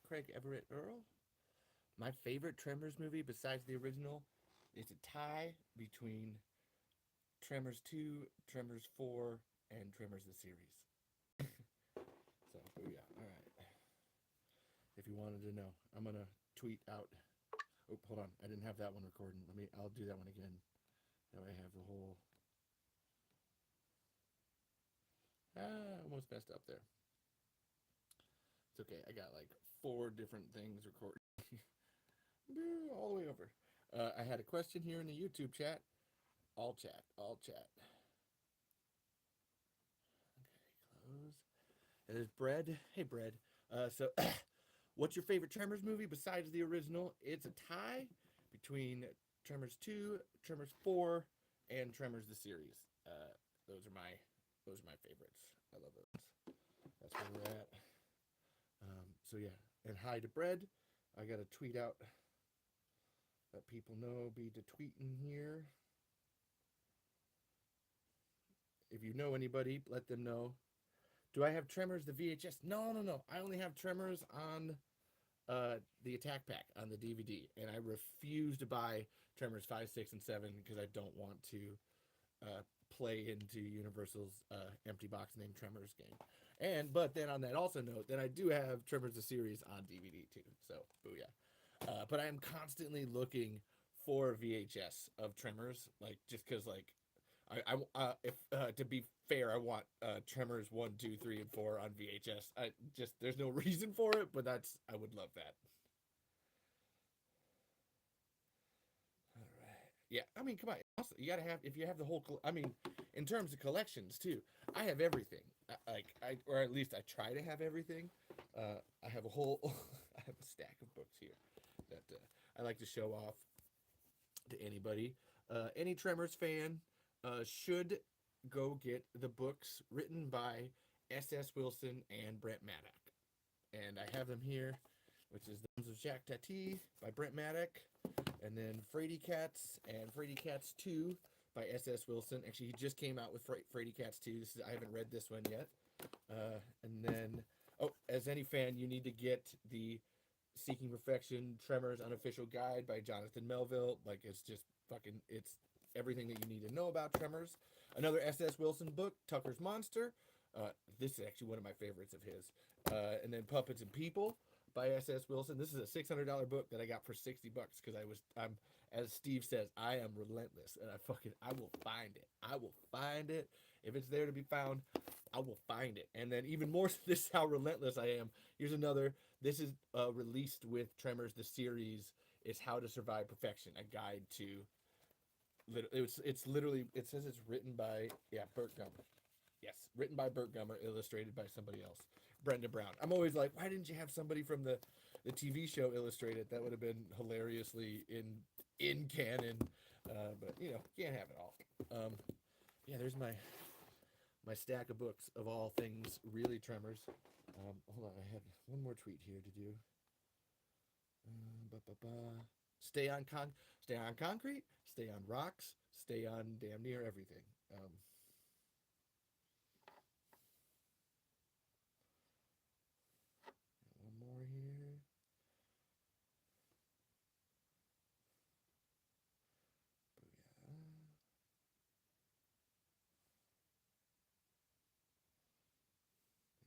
Craig Everett Earl. My favorite Tremors movie, besides the original, is a tie between Tremors 2, Tremors 4, and Tremors the series. So, yeah, all right. If you wanted to know, I'm gonna tweet out. Oh, hold on, I didn't have that one recording. I'll do that one again. Now I have the whole. Almost messed up there. It's okay. I got like 4 different things recorded all the way over. I had a question here in the YouTube chat. All chat, all chat. Okay, close. There's Bread. Hey, Bread. So, what's your favorite Tremors movie besides the original? It's a tie between Tremors 2, Tremors 4, and Tremors the series. Those are my those are my favorites. I love those. That's where we're at. So yeah, and hi to Bread. I got to tweet out. Let people know. Be to tweeting here. If you know anybody, let them know. Do I have Tremors the VHS? No, no, no. I only have Tremors on the Attack Pack on the DVD, and I refuse to buy Tremors 5, 6, and 7 because I don't want to uh, play into Universal's empty box named Tremors game. But then on that also note, then I do have Tremors the series on DVD too. So booyah! But I am constantly looking for VHS of Tremors, like just because like if to be fair, I want Tremors 1, 2, 3, and 4 on VHS. I just there's no reason for it, but I would love that. All right. Yeah, I mean, come on. Also, you gotta have if you have the whole. I mean, in terms of collections too, I have everything. Or at least I try to have everything. I have a whole. I have a stack of books here that I like to show off to anybody. Any Tremors fan should go get the books written by S.S. Wilson and Brent Maddock. And I have them here, which is The Bones of Jack Tati by Brent Maddock, and then Frady Cats and Frady Cats 2 by S.S. Wilson. Actually, he just came out with Frady Cats 2. I haven't read this one yet. And then, as any fan, you need to get the Seeking Perfection Tremors Unofficial Guide by Jonathan Melville. Like, it's just it's everything that you need to know about Tremors. Another S.S. Wilson book, Tucker's Monster. This is actually one of my favorites of his. And then Puppets and People by S.S. Wilson. This is a $600 book that I got for $60 because I'm as Steve says, I am relentless and I will find it. I will find it. If it's there to be found, I will find it. And then even more, this is how relentless I am. Here's another. This is released with Tremors the series. It's How to Survive Perfection, a guide to. It's literally. It says it's written by Burt Gummer. Yes, written by Burt Gummer, illustrated by somebody else, Brenda Brown. I'm always like, why didn't you have somebody from the TV show illustrate it? That would have been hilariously in canon. But can't have it all. Yeah, there's my stack of books of all things really Tremors. Hold on, I had one more tweet here to do. Stay on concrete, stay on rocks, stay on damn near everything. One more here. Booyah.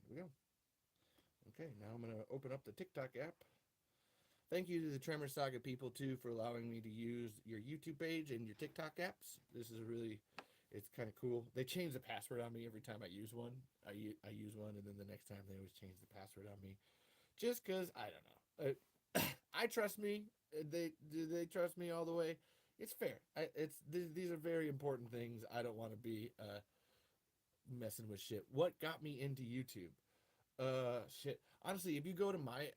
Here we go. Okay, now I'm going to open up the TikTok app. Thank you to the Tremor Saga people, too, for allowing me to use your YouTube page and your TikTok apps. This is it's kind of cool. They change the password on me every time I use one. I use one, and then the next time they always change the password on me. Just because, I don't know. I trust me. Do they trust me all the way? It's fair. These are very important things. I don't want to be messing with shit. What got me into YouTube? Shit. Honestly, if you go to my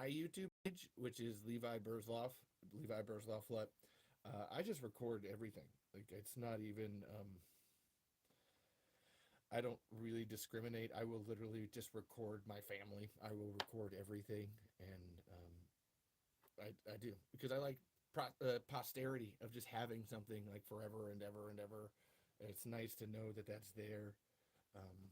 YouTube page, which is Levi Burzloff, I just record everything. Like it's not even I don't really discriminate. I will literally just record my family. I will record everything, and I do because I like posterity of just having something like forever and ever and ever. And it's nice to know that that's there. Um,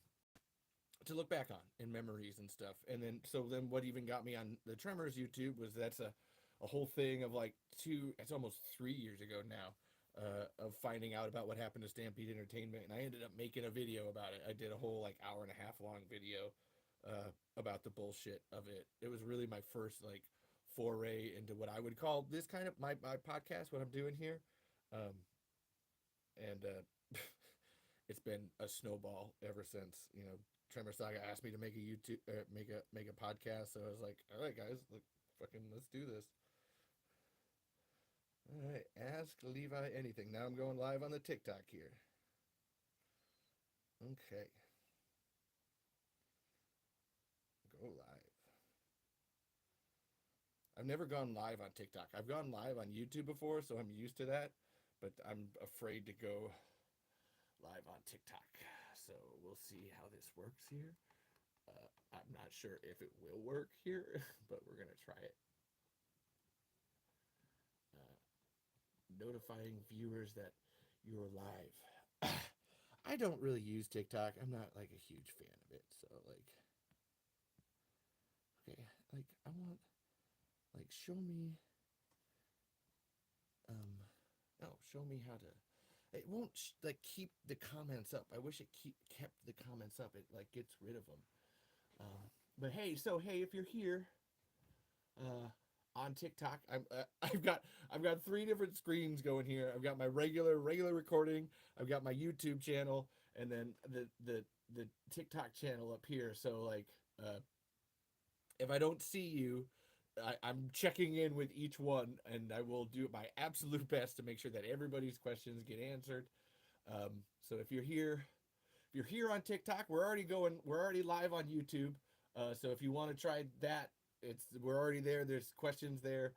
to look back on in memories and stuff. And then so then what even got me on the Tremors YouTube was that's a whole thing of like it's almost 3 years ago now, of finding out about what happened to Stampede Entertainment, and I ended up making a video about it. I did a whole like hour and a half long video about the bullshit of it. It was really my first like foray into what I would call this kind of my podcast, what I'm doing here. Um, and it's been a snowball ever since. Tremor Saga asked me to make a YouTube, make a podcast, so I was like, all right, guys, fucking let's do this. All right, ask Levi anything. Now I'm going live on the TikTok here. Okay, go live. I've never gone live on TikTok. I've gone live on YouTube before, so I'm used to that, but I'm afraid to go live on TikTok. So we'll see how this works here. I'm not sure if it will work here, but we're going to try it. Notifying viewers that you're live. I don't really use TikTok. I'm not like a huge fan of it. So like, okay, like I want, like, show me, show me how to. It won't like keep the comments up. I wish it kept the comments up. It like gets rid of them. But hey, if you're here, on TikTok, I've got 3 different screens going here. I've got my regular recording. I've got my YouTube channel, and then the TikTok channel up here. So like, if I don't see you, I'm checking in with each one, and I will do my absolute best to make sure that everybody's questions get answered. So if you're here on TikTok, we're already live on YouTube. So if you want to try that, we're already there. There's questions there.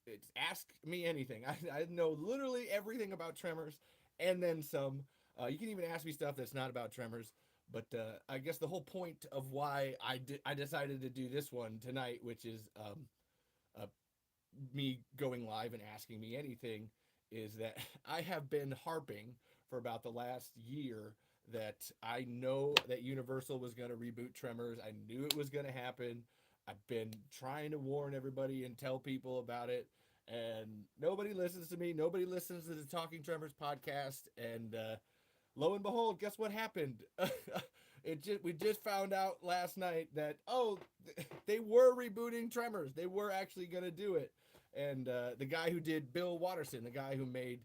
It's ask me anything. I know literally everything about Tremors, and then some. You can even ask me stuff that's not about Tremors. But I guess the whole point of why I decided to do this one tonight, which is uh, me going live and asking me anything, is that I have been harping for about the last year that I know that Universal was going to reboot Tremors. I knew it was going to happen. I've been trying to warn everybody and tell people about it, and nobody listens to me. Nobody listens to the Talking Tremors podcast, and lo and behold, guess what happened? We just found out last night that they were rebooting Tremors. They were actually going to do it, and the guy who did Bill Watterson, the guy who made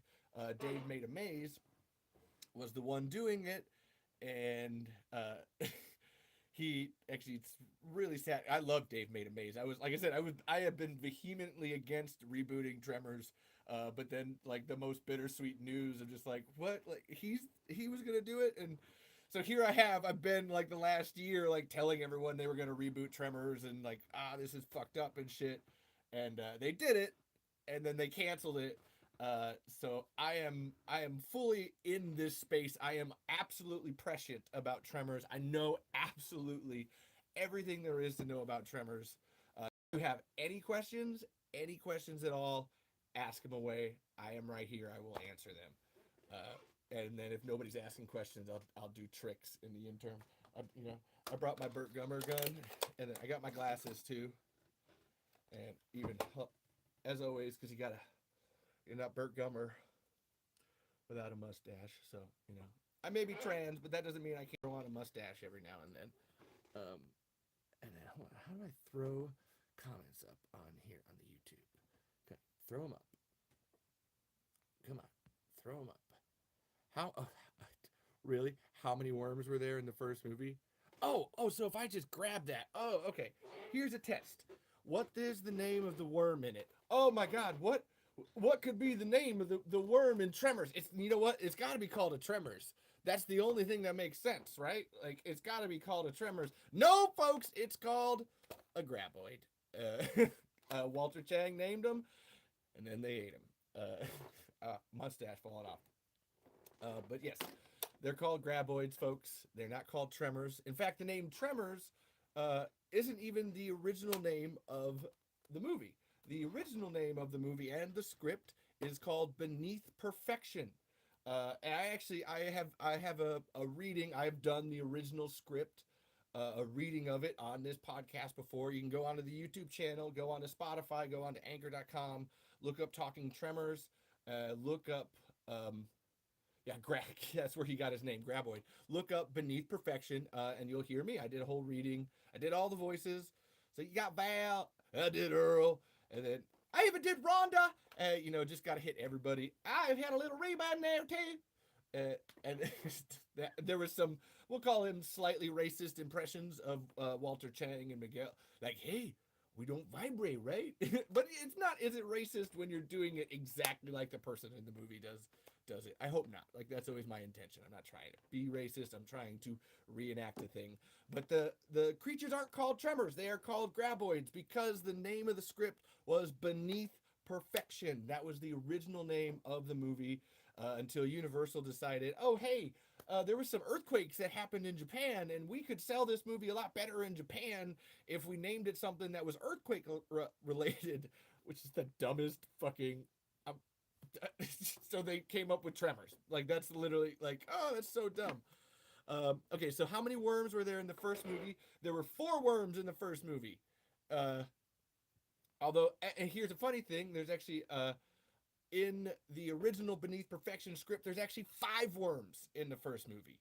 Dave Made a Maze, was the one doing it, and he actually, it's really sad. I love Dave Made a Maze. I have been vehemently against rebooting Tremors, but then like the most bittersweet news of just like, what, like he was gonna do it, and so here I've been like the last year like telling everyone they were gonna reboot Tremors, and like, this is fucked up and shit, and they did it, and then they canceled it. So I am fully in this space. I am absolutely prescient about Tremors. I know absolutely everything there is to know about Tremors. If you have any questions at all, ask them away. I am right here. I will answer them. And then if nobody's asking questions, I'll do tricks in the interim. I brought my Burt Gummer gun, and then I got my glasses too. And even as always, because you're not Burt Gummer without a mustache. So, I may be trans, but that doesn't mean I can't want a mustache every now and then. And then, hold on, how do I throw comments up on here on the YouTube? Okay, throw them up. Come on, throw them up. Really? How many worms were there in the first movie? So if I just grab that. Oh, okay. Here's a test. What is the name of the worm in it? Oh my God, what could be the name of the worm in Tremors? You know what? It's got to be called a Tremors. That's the only thing that makes sense, right? Like, it's got to be called a Tremors. No, folks, it's called a Graboid. Walter Chang named him, and then they ate him. Mustache falling off. But yes, they're called Graboids, folks. They're not called Tremors. In fact, the name Tremors isn't even the original name of the movie. The original name of the movie and the script is called Beneath Perfection. And I have a reading. I've done the original script, a reading of it on this podcast before. You can go onto the YouTube channel, go onto Spotify, go onto Anchor.com, look up Talking Tremors, look up yeah, that's where he got his name, Graboid. Look up Beneath Perfection, and you'll hear me. I did a whole reading. I did all the voices. So you got Val, I did Earl, and then I even did Rhonda. Just got to hit everybody. I've had a little Reba in there too. And there was some, we'll call him slightly racist impressions of Walter Chang and Miguel. Like, hey, we don't vibrate, right? But it's not. Is it racist when you're doing it exactly like the person in the movie does it? I hope not. Like that's always my intention. I'm not trying to be racist. I'm trying to reenact a thing. But the creatures aren't called tremors. They are called graboids because the name of the script was Beneath Perfection. That was the original name of the movie until Universal decided, oh hey, there was some earthquakes that happened in Japan, and we could sell this movie a lot better in Japan if we named it something that was earthquake related, which is the dumbest fucking. Um, so they came up with Tremors. Like that's literally like, oh, that's so dumb. Okay, so how many worms were there in the first movie? There were 4 worms in the first movie. Uh, Although, and here's a funny thing: there's actually in the original Beneath Perfection script, there's actually 5 worms in the first movie.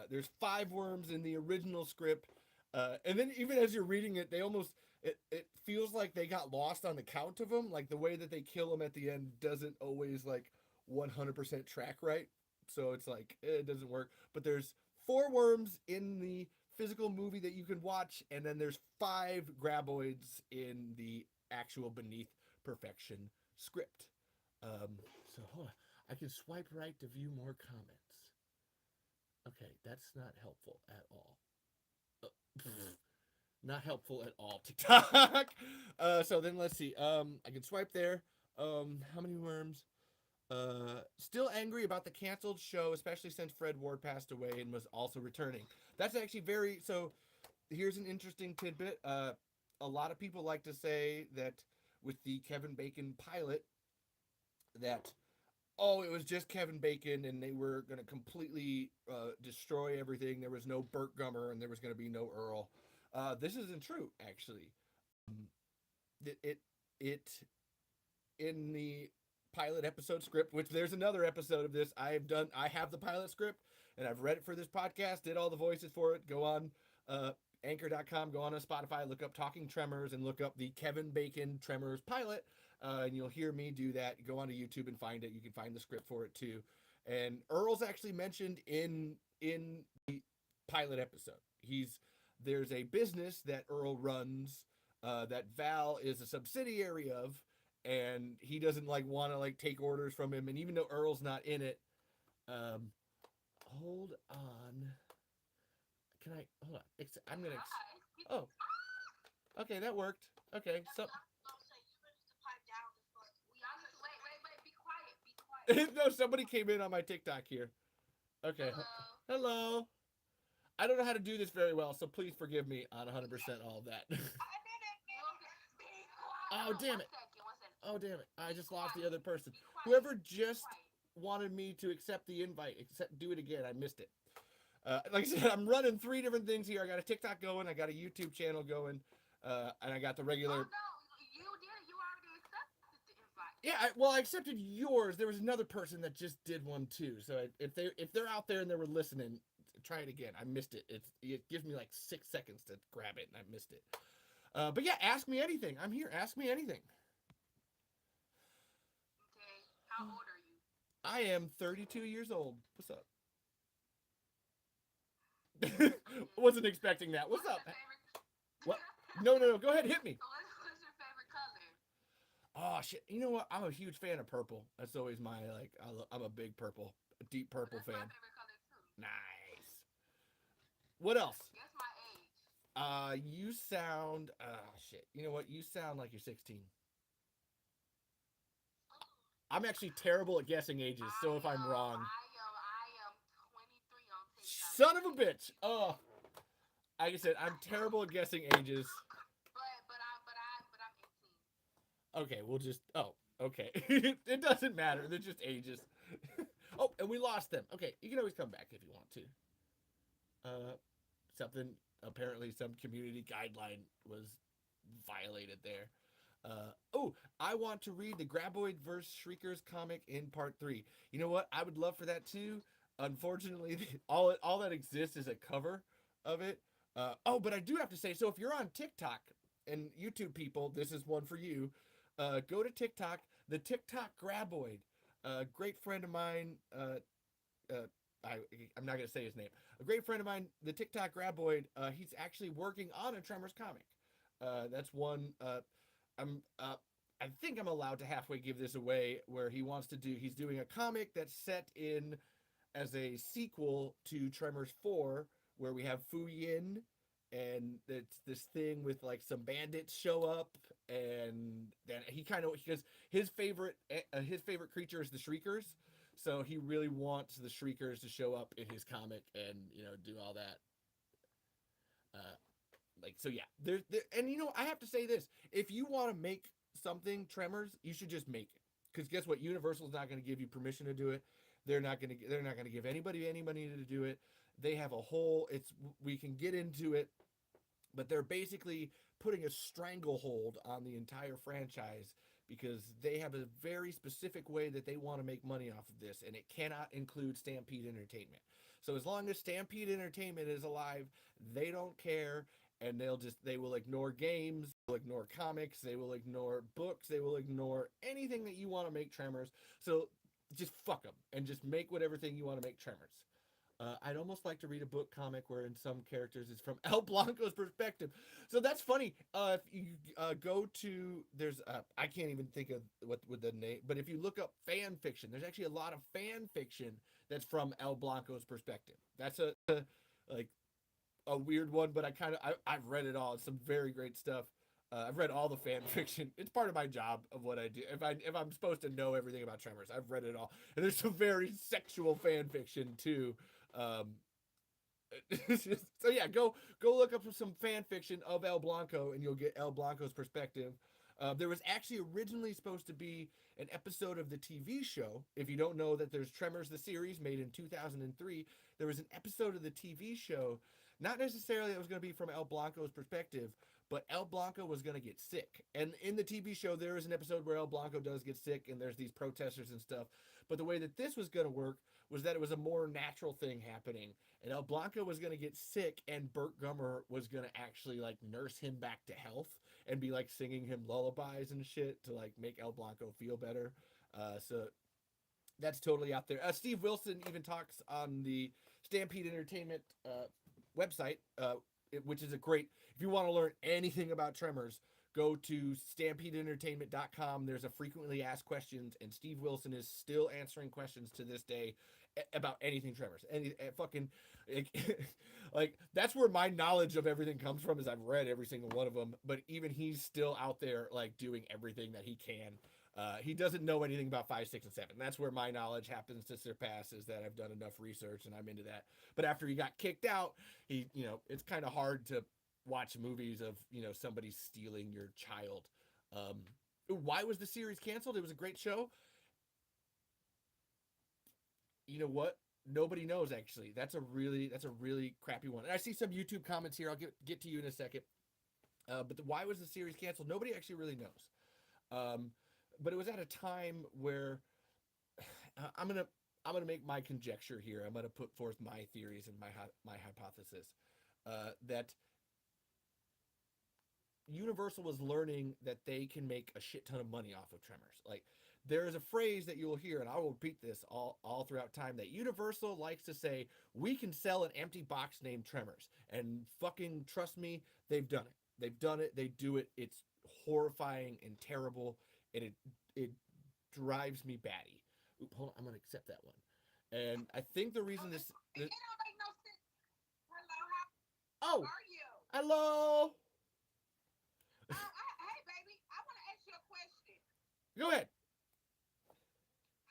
There's 5 worms in the original script, and then even as you're reading it, they almost it feels like they got lost on the count of them. Like the way that they kill them at the end doesn't always like 100% track right. So it's like it doesn't work. But there's 4 worms in the physical movie that you can watch, and then there's 5 graboids in the actual Beneath Perfection script. So hold on. I can swipe right to view more comments. Okay, that's not helpful at all. Uh, Not helpful at all, TikTok. So then let's see. I can swipe there. How many worms? Still angry about the canceled show, especially since Fred Ward passed away and was also returning. That's actually very. So here's an interesting tidbit. A lot of people like to say that with the Kevin Bacon pilot, that oh, it was just Kevin Bacon, and they were going to completely destroy everything. There was no Burt Gummer, and there was going to be no Earl. This isn't true, actually. Um, it in the pilot episode script, which there's another episode of this. I have the pilot script, and I've read it for this podcast. Did all the voices for it. Go on Anchor.com. Go on to Spotify. Look up Talking Tremors and look up the Kevin Bacon Tremors pilot. And you'll hear me do that. Go onto YouTube and find it. You can find the script for it too. And Earl's actually mentioned in the pilot episode. There's a business that Earl runs that Val is a subsidiary of, and he doesn't like want to like take orders from him. And even though Earl's not in it, um, hold on. Can I hold on? I'm gonna. Oh, okay, that worked. Okay, so no, somebody came in on my TikTok here. Okay. Hello. I don't know how to do this very well, so please forgive me on 100% all of that. Oh, damn it. Oh, damn it. I just lost the other person. Whoever just wanted me to accept the invite, do it again. I missed it. Like I said, I'm running 3 different things here. I got a TikTok going, I got a YouTube channel going, and I got the regular. Oh, no, you did. You already accepted the invite. Yeah, I accepted yours. There was another person that just did one too. So if they're out there and they were listening, try it again. I missed it. It gives me like 6 seconds to grab it, and I missed it. But yeah, ask me anything. I'm here. Ask me anything. Okay. How old are you? I am 32 years old. What's up? Wasn't expecting that. What's up? What? No. Go ahead, hit me. What's your favorite color? Oh shit! You know what? I'm a huge fan of purple. That's always my like. I'm a big purple, deep purple fan. My favorite color too. Nice. What else? Guess my age. You sound. Shit. You know what? You sound like you're 16. I'm actually terrible at guessing ages, so if I'm wrong. I am 23 on TikTok. Son of a bitch! Oh, like I said, I'm terrible at guessing ages. But I'm 18. Okay, we'll just. Oh, okay. It doesn't matter. They're just ages. Oh, and we lost them. Okay, you can always come back if you want to. Uh, something apparently some community guideline was violated there. Oh, I want to read the Graboid vs. Shriekers comic in part three. You know what? I would love for that too. Unfortunately, all that exists is a cover of it. Oh, but I do have to say, so if you're on TikTok and YouTube people, this is one for you. Go to TikTok, the TikTok Graboid. A great friend of mine, uh, I, I'm not going to say his name. A great friend of mine, the TikTok Graboid, he's actually working on a Tremors comic. That's one. I'm. I think I'm allowed to halfway give this away. Where he wants to do. He's doing a comic that's set in as a sequel to Tremors 4, where we have Fu Yin, and it's this thing with like some bandits show up, and then he kind of because his favorite creature is the Shriekers, so he really wants the Shriekers to show up in his comic and do all that. Uh, like so, yeah. And I have to say this: if you want to make something Tremors, you should just make it. Because guess what? Universal's not going to give you permission to do it. They're not going to give anybody any money to do it. They have a whole. It's we can get into it, but they're basically putting a stranglehold on the entire franchise because they have a very specific way that they want to make money off of this, and it cannot include Stampede Entertainment. So as long as Stampede Entertainment is alive, they don't care, and they will ignore games, they'll ignore comics, they will ignore books, they will ignore anything that you want to make Tremors. So just fuck them and just make whatever thing you want to make Tremors. I'd almost like to read a book comic where in some characters it's from El Blanco's perspective. So that's funny. If you go to I can't even think of what with the name, but if you look up fan fiction, there's actually a lot of fan fiction that's from El Blanco's perspective. That's like a weird one, but I've read it all. It's some very great stuff. I've read all the fan fiction. It's part of my job of what I do. If I'm supposed to know everything about Tremors, I've read it all. And there's some very sexual fan fiction too. Um, so yeah, go look up some fan fiction of El Blanco, and you'll get El Blanco's perspective. There was actually originally supposed to be an episode of the TV show. If you don't know that there's Tremors the series made in 2003, there was an episode of the TV show. Not necessarily that was going to be from El Blanco's perspective, but El Blanco was going to get sick. And in the TV show, there is an episode where El Blanco does get sick, and there's these protesters and stuff. But the way that this was going to work was that it was a more natural thing happening, and El Blanco was going to get sick, and Burt Gummer was going to actually like nurse him back to health and be like singing him lullabies and shit to like make El Blanco feel better. So that's totally out there. Steve Wilson even talks on the Stampede Entertainment website, which is a great. If you want to learn anything about Tremors, go to stampedeentertainment.com. There's a frequently asked questions, and Steve Wilson is still answering questions to this day about anything Tremors. Any fucking like that's where my knowledge of everything comes from. Is I've read every single one of them, but even he's still out there like doing everything that he can. He doesn't know anything about 5, 6, and 7. That's where my knowledge happens to surpass, is that I've done enough research and I'm into that. But after he got kicked out, it's kind of hard to watch movies of, somebody stealing your child. Why was the series canceled? It was a great show. You know what? Nobody knows, actually. That's a really crappy one. And I see some YouTube comments here. I'll get to you in a second. But why was the series canceled? Nobody actually really knows. But it was at a time where I'm gonna make my conjecture here. I'm gonna put forth my theories and my hypothesis that Universal was learning that they can make a shit ton of money off of Tremors. Like, there is a phrase that you will hear, and I will repeat this all throughout time, that Universal likes to say, we can sell an empty box named Tremors. And fucking trust me, they've done it. They've done it. They do it. It's horrifying and terrible, and it drives me batty. Oop, hold on, I'm gonna accept that one. And I think the reason this It don't make no sense. Hello, how oh, are you? hello. Hey, baby, I want to ask you a question. Go ahead.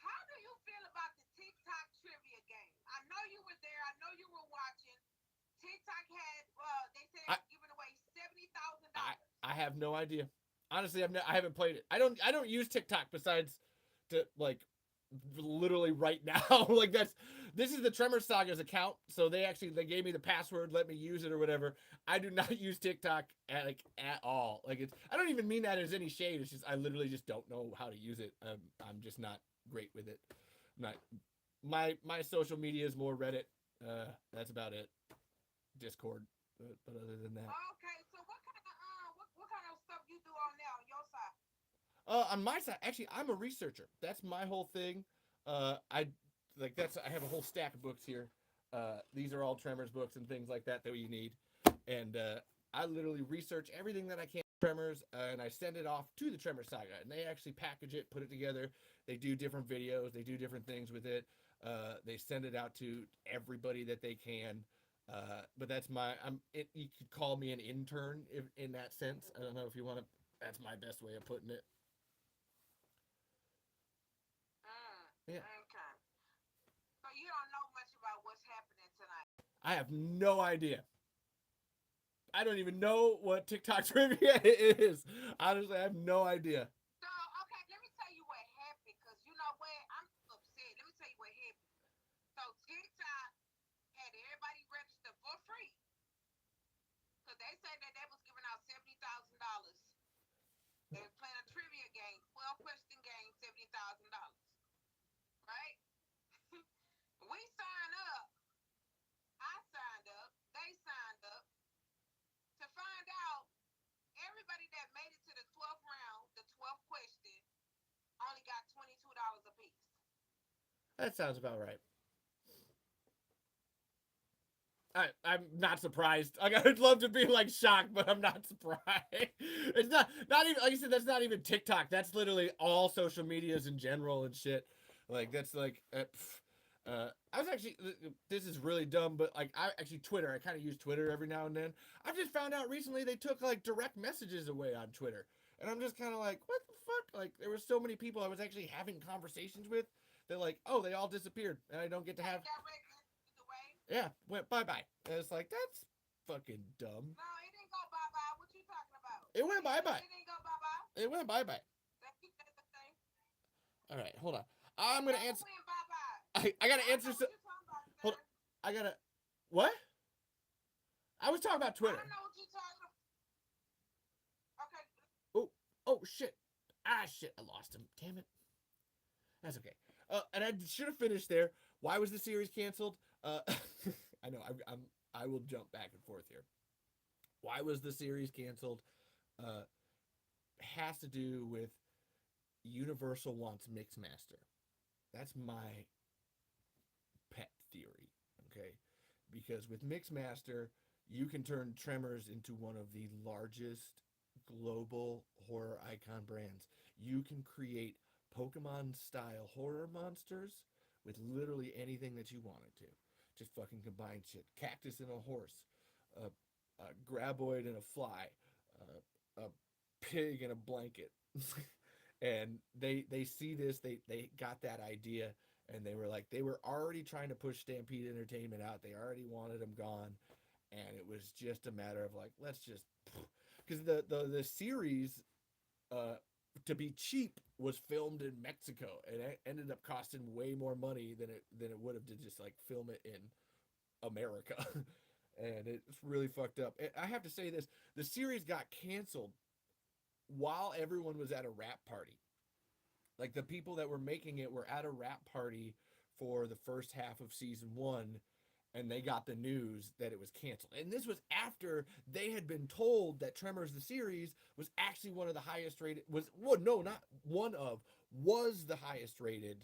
How do you feel about the TikTok trivia game? I know you were there. I know you were watching. TikTok had, they said they I were giving away $70,000. I have no idea. Honestly, I haven't played it. I don't use TikTok besides to like. literally right now. Like this is the Tremors Saga's account, so they gave me the password, let me use it or whatever. I do not use TikTok at all. Like it's I don't even mean that as any shade. It's just I literally just don't know how to use it. I'm just not great with it. I'm not my social media is more Reddit. That's about it. Discord, but other than that. Okay, so what kind of stuff you do on there on your side? On my side, actually, I'm a researcher. That's my whole thing. I like that's I have a whole stack of books here. These are all Tremors books and things like that you need, and I literally research everything that I can Tremors, and I send it off to the Tremors Saga, and they actually package it, put it together. They do different videos, they do different things with it. They send it out to everybody that they can. But that's my you could call me an intern if, in that sense. I don't know if you want to. That's my best way of putting it. Yeah. Okay. So you don't know much about what's happening tonight. I have no idea. I don't even know what TikTok trivia is. Honestly, I have no idea. So okay, let me tell you what happened. Cause you know what, I'm upset. Let me tell you what happened. So TikTok had everybody register for free. Cause they said that they was giving out $70,000. They was playing a trivia game, 12-question game, $70,000. Right? We signed up. I signed up. They signed up to find out everybody that made it to the 12th round, the 12th question, only got $22 a piece. That sounds about right. I'm not surprised. Like I'd love to be like shocked, but I'm not surprised. It's not even like I said. That's not even TikTok. That's literally all social medias in general and shit. Like that's like. I was actually this is really dumb, but like I actually Twitter. I kind of use Twitter every now and then. I just found out recently they took like direct messages away on Twitter, and I'm just kind of like, what the fuck? Like there were so many people I was actually having conversations with. They're like, oh, they all disappeared, and I don't get to have Direct messages away. yeah, went bye bye. And it's like that's fucking dumb. No, it didn't go bye bye. What you talking about? It went bye bye. It didn't go bye bye. It went bye bye. That's the thing. All right, hold on. I'm gonna Never answer. went bye bye. I gotta I don't answer. know what you're talking about, Hold. sir. I gotta. What? I was talking about I Twitter. don't know what you're talking about. Okay. Oh, oh shit. Ah shit. I lost him. Damn it. That's okay. And I should have finished there. Why was the series canceled? I know. I will jump back and forth here. Why was the series canceled? Uh, has to do with Universal wants Mixmaster. That's my pet theory. Okay, because with Mixmaster, you can turn Tremors into one of the largest global horror icon brands. You can create Pokemon style horror monsters with literally anything that you wanted to. Just fucking combine shit. Cactus and a horse, a, a graboid and a fly, a pig and a blanket. And they see this, they got that idea, and they were like they were already trying to push Stampede Entertainment out. They already wanted them gone, and it was just a matter of like let's just because the series uh to be cheap was filmed in Mexico, and it ended up costing way more money than it would have to just like film it in America. And it's really fucked up. I have to say this: the series got canceled while everyone was at a rap party. Like the people that were making it were at a rap party for the first half of season one, and they got the news that it was canceled. And this was after they had been told that Tremors the series was actually one of the highest rated was well, no, not one of was the highest rated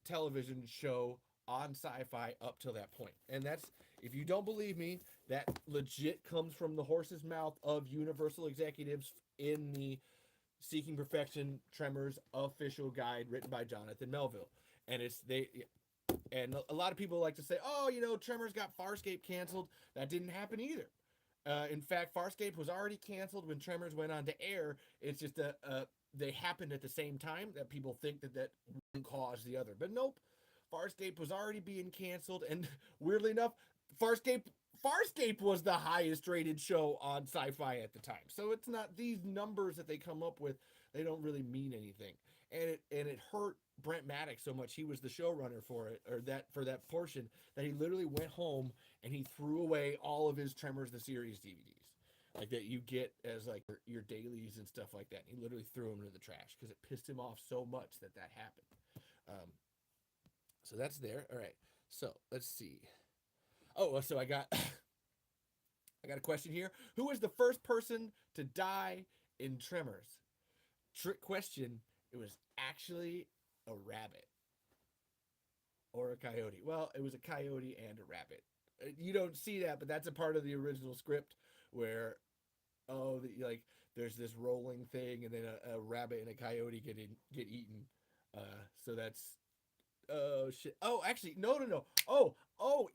television show on sci-fi up till that point. And that's if you don't believe me, that legit comes from the horse's mouth of Universal executives in the Seeking Perfection Tremors official guide written by Jonathan Melville. And it's they and a lot of people like to say, "Oh, you know, Tremors got Farscape canceled." That didn't happen either. In fact, Farscape was already canceled when Tremors went on to air. It's just that they happened at the same time that people think that one caused the other. But nope, Farscape was already being canceled, and weirdly enough, Farscape Farscape was the highest rated show on Sci-Fi at the time. So it's not these numbers that they come up with, they don't really mean anything. And it hurt Brent Maddox so much. He was the showrunner for it, or that for that portion, that he literally went home and he threw away all of his Tremors the series DVDs. Like that you get as like your dailies and stuff like that. And he literally threw them into the trash because it pissed him off so much that that happened. Um, so that's there. All right. So let's see. Oh, so I got I got a question here. Who was the first person to die in Tremors? Trick question. It was actually a rabbit or a coyote. Well, it was a coyote and a rabbit. You don't see that, but that's a part of the original script where like there's this rolling thing, and then a rabbit and a coyote get eaten. So that's oh shit. Oh, actually, no.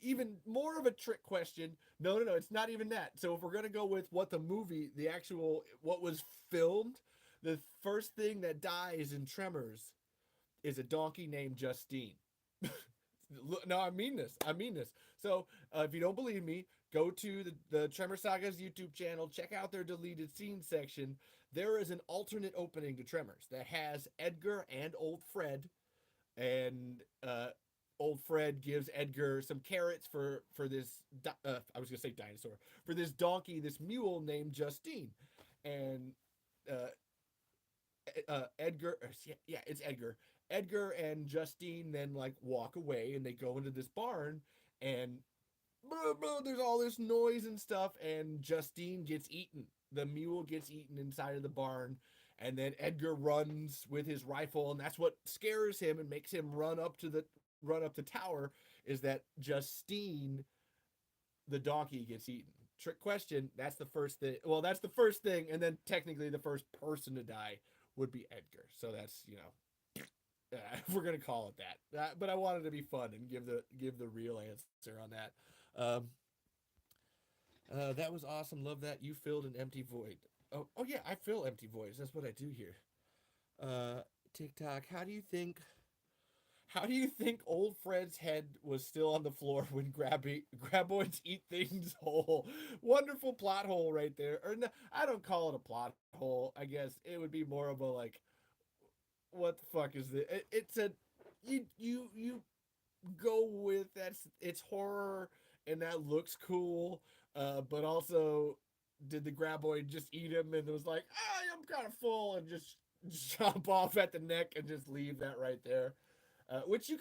Even more of a trick question. No. It's not even that. So if we're gonna go with what the movie, the actual what was filmed, the first thing that dies in Tremors is a donkey named Justine. No, I mean this. I mean this. So if you don't believe me, go to the Tremor Saga's YouTube channel. Check out their deleted scenes section. There is an alternate opening to Tremors that has Edgar and Old Fred, and old Fred gives Edgar some carrots for this. I was gonna say dinosaur, for this donkey, this mule named Justine, and uh, Edgar. Yeah, it's Edgar. Edgar and Justine then like walk away, and they go into this barn, and there's all this noise and stuff, and Justine gets eaten. The mule gets eaten inside of the barn, and then Edgar runs with his rifle, and that's what scares him and makes him run up the tower. Is that Justine, the donkey, gets eaten? Trick question. That's the first thing. Well, that's the first thing, and then technically the first person to die would be Edgar. So that's if we're gonna call it that. But I wanted to be fun and give the real answer on that. Um, that was awesome. Love that you filled an empty void. Oh yeah, I fill empty voids. That's what I do here. Uh, TikTok. How do you think old Fred's head was still on the floor when graboids eat things whole? Wonderful plot hole right there. Or no, I don't call it a plot hole. I guess it would be more of a like, what the fuck is this? It's a you go with it's horror and that looks cool, but also did the graboid just eat him and it was like, I'm kind of full, and just chop off at the neck and just leave that right there, which you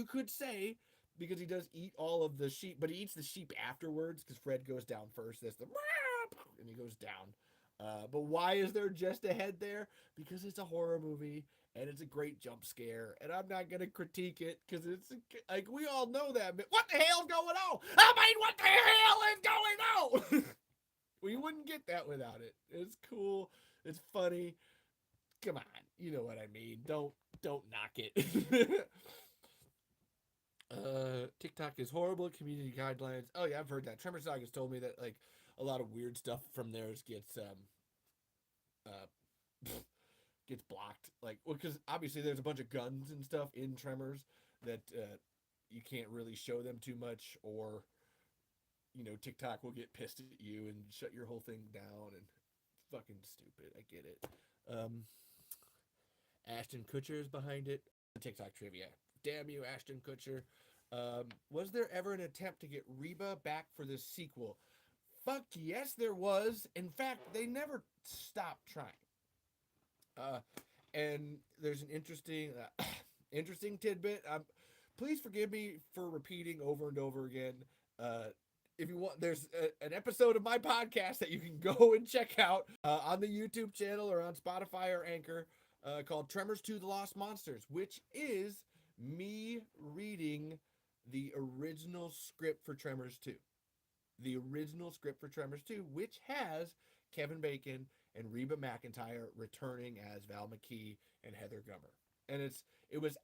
could say, because he does eat all of the sheep, but he eats the sheep afterwards because Fred goes down first. There's the and he goes down. But why is there just a head there? Because it's a horror movie and it's a great jump scare, and I'm not gonna critique it because it's like we all know that. But what the hell's going on? I mean, what the hell is going on? We wouldn't get that without it. It's cool. It's funny. Come on, you know what I mean. Don't knock it. TikTok is horrible. Community guidelines. Oh yeah, I've heard that. Tremor Saga has told me that like a lot of weird stuff from theirs uh gets blocked. Like, well, because obviously there's a bunch of guns and stuff in Tremors that you can't really show them too much, or TikTok will get pissed at you and shut your whole thing down, and it's fucking stupid. I get it. Ashton Kutcher is behind it. TikTok trivia. Damn you, Ashton Kutcher. Was there ever an attempt to get Reba back for this sequel? Fuck yes, there was. In fact, they never stopped trying. Uh, and there's an interesting tidbit. Please forgive me for repeating over and over again. If you want, there's an episode of my podcast that you can go and check out on the YouTube channel or on Spotify or Anchor, called Tremors 2: The Lost Monsters, which is me reading the original script for Tremors 2. The original script for Tremors 2, which has Kevin Bacon and Reba McEntire returning as Val McKee and Heather Gummer. And it was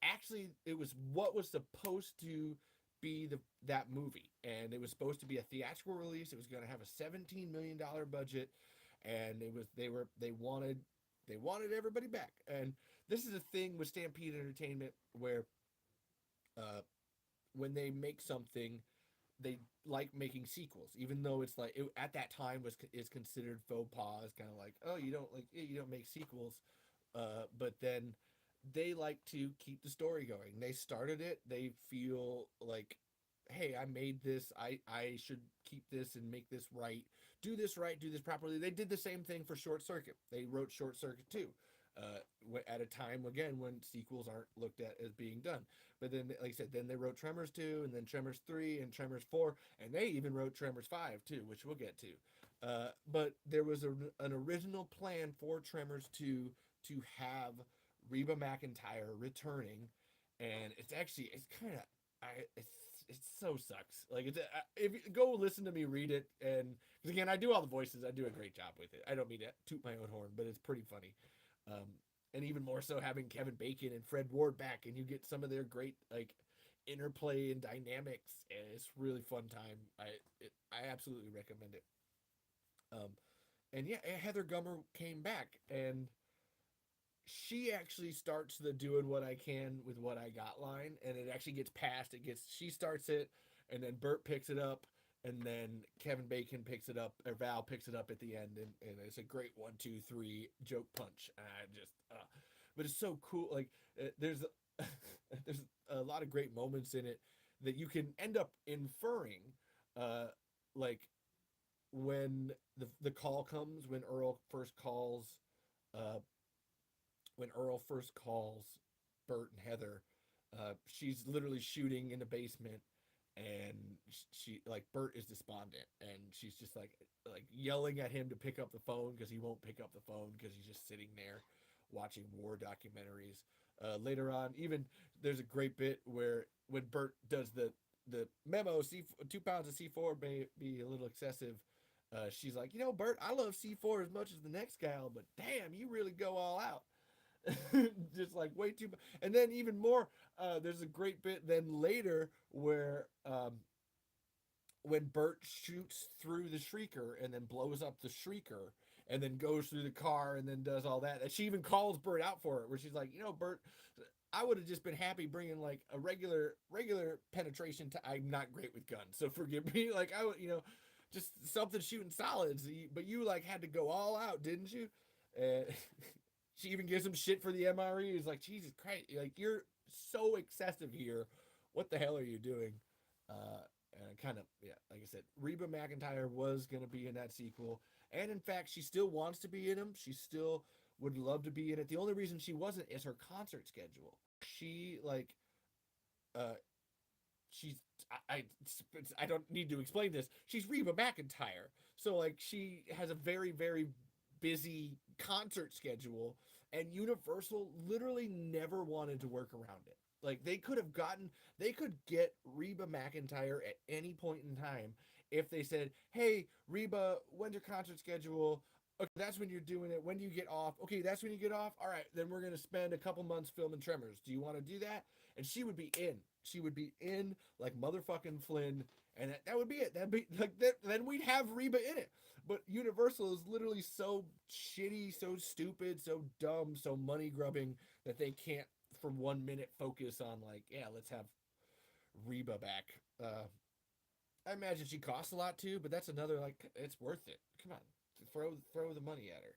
what was supposed to be that movie, and it was supposed to be a theatrical release. It was going to have a $17 million budget, and they wanted everybody back. And this is a thing with Stampede Entertainment where when they make something, they like making sequels, even though it's like at that time was is considered faux pas, it's kind of like, oh, you don't like, you don't make sequels. But then they like to keep the story going. They started it. They feel like, hey, I made this. I should keep this and make this right. Do this right. Do this properly. They did the same thing for Short Circuit. They wrote Short Circuit too. At a time again when sequels aren't looked at as being done. But then, like I said, then they wrote Tremors 2, and then Tremors 3, and Tremors 4, and they even wrote Tremors 5 too, which we'll get to. But there was an original plan for Tremors 2 to have Reba McEntire returning, and it's actually it's kind of I it's so sucks. Like it's if you go listen to me read it, and because again I do all the voices, I do a great job with it. I don't mean to toot my own horn, but it's pretty funny. Um, and even more so having Kevin Bacon and Fred Ward back, and you get some of their great like interplay and dynamics, and it's really fun time. I absolutely recommend it. Um, and yeah, Heather Gummer came back, and she actually starts the doing what I can with what I got line, and it actually gets passed. It gets she starts it, and then Bert picks it up, and then Kevin Bacon picks it up, or Val picks it up at the end, and it's a great 1, 2, 3 joke punch. And I just, but it's so cool. Like there's there's a lot of great moments in it that you can end up inferring, uh, like when the call comes when Earl first calls. Uh, when Earl first calls Bert and Heather, she's literally shooting in the basement, and she like Bert is despondent, and she's just like yelling at him to pick up the phone because he won't pick up the phone because he's just sitting there watching war documentaries. Later on, even there's a great bit where when Bert does the memo, 2 pounds of C4 may be a little excessive. She's like, Bert, I love C4 as much as the next guy, but damn, you really go all out. Just like way too much. And then even more, there's a great bit then later where when Bert shoots through the shrieker and then blows up the shrieker and then goes through the car and then does all that. And she even calls Bert out for it, where she's like, Bert, I would have just been happy bringing like a regular penetration. I'm not great with guns, so forgive me. Like I would, just something shooting solids. But you like had to go all out, didn't you? And she even gives him shit for the MRE. He's like, Jesus Christ, like you're so excessive here. What the hell are you doing? And kind of, yeah, like I said, Reba McEntire was going to be in that sequel. And in fact, she still wants to be in them. She still would love to be in it. The only reason she wasn't is her concert schedule. She, like, uh, she's, I, I don't need to explain this. She's Reba McEntire. So, like, she has a very, very busy concert schedule, and Universal literally never wanted to work around it. Like they could get Reba McEntire at any point in time if they said, "Hey, Reba, when's your concert schedule? Okay, that's when you're doing it. When do you get off? Okay, that's when you get off. All right, then we're gonna spend a couple months filming Tremors. Do you want to do that?" And she would be in. She would be in like motherfucking Flynn, and that would be it. That'd be like that. Then we'd have Reba in it. But Universal is literally so shitty, so stupid, so dumb, so money grubbing that they can't for 1 minute focus on like, yeah, let's have Reba back. I imagine she costs a lot too, but that's another like it's worth it. Come on, throw the money at her.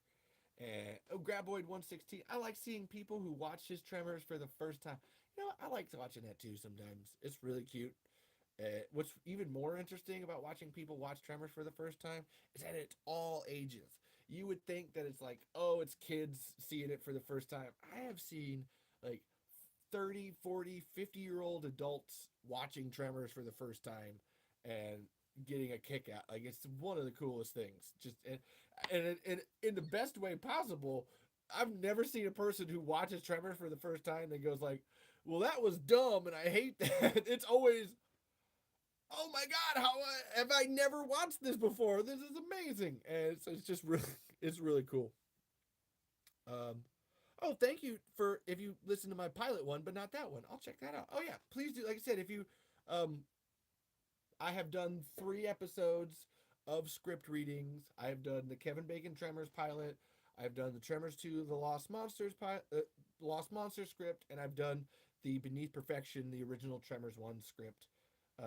And Graboid 116. I like seeing people who watch his Tremors for the first time. I like watching that too sometimes. It's really cute. What's even more interesting about watching people watch Tremors for the first time is that it's all ages. You would think that it's like, oh, it's kids seeing it for the first time. I have seen like 30, 40, 50-year-old adults watching Tremors for the first time and getting a kick out. Like it's one of the coolest things. Just and in the best way possible. I've never seen a person who watches Tremors for the first time that goes like, "Well, that was dumb and I hate that." It's always, "Oh my god, how have I never watched this before? This is amazing." And it's just really it's really cool. Um Oh, thank you for if you listen to my pilot one, but not that one. I'll check that out. Oh yeah, please do. Like I said, if you um I have done 3 episodes of script readings. I have done the Kevin Bacon Tremors pilot. I've done the Tremors 2 The Lost Monsters Lost Monster script, and I've done the Beneath Perfection, the original Tremors 1 script.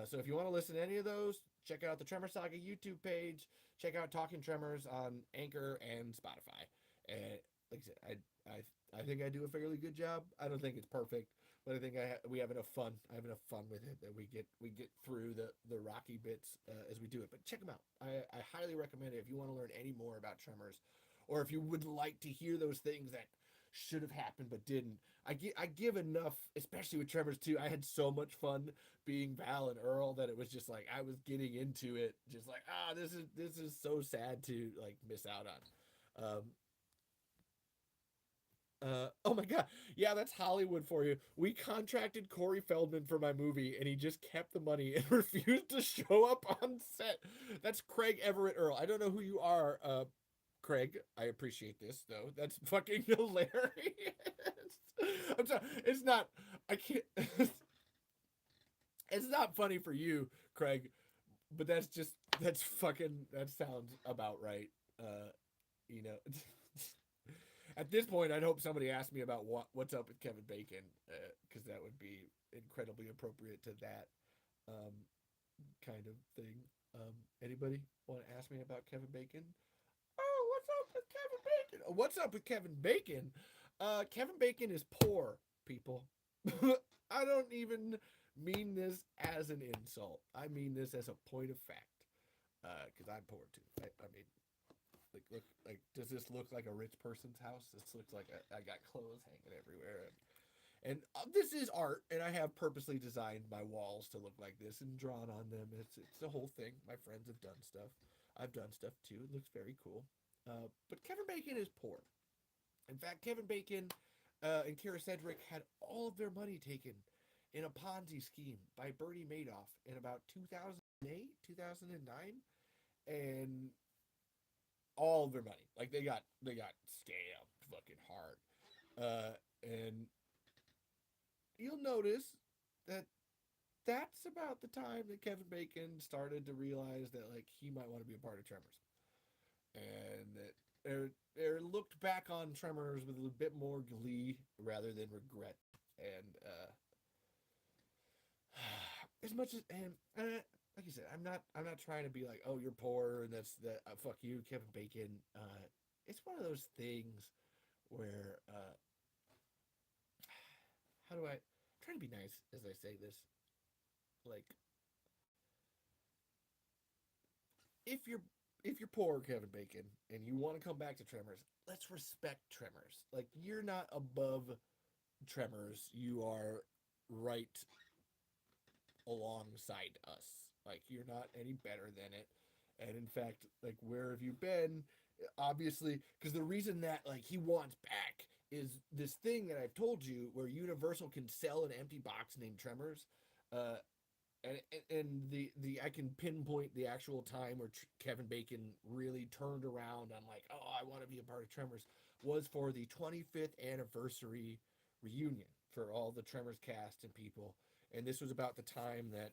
So if you want to listen to any of those, check out the Tremor Saga YouTube page. Check out Talking Tremors on Anchor and Spotify. And like I said, I think I do a fairly good job. I don't think it's perfect, but I think we have enough fun. I have enough fun with it that we get through the rocky bits as we do it. But check them out. I highly recommend it if you want to learn any more about Tremors, or if you would like to hear those things that should have happened but didn't. I give enough, especially with Tremors 2. I had so much fun being Val and Earl that it was just like I was getting into it, just like this is so sad to like miss out on. Oh my god, yeah, that's Hollywood for you. We contracted Corey Feldman for my movie, and he just kept the money and refused to show up on set. That's Craig Everett Earl. I don't know who you are, Craig. I appreciate this though. That's fucking hilarious. I'm sorry. It's not. I can't. It's not funny for you, Craig, but that's fucking that sounds about right. You know, at this point, I'd hope somebody asked me about what's up with Kevin Bacon, because that would be incredibly appropriate to that um, kind of thing. Anybody want to ask me about Kevin Bacon? Oh, what's up with Kevin Bacon? Oh, what's up with Kevin Bacon? Kevin Bacon is poor, people. I don't even mean this as an insult. I mean this as a point of fact. Because I'm poor too. I mean, like, does this look like a rich person's house? This looks like I got clothes hanging everywhere, and this is art, and I have purposely designed my walls to look like this and drawn on them. It's a whole thing. My friends have done stuff. I've done stuff too. It looks very cool. But Kevin Bacon is poor. In fact, Kevin Bacon and Kira Sedgwick had all of their money taken in a Ponzi scheme by Bernie Madoff in about 2008, 2009, and all of their money. Like they got scammed fucking hard. And you'll notice that that's about the time that Kevin Bacon started to realize that like he might want to be a part of Tremors, and that they're looked back on Tremors with a bit more glee rather than regret. And as much as like you said, I'm not trying to be like, oh, you're poor and that's that fuck you, Kevin Bacon. It's one of those things where how do I'm trying to be nice as I say this, like if you're if you're poor, Kevin Bacon, and you want to come back to Tremors, let's respect Tremors. Like you're not above Tremors, you are right alongside us. Like you're not any better than it. And in fact, like where have you been? Obviously, because the reason that like he wants back is this thing that I've told you where Universal can sell an empty box named Tremors. Uh, and the I can pinpoint the actual time where Kevin Bacon really turned around on like, oh, I want to be a part of Tremors, was for the 25th anniversary reunion for all the Tremors cast and people. And this was about the time that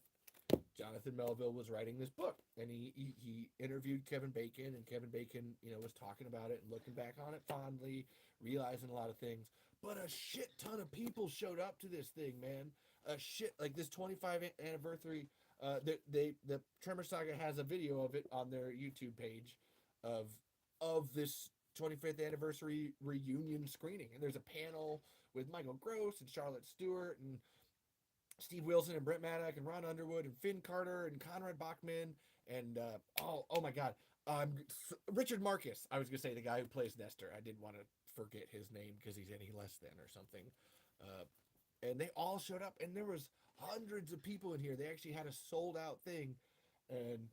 Jonathan Melville was writing this book, and he interviewed Kevin Bacon, and Kevin Bacon, was talking about it and looking back on it fondly, realizing a lot of things. But a shit ton of people showed up to this thing, man. A shit like this 25th anniversary. The Tremor Saga has a video of it on their YouTube page, of this 25th anniversary reunion screening, and there's a panel with Michael Gross and Charlotte Stewart and Steve Wilson and Brent Maddock and Ron Underwood and Finn Carter and Conrad Bachman and oh my god, Richard Marcus. I was gonna say the guy who plays Nestor. I didn't want to forget his name because he's any less than or something. Uh, and they all showed up, and there was hundreds of people in here. They actually had a sold out thing, and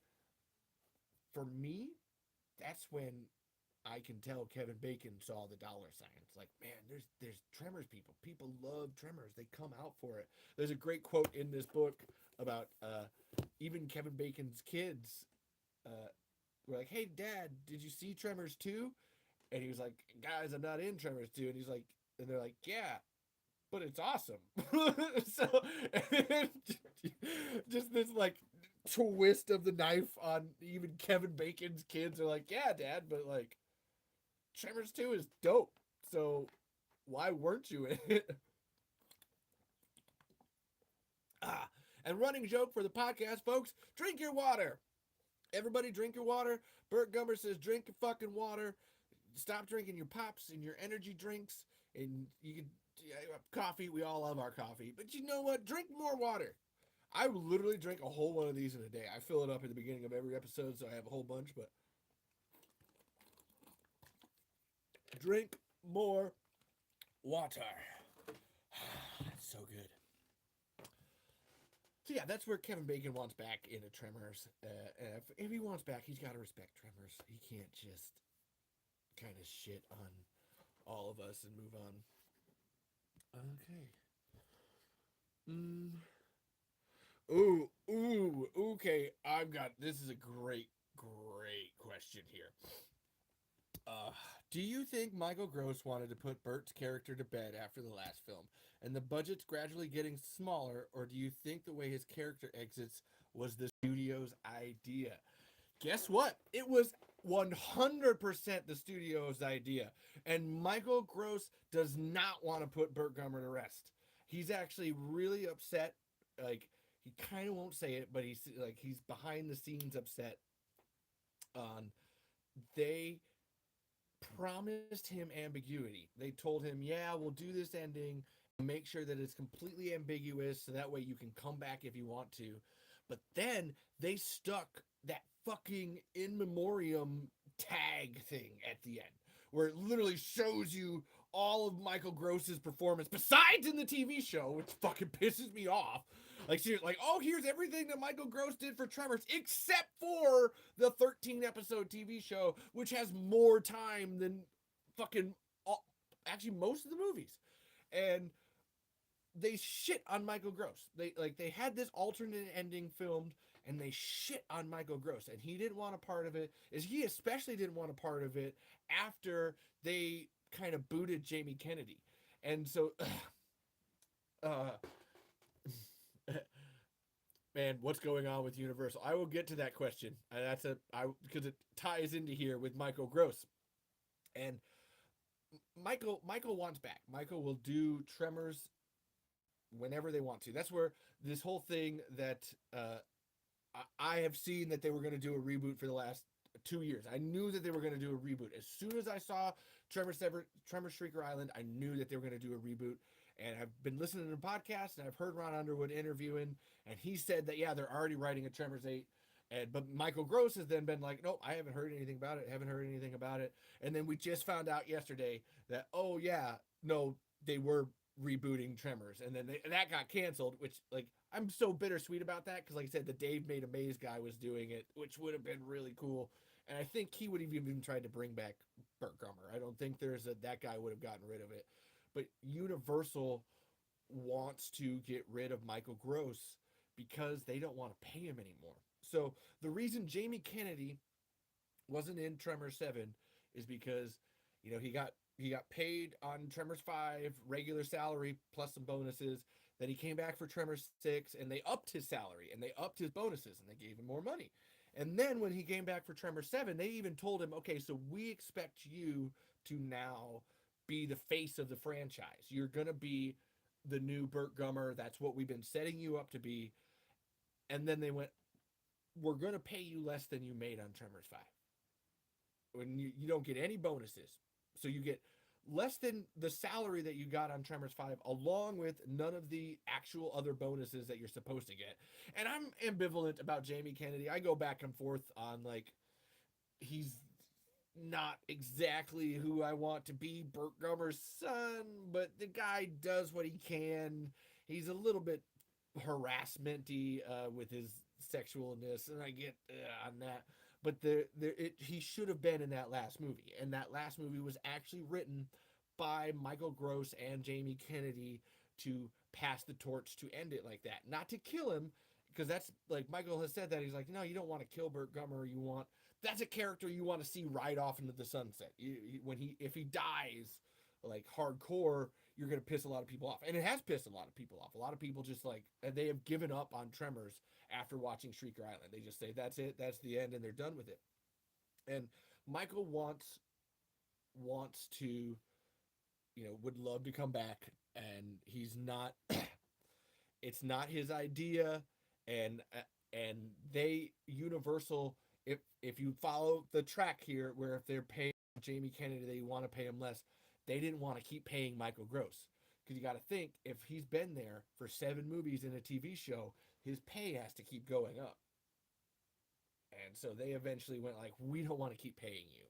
for me, that's when I can tell Kevin Bacon saw the dollar signs. Like, man, there's Tremors people. People love Tremors. They come out for it. There's a great quote in this book about even Kevin Bacon's kids were like, "Hey, Dad, did you see Tremors 2?" And he was like, "Guys, I'm not in Tremors 2." And he's like, and they're like, "Yeah, but it's awesome." So just this like twist of the knife on even Kevin Bacon's kids are like, "Yeah, Dad, but like." Tremors 2 is dope. So why weren't you in it? And running joke for the podcast, folks, drink your water. Everybody drink your water. Burt Gummer says drink your fucking water. Stop drinking your pops and your energy drinks. And you can coffee. We all love our coffee. But you know what? Drink more water. I literally drink a whole one of these in a day. I fill it up at the beginning of every episode, so I have a whole bunch. But drink more water. It's so good. So yeah, that's where Kevin Bacon wants back into Tremors. If he wants back, he's got to respect Tremors. He can't just kind of shit on all of us and move on. Okay. Mm. Okay. I've got this is a great question here. Uh, do you think Michael Gross wanted to put Bert's character to bed after the last film, and the budget's gradually getting smaller, or do you think the way his character exits was the studio's idea? Guess what? It was 100% the studio's idea. And Michael Gross does not want to put Burt Gummer to rest. He's actually really upset. Like, he kind of won't say it, but he's behind the scenes upset on they promised him ambiguity. They told him, "Yeah, we'll do this ending and make sure that it's completely ambiguous so that way you can come back if you want to." But then they stuck that fucking in memoriam tag thing at the end where it literally shows you all of Michael Gross's performance besides in the TV show, which fucking pisses me off. Like, seriously, like, oh, here's everything that Michael Gross did for Tremors, except for the 13 episode TV show, which has more time than fucking actually most of the movies. And they shit on Michael Gross. They had this alternate ending filmed and they shit on Michael Gross, and he didn't want a part of it. He especially didn't want a part of it after they kind of booted Jamie Kennedy. And so uh man, what's going on with Universal? I will get to that question. Because it ties into here with Michael Gross. And Michael wants back. Michael will do Tremors whenever they want to. That's where this whole thing that I have seen that they were going to do a reboot for the last 2 years. I knew that they were going to do a reboot. As soon as I saw Tremors Shrieker Island, I knew that they were going to do a reboot. And I've been listening to the podcast, and I've heard Ron Underwood interviewing, and he said that, yeah, they're already writing a Tremors 8. But Michael Gross has then been like, nope, I haven't heard anything about it. Haven't heard anything about it. And then we just found out yesterday that, oh, yeah, no, they were rebooting Tremors. And then that got canceled, which, like, I'm so bittersweet about that because, like I said, the Dave Made a Maze guy was doing it, which would have been really cool. And I think he would have even tried to bring back Burt Gummer. I don't think that guy would have gotten rid of it. But Universal wants to get rid of Michael Gross because they don't want to pay him anymore. So the reason Jamie Kennedy wasn't in Tremors 7 is because, he got paid on Tremors 5 regular salary plus some bonuses. Then he came back for Tremors 6 and they upped his salary and they upped his bonuses and they gave him more money. And then when he came back for Tremors 7, they even told him, okay, so we expect you to now be the face of the franchise. You're going to be the new Burt Gummer. That's what we've been setting you up to be. And then they went, we're going to pay you less than you made on Tremors 5. When you don't get any bonuses. So you get less than the salary that you got on Tremors 5, along with none of the actual other bonuses that you're supposed to get. And I'm ambivalent about Jamie Kennedy. I go back and forth on, like, he's not exactly who I want to be Burt Gummer's son, but the guy does what he can. He's a little bit harassment-y with his sexualness, and I get on that. But he should have been in that last movie, and that last movie was actually written by Michael Gross and Jamie Kennedy to pass the torch to end it like that, not to kill him, because that's like Michael has said that he's like, no, you don't want to kill Burt Gummer. That's a character you want to see ride off into the sunset. If he dies, like hardcore, you're gonna piss a lot of people off, and it has pissed a lot of people off. A lot of people just like they have given up on Tremors after watching Shrieker Island. They just say that's it, that's the end, and they're done with it. And Michael wants to, would love to come back, and he's not. it's not his idea, and they Universal, if you follow the track here, where if they're paying Jamie Kennedy, they want to pay him less. They didn't want to keep paying Michael Gross, because you got to think, if he's been there for 7 movies in a TV show, his pay has to keep going up. And so they eventually went like, we don't want to keep paying you.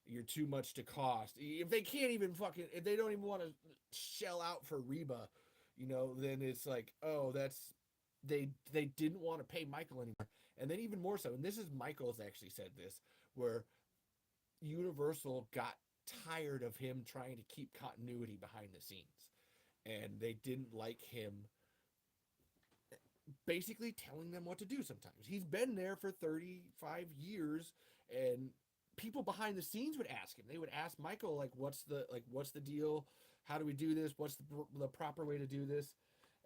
You're too much to cost. If they can't even fucking, if they don't even want to shell out for Reba, then it's like, oh, they didn't want to pay Michael anymore. And then even more so, and this is Michael's actually said this, where Universal got tired of him trying to keep continuity behind the scenes. And they didn't like him basically telling them what to do sometimes. He's been there for 35 years, and people behind the scenes would ask him. They would ask Michael, like, what's the deal? How do we do this? What's the proper way to do this?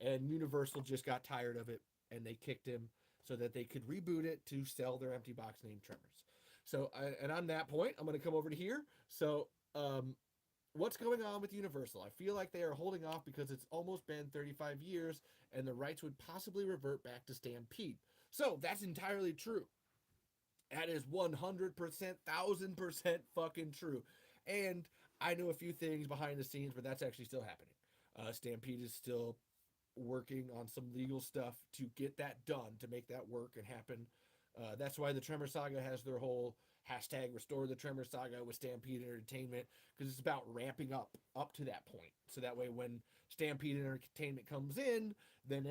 And Universal just got tired of it, and they kicked him so that they could reboot it to sell their empty box named Tremors. So, and on that point, I'm going to come over to here. So, what's going on with Universal? I feel like they are holding off because it's almost been 35 years and the rights would possibly revert back to Stampede. So that's entirely true. That is 100%, 1000% fucking true. And I know a few things behind the scenes, but that's actually still happening. Stampede is still working on some legal stuff to get that done, to make that work and happen. That's why the Tremor Saga has their whole hashtag restore the Tremor Saga with Stampede Entertainment, because it's about ramping up to that point. So that way when Stampede Entertainment comes in, then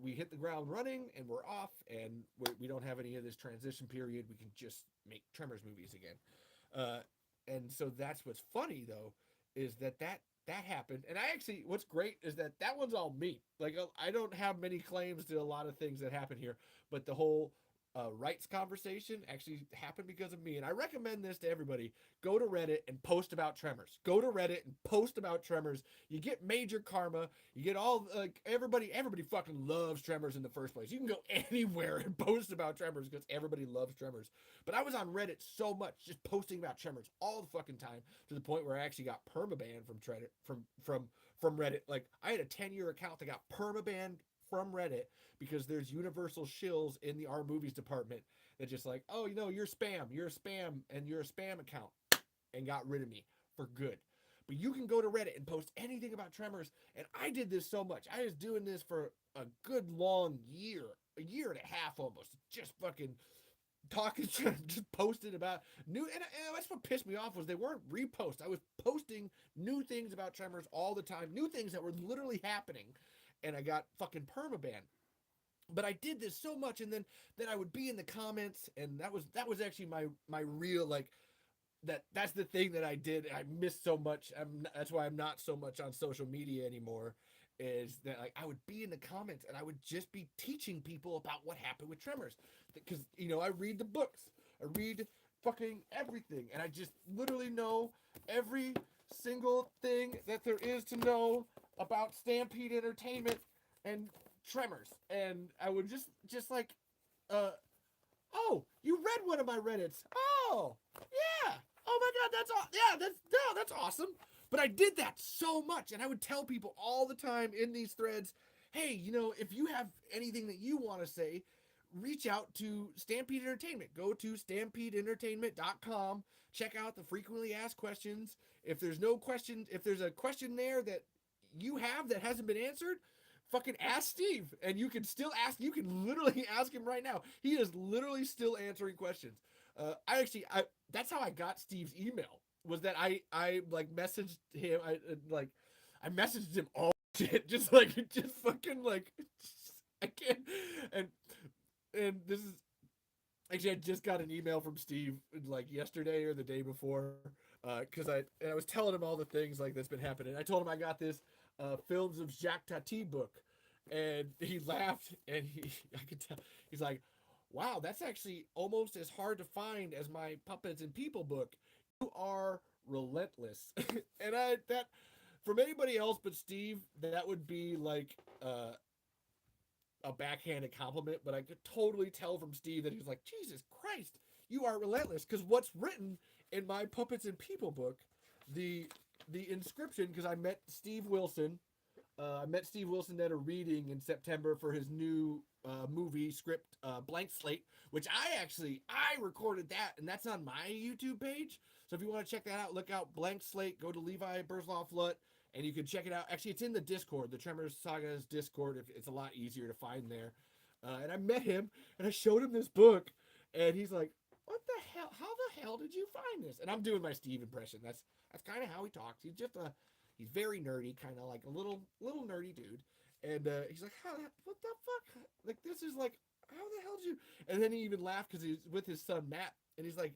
we hit the ground running and we're off, and we don't have any of this transition period. We can just make Tremors movies again. And so that's what's funny though, is that happened. And I actually, what's great is that one's all me. Like, I don't have many claims to a lot of things that happen here, but the whole rights conversation actually happened because of me. And I recommend this to everybody. Go to Reddit and post about Tremors. Go to Reddit and post about Tremors. You get major karma. You get all, like, everybody fucking loves Tremors in the first place. You can go anywhere and post about Tremors because everybody loves Tremors. But I was on Reddit so much, just posting about Tremors all the fucking time, to the point where I actually got permabanned from Reddit. Like, I had a 10-year account that got permabanned from Reddit because there's Universal shills in the R movies department that just like, oh, you're spam, and you're a spam account, and got rid of me for good. But you can go to Reddit and post anything about Tremors, and I did this so much. I was doing this for a good long year, a year and a half almost, just fucking talking, just posting about new, and that's what pissed me off, was they weren't reposts. I was posting new things about Tremors all the time, new things that were literally happening, and I got fucking permabanned. But I did this so much, and then I would be in the comments, and that was actually my real, like, that's the thing that I did. I missed so much. That's why I'm not so much on social media anymore. Is that, like, I would be in the comments and I would just be teaching people about what happened with Tremors, because I read the books, I read fucking everything, and I just literally know every single thing that there is to know about Stampede Entertainment and Tremors, and I would just like, uh, oh, you read one of my Reddits. Oh, yeah. Oh my God, that's awesome. But I did that so much, and I would tell people all the time in these threads, hey, if you have anything that you want to say, reach out to Stampede Entertainment. Go to stampedeentertainment.com. Check out the frequently asked questions. If there's no question, if there's a question there that you have that hasn't been answered, fucking ask Steve, and you can still ask. You can literally ask him right now. He is literally still answering questions. I that's how I got Steve's email. Was that I like messaged him. I messaged him all shit, just fucking like, I can't. And this is actually, I just got an email from Steve like yesterday or the day before, because I was telling him all the things like that's been happening. I told him I got this Films of Jacques Tati book, and he laughed, and I could tell, he's like, wow, that's actually almost as hard to find as my Puppets and People book. You are relentless. And that, from anybody else but Steve, that would be like a backhanded compliment, but I could totally tell from Steve that he's like, Jesus Christ, you are relentless. Because what's written in my Puppets and People book, the inscription, because I met Steve Wilson I met Steve Wilson at a reading in September for his new movie script, Blank Slate, which I recorded that, and that's on my YouTube page. So if you want to check that out, look out Blank Slate. Go to Levi Burzloff Lut, and you can check it out. Actually, it's in the Discord, the Tremors Saga's Discord. If it's a lot easier to find there. And I met him, and I showed him this book, and he's like, "What the hell? How the hell did you find this?" And I'm doing my Steve impression. That's kind of how he talks. He's very nerdy, kind of like a little nerdy dude. And he's like, what the fuck? Like, this is like, how the hell did you? And then he even laughed because he's with his son Matt, and he's like,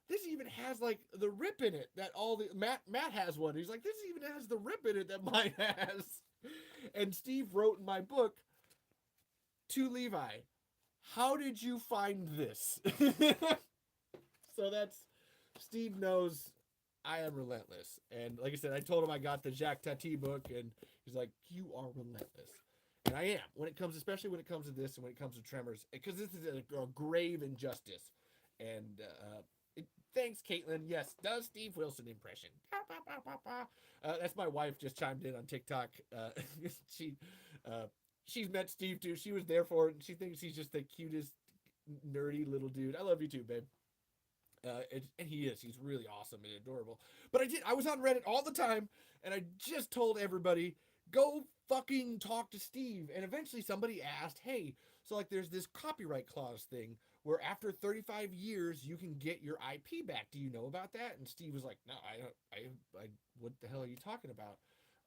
this even has like the rip in it that all the Matt has one. He's like, this even has the rip in it that mine has. And Steve wrote in my book to Levi, how did you find this? So that's Steve knows I am relentless. And like I said, I told him I got the Jacques Tati book, and he's like, you are relentless. And I am, when it comes, especially when it comes to this and when it comes to Tremors, because this is a grave injustice. And thanks, Caitlin. Yes, does Steve Wilson impression. That's my wife just chimed in on TikTok. She, she's met Steve too. She was there for it, and she thinks he's just the cutest, nerdy little dude. I love you too, babe. And he is. He's really awesome and adorable. But I was on Reddit all the time, and I just told everybody, go fucking talk to Steve. And eventually somebody asked, hey, so like there's this copyright clause thing where after 35 years you can get your IP back. Do you know about that? And Steve was like, no, I don't. I what the hell are you talking about?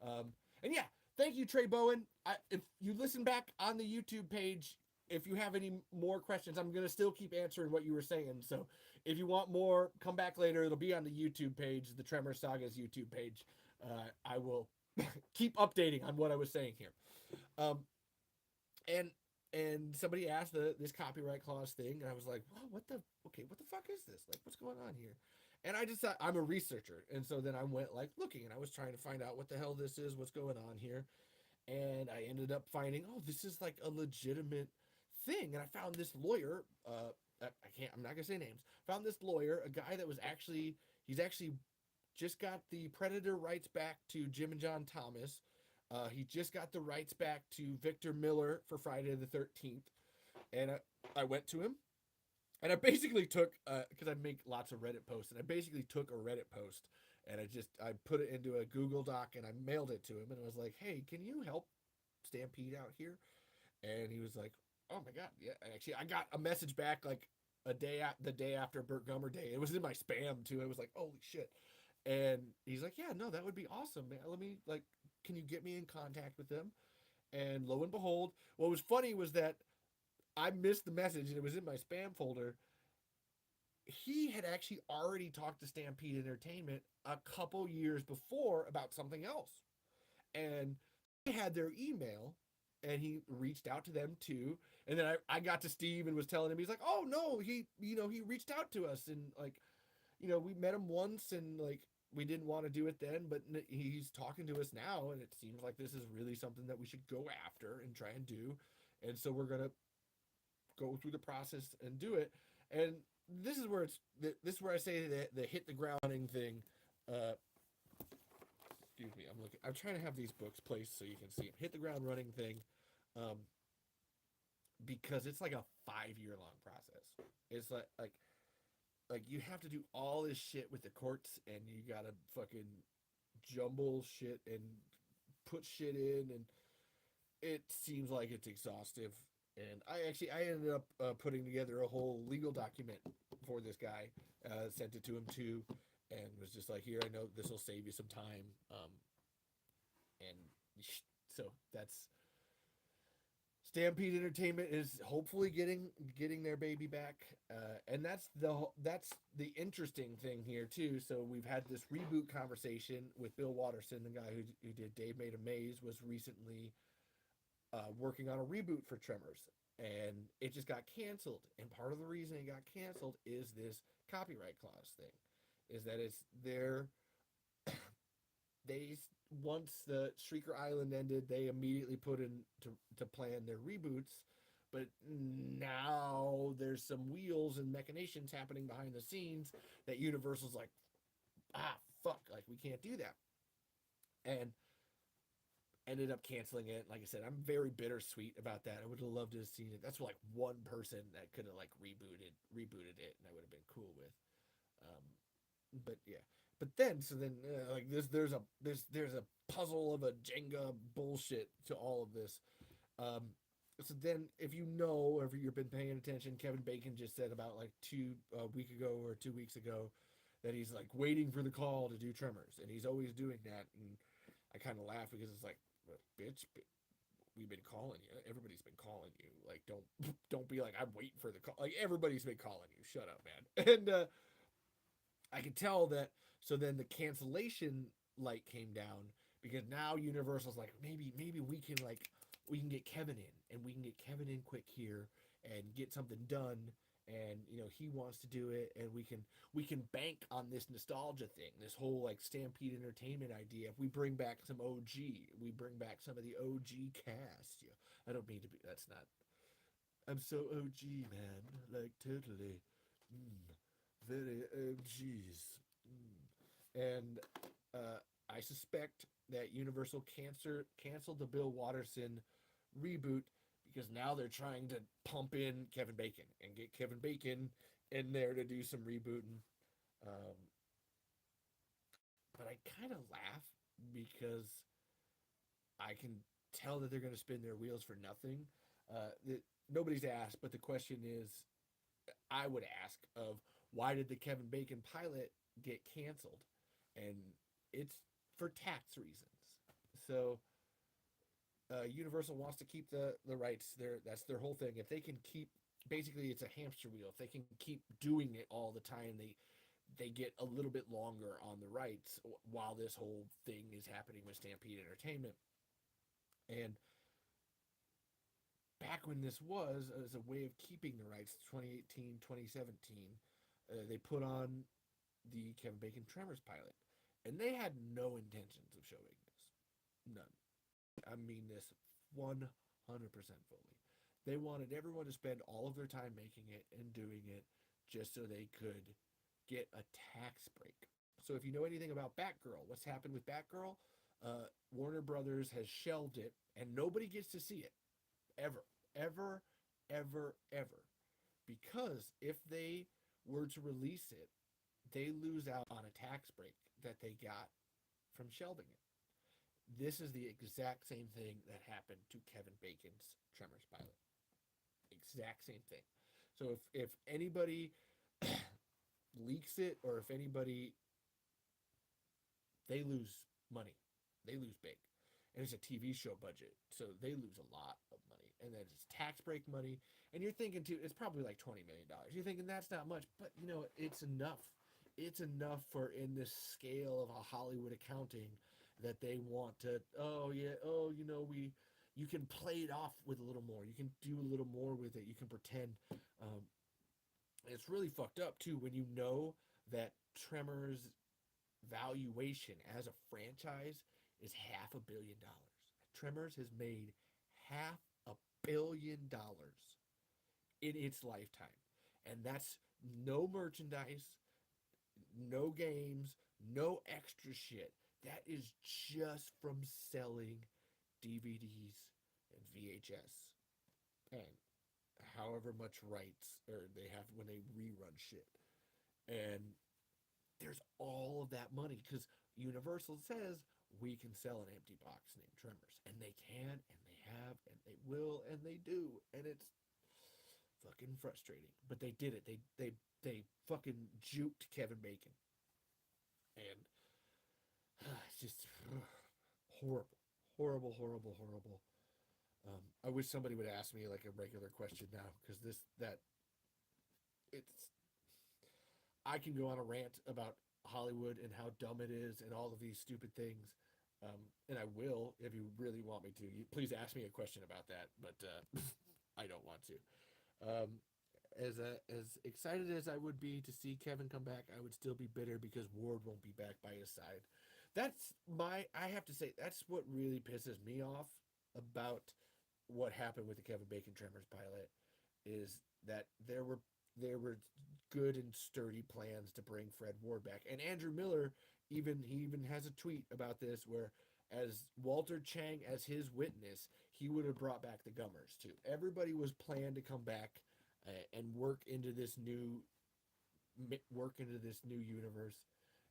And yeah, thank you, Trey Bowen. If you listen back on the YouTube page, if you have any more questions, I'm going to still keep answering what you were saying. So if you want more, come back later. It'll be on the YouTube page, the Tremor Saga's YouTube page. I will keep updating on what I was saying here. Um, and and somebody asked this copyright clause thing, and I was like, well, what the fuck is this? Like, what's going on here? And I just I'm a researcher, and so then I went like looking, and I was trying to find out what the hell this is, what's going on here, and I ended up finding, oh, this is like a legitimate thing, and I found this lawyer. I'm not gonna say names. Found this lawyer, a guy that was he's actually just got the Predator rights back to Jim and John Thomas. He just got the rights back to Victor Miller for Friday the 13th, and I went to him, and I basically took because I make lots of Reddit posts, and I basically took a Reddit post and I put it into a Google Doc and I mailed it to him, and I was like, hey, can you help Stampede out here? And he was like, oh my god, yeah. Actually, I got a message back like the day after Burt Gummer Day. It was in my spam too. I was like, holy shit. And he's like, yeah, no, that would be awesome, man. Let me like, can you get me in contact with them? And lo and behold, what was funny was that I missed the message and it was in my spam folder. He had actually already talked to Stampede Entertainment a couple years before about something else. And he had their email and he reached out to them too. And then I got to Steve and was telling him, he's like, oh no, he reached out to us, and like, we met him once, and like, we didn't want to do it then, but he's talking to us now, and it seems like this is really something that we should go after and try and do. And so we're gonna go through the process and do it. And this is where I say that the hit the ground running thing. Uh, excuse me, I'm trying to have these books placed so you can see them. Hit the ground running thing, um, because it's like a 5 year long process. It's like you have to do all this shit with the courts, and you gotta fucking jumble shit and put shit in, and it seems like it's exhaustive. And I ended up putting together a whole legal document for this guy, sent it to him too, and was just like, here, I know this will save you some time. And so that's Stampede Entertainment is hopefully getting their baby back, and that's the interesting thing here too. So we've had this reboot conversation with Bill Watterson, the guy who did Dave Made a Maze, was recently working on a reboot for Tremors, and it just got canceled. And part of the reason it got canceled is this copyright clause thing, is that it's their they once the Shrieker Island ended, they immediately put in to plan their reboots. But now there's some wheels and machinations happening behind the scenes that Universal's like, fuck, like we can't do that. And ended up canceling it. Like I said, I'm very bittersweet about that. I would have loved to have seen it. That's like one person that could have like rebooted it, and I would have been cool with. Um, but yeah, but then like there's a puzzle of a Jenga bullshit to all of this. Um, so then, if you know, or if you've been paying attention, Kevin Bacon just said about like two week ago or 2 weeks ago that he's like waiting for the call to do Tremors, and he's always doing that. And I kind of laugh because it's like, well, bitch, we've been calling you. Everybody's been calling you. Like, don't be like I'm waiting for the call. Like everybody's been calling you. Shut up, man. And I could tell that. So then the cancellation light came down because now Universal's like maybe we can get Kevin in and we can get Kevin in quick here and get something done, and he wants to do it, and we can bank on this nostalgia thing, this whole like Stampede Entertainment idea. If we bring back some OG, we bring back some of the OG cast. Yeah, I don't mean to be. That's not. I'm so OG, man. Like totally. Mm, very OGs. And I suspect that Universal canceled the Bill Watterson reboot because now they're trying to pump in Kevin Bacon and get Kevin Bacon in there to do some rebooting. Um, but I kind of laugh because I can tell that they're going to spin their wheels for nothing. Nobody's asked, but the question is, I would ask of why did the Kevin Bacon pilot get canceled? And it's for tax reasons. So Universal wants to keep the rights. That's their whole thing. If they can keep, basically, it's a hamster wheel. If they can keep doing it all the time, they get a little bit longer on the rights while this whole thing is happening with Stampede Entertainment. And back when this was as a way of keeping the rights, 2018, 2017, they put on the Kevin Bacon Tremors pilot, and they had no intentions of showing this. None. I mean this 100% fully. They wanted everyone to spend all of their time making it and doing it just so they could get a tax break. So if you know anything about Batgirl, what's happened with Batgirl? Warner Brothers has shelved it, and nobody gets to see it ever, ever, ever. Because if they were to release it, they lose out on a tax break that they got from shelving it. This is the exact same thing that happened to Kevin Bacon's Tremors pilot. Exact same thing. So if anybody leaks it, or if anybody, they lose money. They lose big. And it's a TV show budget, so they lose a lot of money. And then it's tax break money. And you're thinking too, it's probably like $20 million. You're thinking that's not much, but it's enough. It's enough for in this scale of a Hollywood accounting that they want to. Oh yeah, you can play it off with a little more. You can do a little more with it. You can pretend. Um, it's really fucked up too when you know that Tremors valuation as a franchise is $500 million. Tremors has made $500 million in its lifetime. And that's no merchandise, no games, no extra shit. That is just from selling DVDs and VHS and however much rights or they have when they rerun shit. And there's all of that money because Universal says we can sell an empty box named Tremors, and they can, and they have, and they will, and they do, and it's fucking frustrating. But they did it. They fucking juked Kevin Bacon, and it's just horrible, horrible, horrible, horrible. I wish somebody would ask me like a regular question now because it's I can go on a rant about Hollywood and how dumb it is and all of these stupid things. And I will if you really want me to. Please ask me a question about that, but I don't want to. Um, as excited as I would be to see Kevin come back, I would still be bitter because Ward won't be back by his side. I have to say, that's what really pisses me off about what happened with the Kevin Bacon Tremors pilot is that there were good and sturdy plans to bring Fred Ward back. And Andrew Miller he even has a tweet about this where as Walter Chang as his witness, he would have brought back the Gummers too. Everybody was planned to come back and work into this new universe.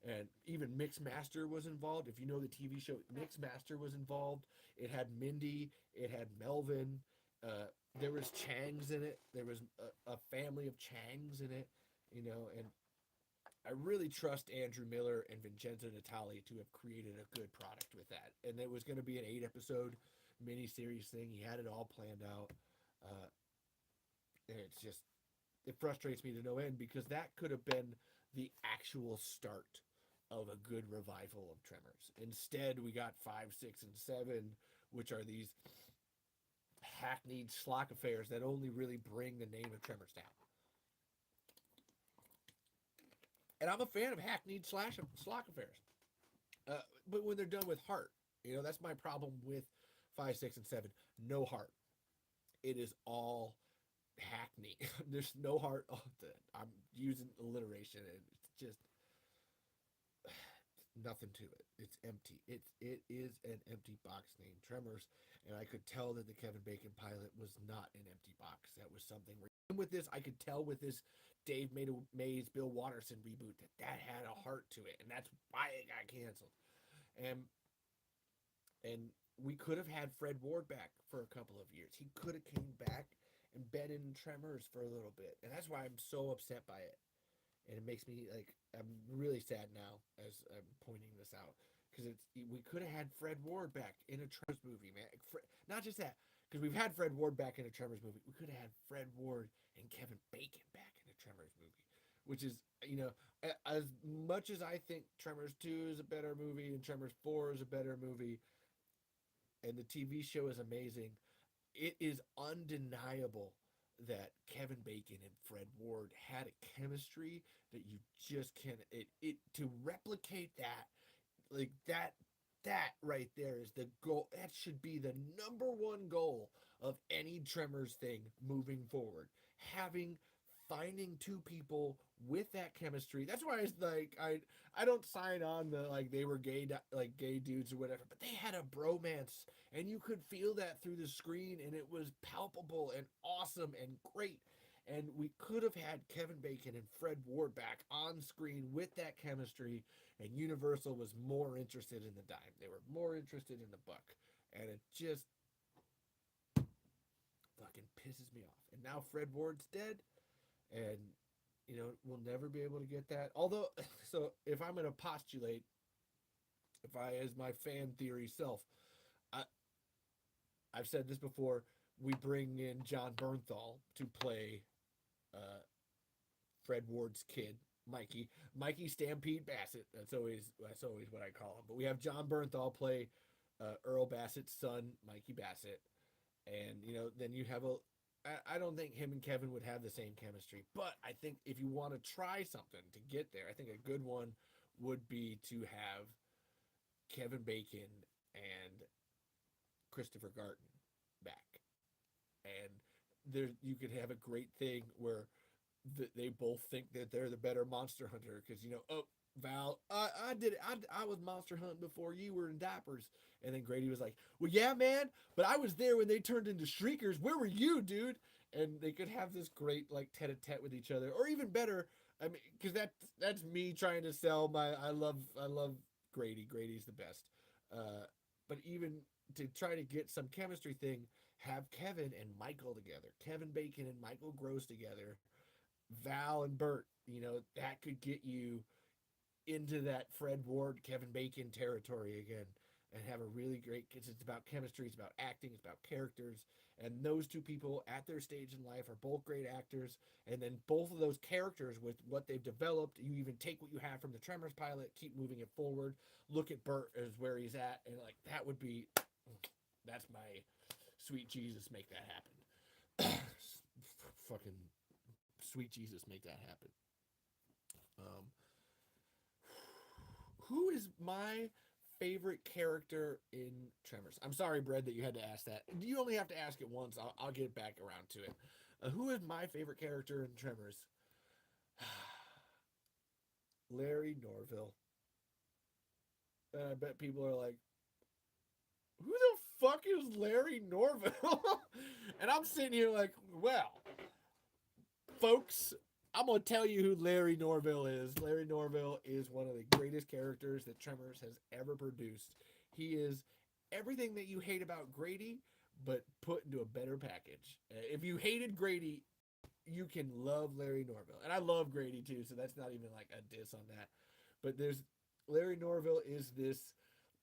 And even Mixmaster was involved. If you know the TV show, Mixmaster was involved. It had Mindy, it had Melvin. Uh, there was Changs in it. There was a family of Changs in it, and I really trust Andrew Miller and Vincenzo Natali to have created a good product with that. And it was going to be an 8 episode miniseries thing. He had it all planned out. Uh, and it frustrates me to no end because that could have been the actual start of a good revival of Tremors. Instead, we got 5, 6, and 7, which are these hackneyed schlock affairs that only really bring the name of Tremors down. And I'm a fan of hackneyed schlock affairs, but when they're done with heart, that's my problem with 5, 6, and 7. No heart. It is all hackney. There's no heart. Oh, I'm using alliteration, and it's just nothing to it. It's empty. It is an empty box named Tremors, and I could tell that the Kevin Bacon pilot was not an empty box. That was something where with this, I could tell with this Dave Mays, Bill Watterson reboot that had a heart to it, and that's why it got canceled. And we could have had Fred Ward back for a couple of years. He could have came back and been in Tremors for a little bit, and that's why I'm so upset by it. And it makes me I'm really sad now as I'm pointing this out because we could have had Fred Ward back in a Tremors movie, man. Not just that, because we've had Fred Ward back in a Tremors movie. We could have had Fred Ward and Kevin Bacon back in a Tremors movie, which is as much as I think Tremors 2 is a better movie and Tremors 4 is a better movie, and the TV show is amazing, it is undeniable that Kevin Bacon and Fred Ward had a chemistry that you just can't it to replicate that, like that right there is the goal. That should be the number one goal of any Tremors thing moving forward. Having Finding two people with that chemistry. That's why it's like I don't sign on the like they were gay like gay dudes or whatever, but they had a bromance and you could feel that through the screen and it was palpable and awesome and great. And we could have had Kevin Bacon and Fred Ward back on screen with that chemistry, and Universal was more interested in the dime. They were more interested in the buck. And it just fucking pisses me off. And now Fred Ward's dead, and we'll never be able to get that. Although, so if I'm going to postulate, if I, as my fan theory self, I, I've said this before, we bring in John Bernthal to play Fred Ward's kid, Mikey Stampede Bassett. That's always what I call him. But we have John Bernthal play Earl Bassett's son, Mikey Bassett, and then you have a. I don't think him and Kevin would have the same chemistry, but I think if you want to try something to get there, I think a good one would be to have Kevin Bacon and Christopher Garten back, and there you could have a great thing where they both think that they're the better monster hunter because oh Val, I did it. I was monster hunting before you were in diapers. And then Grady was like, well, yeah, man, but I was there when they turned into shriekers. Where were you, dude? And they could have this great like tete-a-tete with each other, or even better. I mean, because that's me trying to sell my. I love Grady. Grady's the best. But even to try to get some chemistry thing, have Kevin and Michael together. Kevin Bacon and Michael Gross together. Val and Bert. That could get you into that Fred Ward, Kevin Bacon territory again and have a really great, because it's about chemistry, it's about acting, it's about characters. And those two people at their stage in life are both great actors. And then both of those characters with what they've developed, you even take what you have from the Tremors pilot, keep moving it forward. Look at Bert as where he's at. And like, that would be, that's my sweet Jesus, make that happen. Fucking sweet Jesus, make that happen. Um, who is my favorite character in Tremors? I'm sorry, Brad, that you had to ask that. You only have to ask it once. I'll get back around to it. Who is my favorite character in Tremors? Larry Norville. I bet people are like, who the fuck is Larry Norville? And I'm sitting here like, well, folks, I'm gonna tell you who Larry Norville is. Larry Norville is one of the greatest characters that Tremors has ever produced. He is everything that you hate about Grady, but put into a better package. If you hated Grady, you can love Larry Norville, and I love Grady too. So that's not even like a diss on that. But there's Larry Norville is this,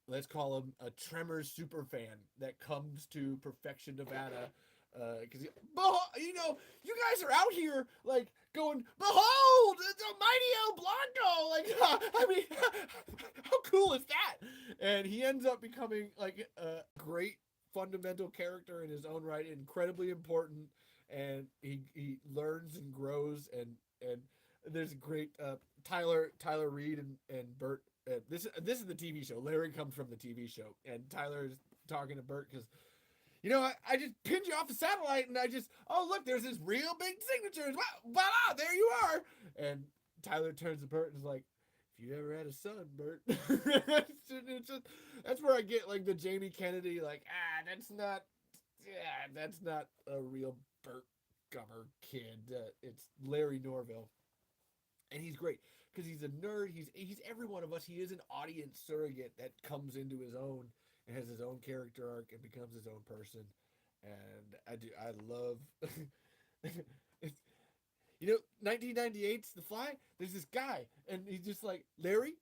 let's call him a Tremors super fan that comes to Perfection, Nevada. Because you know, you guys are out here like going, behold, it's a mighty El Blanco. Like, I mean, how cool is that? And he ends up becoming like a great fundamental character in his own right, incredibly important, and he learns and grows, and there's a great Tyler Reed and Bert. This is the TV show. Larry comes from the TV show, and Tyler is talking to Bert because, you know, I just pinned you off the satellite, and I just, oh look, there's this real big signature. Voila, there you are. And Tyler turns to Bert and is like, if you ever had a son, Bert. It's just, that's where I get like the Jamie Kennedy, like, that's not a real Bert Gummer kid. It's Larry Norville, and he's great because he's a nerd. He's every one of us. He is an audience surrogate that comes into his own and has his own character arc and becomes his own person. And I love. It's, you know, 1998's The Fly. There's this guy, and he's just like, Larry.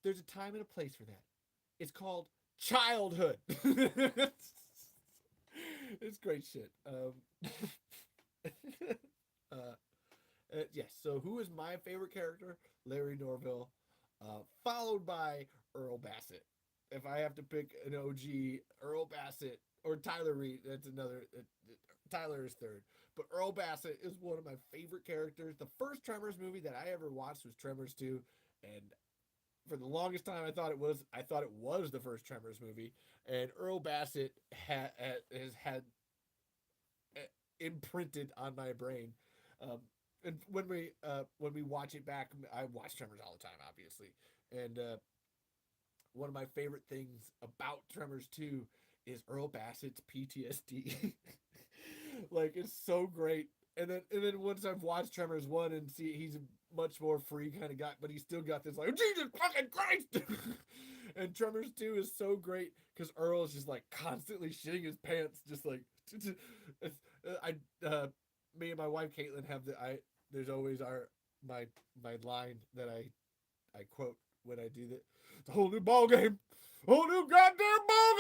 There's a time and a place for that. It's called childhood. It's great shit. uh, yes. So, who is my favorite character? Larry Norville, followed by Earl Bassett. If I have to pick an OG, Earl Bassett or Tyler Reed, that's another. Tyler is third, but Earl Bassett is one of my favorite characters. The first Tremors movie that I ever watched was Tremors 2, and for the longest time I thought it was the first Tremors movie, and Earl Bassett has had imprinted on my brain. Um, and when we watch it back, I watch Tremors all the time, obviously. And one of my favorite things about Tremors 2 is Earl Bassett's PTSD. Like, it's so great. And then once I've watched Tremors 1 and see he's a much more free kind of guy, but he's still got this like, Jesus fucking Christ. And Tremors 2 is so great because Earl is just like constantly shitting his pants, just like I me and my wife Caitlin have there's always my line that I quote when I do that. It's a whole new ball game, whole new goddamn ball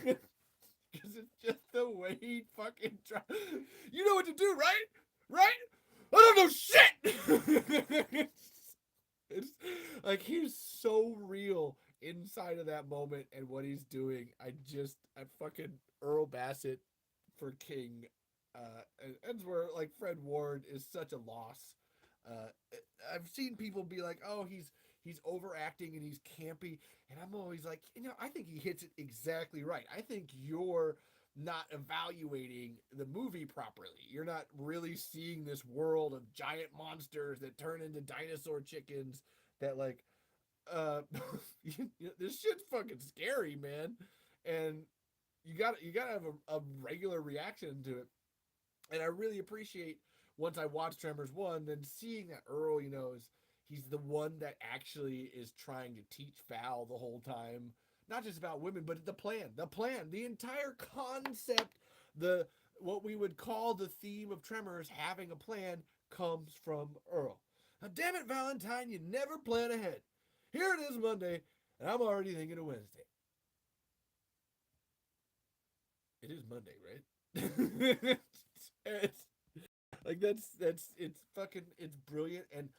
game. Because it's just the way he fucking tries. You know what to do, right? Right? I don't know shit. It's like he's so real inside of that moment and what he's doing. I fucking Earl Bassett for King. And that's where like Fred Ward is such a loss. Uh, I've seen people be like, "Oh, he's overacting and he's campy," and I'm always like, you know, I think he hits it exactly right. I think you're not evaluating the movie properly. You're not really seeing this world of giant monsters that turn into dinosaur chickens that like uh this shit's fucking scary, man. And you gotta have a regular reaction to it. And I really appreciate once I watched Tremors 1, then seeing that Earl, you know, he's the one that actually is trying to teach Val the whole time, not just about women, but the entire concept, the what we would call the theme of Tremors having a plan comes from Earl. Now, damn it, Valentine, you never plan ahead. Here it is Monday, and I'm already thinking of Wednesday. It is Monday, right? it's, like that's it's fucking it's brilliant. And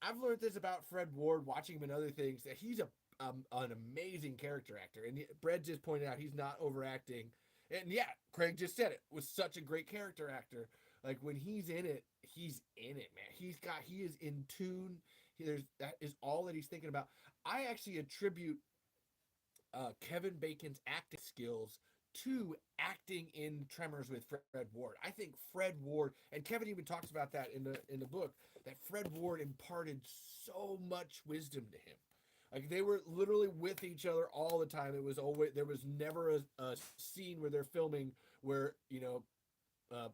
I've learned this about Fred Ward watching him in other things, that he's an amazing character actor. And Brad just pointed out he's not overacting. And yeah, Craig just said it was such a great character actor. Like when he's in it, man. He is in tune. That is all that he's thinking about. I actually attribute Kevin Bacon's acting skills to acting in Tremors with Fred Ward. I think Fred Ward, and Kevin even talks about that in the book, that Fred Ward imparted so much wisdom to him. Like they were literally with each other all the time. It was always there was never a scene where they're filming where uh,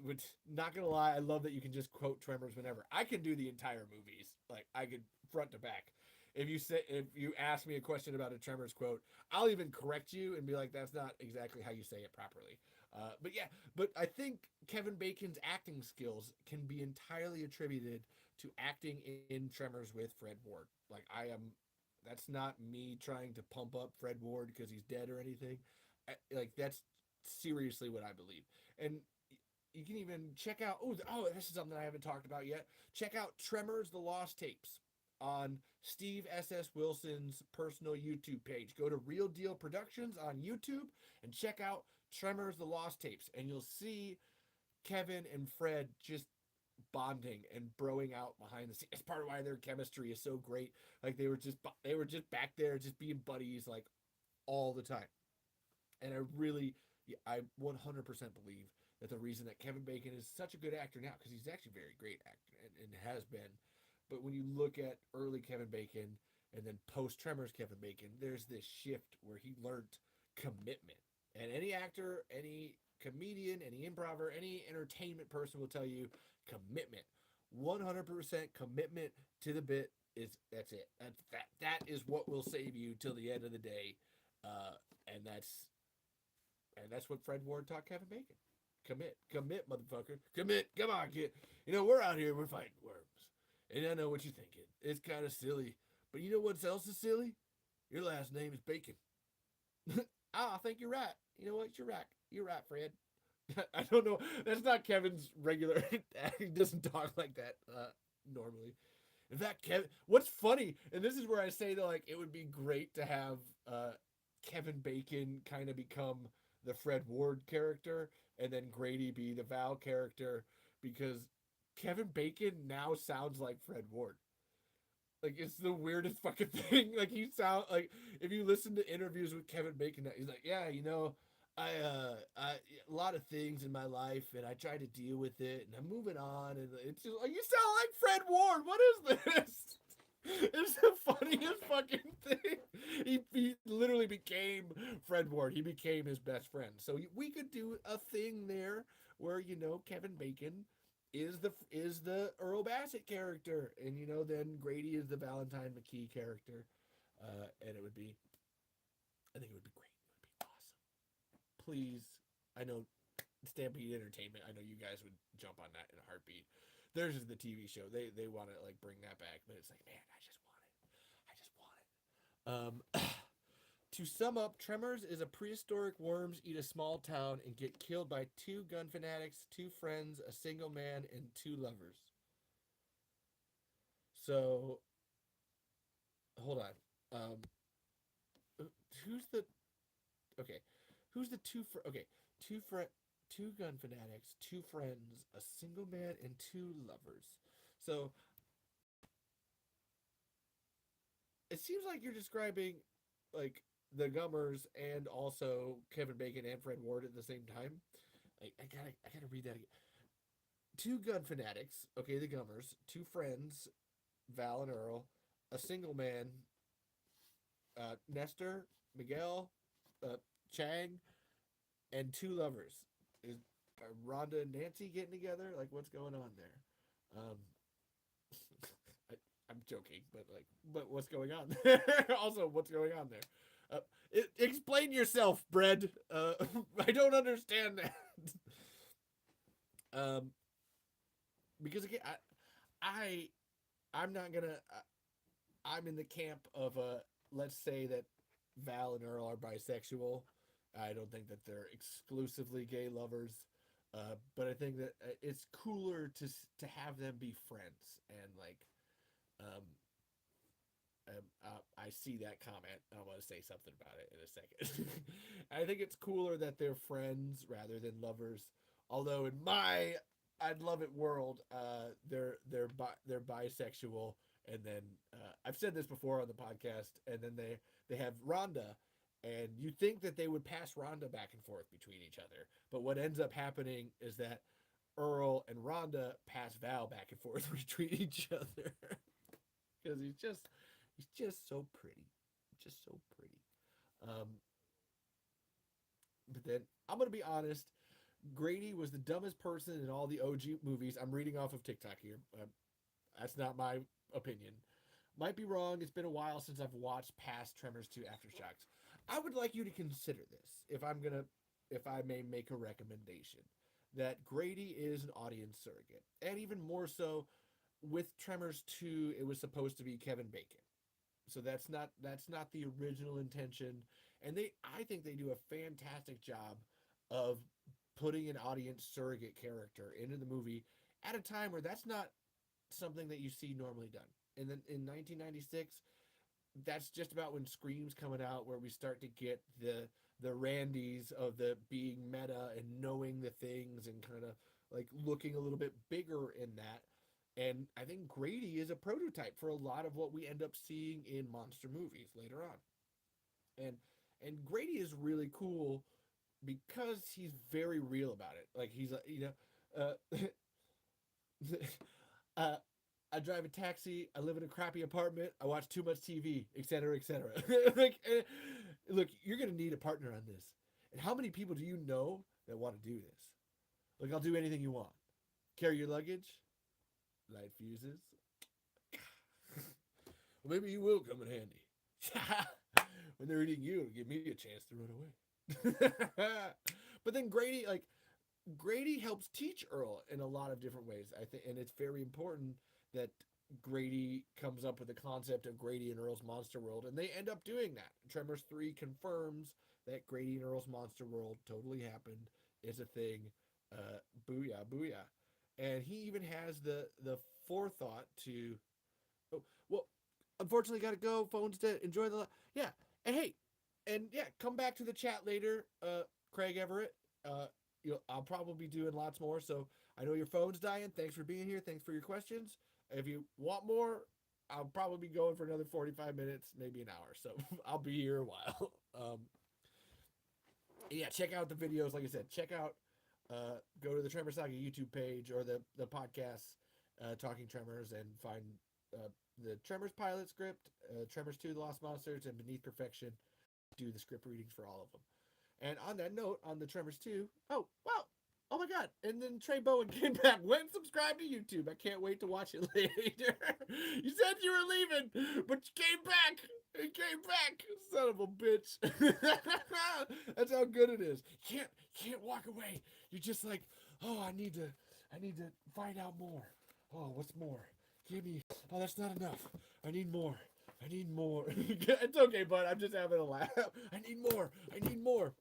which not gonna lie, I love that you can just quote Tremors whenever. I can do the entire movies, like I could front to back. If you ask me a question about a Tremors quote, I'll even correct you and be like, that's not exactly how you say it properly. But yeah, but I think Kevin Bacon's acting skills can be entirely attributed to acting in Tremors with Fred Ward. Like I am, that's not me trying to pump up Fred Ward because he's dead or anything. Like that's seriously what I believe. And you can even check out this is something I haven't talked about yet. Check out Tremors the Lost Tapes on Steve S.S. Wilson's personal YouTube page. Go to Real Deal Productions on YouTube and check out Tremors the Lost Tapes, and you'll see Kevin and Fred just bonding and broing out behind the scenes. It's part of why their chemistry is so great. Like they were just back there just being buddies like all the time. And I really, yeah, I 100% believe that the reason that Kevin Bacon is such a good actor now, because he's actually a very great actor and has been, but when you look at early Kevin Bacon and then post Tremors Kevin Bacon, there's this shift where he learned commitment. And any actor, any comedian, any improver, any entertainment person will tell you commitment. 100% commitment to the bit is that's it. That is what will save you till the end of the day. And that's what Fred Ward taught Kevin Bacon. Commit, motherfucker, commit. Come on, kid. We're out here, we're fighting worms, and I know what you're thinking. It's kind of silly, but you know what else is silly? Your last name is Bacon. I think you're right. You know what? You're right. You're right, Fred. I don't know. That's not Kevin's regular. He doesn't talk like that normally. In fact, Kevin, what's funny, and this is where I say that like it would be great to have Kevin Bacon kind of become the Fred Ward character, and then Grady be the Val character, because Kevin Bacon now sounds like Fred Ward. Like it's the weirdest fucking thing. Like he sound like if you listen to interviews with Kevin Bacon, he's like, yeah, I a lot of things in my life, and I try to deal with it, and I'm moving on, and it's just like you sound like Fred Ward. What is this? It's the funniest fucking thing. He literally became Fred Ward. He became his best friend. So we could do a thing there where Kevin Bacon is the Earl Bassett character, and then Grady is the Valentine McKee character, and I think it would be great. It would be awesome. Please, I know Stampede Entertainment. I know you guys would jump on that in a heartbeat. Theirs is the TV show. They want to like bring that back, but it's like, man, I just want it. I just want it. To sum up, Tremors is a prehistoric worms eat a small town and get killed by two gun fanatics, two friends, a single man, and two lovers. So hold on. Who's the okay? Who's the okay? Two friend, two gun fanatics, two friends, a single man, and two lovers. So it seems like you're describing like the Gummers and also Kevin Bacon and Fred Ward at the same time. I gotta read that again. Two gun fanatics, okay, the Gummers, two friends, Val and Earl, a single man, Nestor, Miguel, uh, Chang, and two lovers. Is Rhonda and Nancy getting together? Like, what's going on there? I, I'm joking, but what's going on there? Also, what's going on there? Explain yourself, Bread. I don't understand that. um, because again, I, I'm not gonna. I'm in the camp of let's say that Val and Earl are bisexual. I don't think that they're exclusively gay lovers, but I think that it's cooler to have them be friends and like um, I see that comment. I want to say something about it in a second. I think it's cooler that they're friends rather than lovers. Although in my I'd love it world, they're bisexual, and then I've said this before on the podcast, and then they have Rhonda, and you think that they would pass Rhonda back and forth between each other, but what ends up happening is that Earl and Rhonda pass Val back and forth between each other. because he's just so pretty, just so pretty. Um, but then I'm gonna be honest. Grady was the dumbest person in all the OG movies. I'm reading off of TikTok here. That's not my opinion. Might be wrong. It's been a while since I've watched past Tremors 2 Aftershocks. I would like you to consider this if I may make a recommendation that Grady is an audience surrogate. And even more so with Tremors 2, it was supposed to be Kevin Bacon. So that's not the original intention. And I think they do a fantastic job of putting an audience surrogate character into the movie at a time where that's not something that you see normally done. And then in 1996, that's just about when Scream's coming out, where we start to get the Randys of the being meta and knowing the things and kind of like looking a little bit bigger in that. And I think Grady is a prototype for a lot of what we end up seeing in monster movies later on. And Grady is really cool because he's very real about it. Like he's uh, I drive a taxi. I live in a crappy apartment. I watch too much TV, etc., etc. like, look, you're gonna need a partner on this. And how many people do you know that want to do this? Like, I'll do anything you want. Carry your luggage, light fuses. Well, maybe you will come in handy. When they're eating you, it'll give me a chance to run away. But then Grady helps teach Earl in a lot of different ways. I think, and it's very important that Grady comes up with the concept of Grady and Earl's Monster World, and they end up doing that. Tremors 3 confirms that Grady and Earl's Monster World totally happened. It's a thing. Booyah, booyah. And he even has the forethought to. Oh, well, unfortunately, got to go. Phone's dead. Enjoy the. Yeah. And hey, and yeah, come back to the chat later, Craig Everett. I'll probably be doing lots more. So I know your phone's dying. Thanks for being here. Thanks for your questions. If you want more, I'll probably be going for another 45 minutes, maybe an hour. So I'll be here a while. Yeah, check out the videos. Like I said, go to the Tremor Saga YouTube page or the podcast, Talking Tremors, and find the Tremors pilot script, Tremors 2, The Lost Monsters, and Beneath Perfection. Do the script readings for all of them. And on that note, on the Tremors 2, oh, wow. Oh my god. And then Trey Bowen came back. Went and subscribed to YouTube. I can't wait to watch it later. You said you were leaving, but you came back. You came back. Son of a bitch. That's how good it is. You can't walk away. You're just like, oh, I need to find out more. Oh, what's more? Give me. Oh, that's not enough. I need more. I need more. It's okay, bud. I'm just having a laugh. I need more. I need more.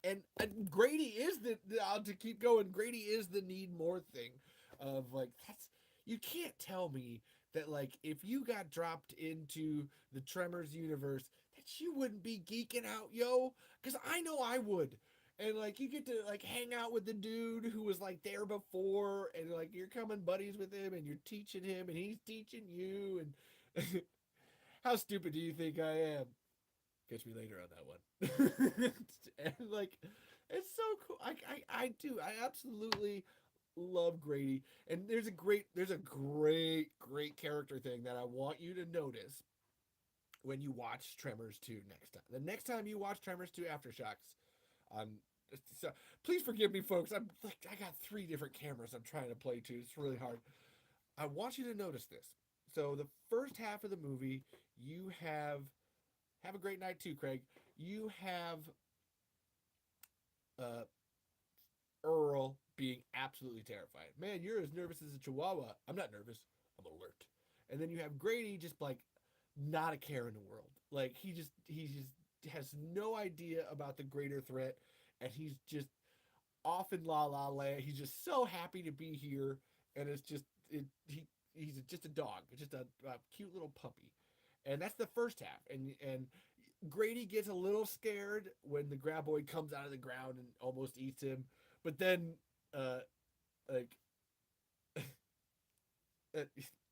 And Grady is to keep going. Grady is the need more thing, of like that's you can't tell me that like if you got dropped into the Tremors universe that you wouldn't be geeking out, yo. Because I know I would. And like you get to like hang out with the dude who was like there before, and like you're coming buddies with him, and you're teaching him, and he's teaching you, and how stupid do you think I am? Catch me later on that one. And like, it's so cool. I do. I absolutely love Grady. And there's a great character thing that I want you to notice when you watch Tremors 2 next time. The next time you watch Tremors 2 Aftershocks, um, so please forgive me, folks. I got 3 different cameras I'm trying to play to. It's really hard. I want you to notice this. So the first half of the movie, you have a great night too, Craig. You have uh, Earl being absolutely terrified. Man, you're as nervous as a chihuahua. I'm not nervous. I'm alert. And then you have Grady just like not a care in the world. Like he just has no idea about the greater threat, and he's just off in la la land. He's just so happy to be here, and it's just he's just a dog. It's just a cute little puppy, and that's the first half. And Grady gets a little scared when the graboid comes out of the ground and almost eats him, but then uh like uh,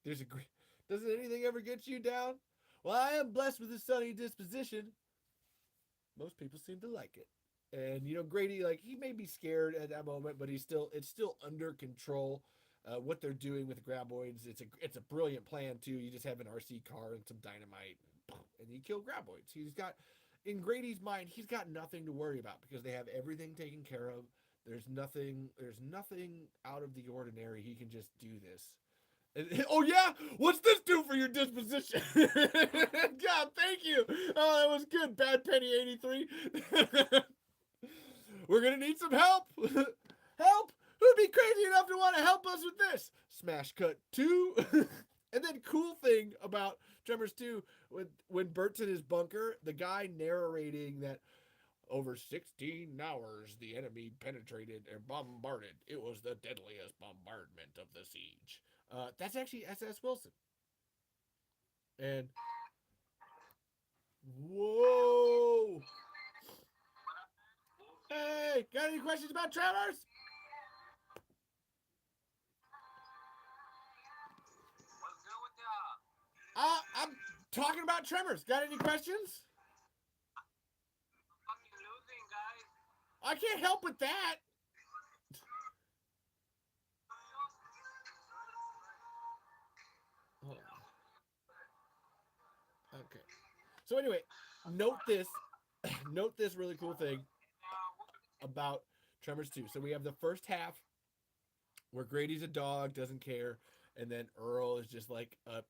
there's a great. Doesn't anything ever get you down? Well, I am blessed with a sunny disposition. Most people seem to like it. And Grady, like he may be scared at that moment, but it's still under control. what they're doing with the graboids. It's a brilliant plan too. You just have an RC car and some dynamite, and you kill graboids. He's got in Grady's mind, he's got nothing to worry about because they have everything taken care of. There's nothing out of the ordinary. He can just do this. Oh yeah, what's this do for your disposition? God, thank you. Oh, that was good. Bad Penny 83. We're gonna need some help. Help! Who'd be crazy enough to want to help us with this? Smash cut 2. And then cool thing about Tremors 2, when Bert's in his bunker, the guy narrating that over 16 hours the enemy penetrated and bombarded. It was the deadliest bombardment of the siege. That's actually SS Wilson. And whoa! Hey, got any questions about Tremors? I'm talking about Tremors. Got any questions? I can't help with that. Hold on. Okay. So anyway, note this. Note this really cool thing about Tremors 2. So we have the first half where Grady's a dog, doesn't care, and then Earl is just like a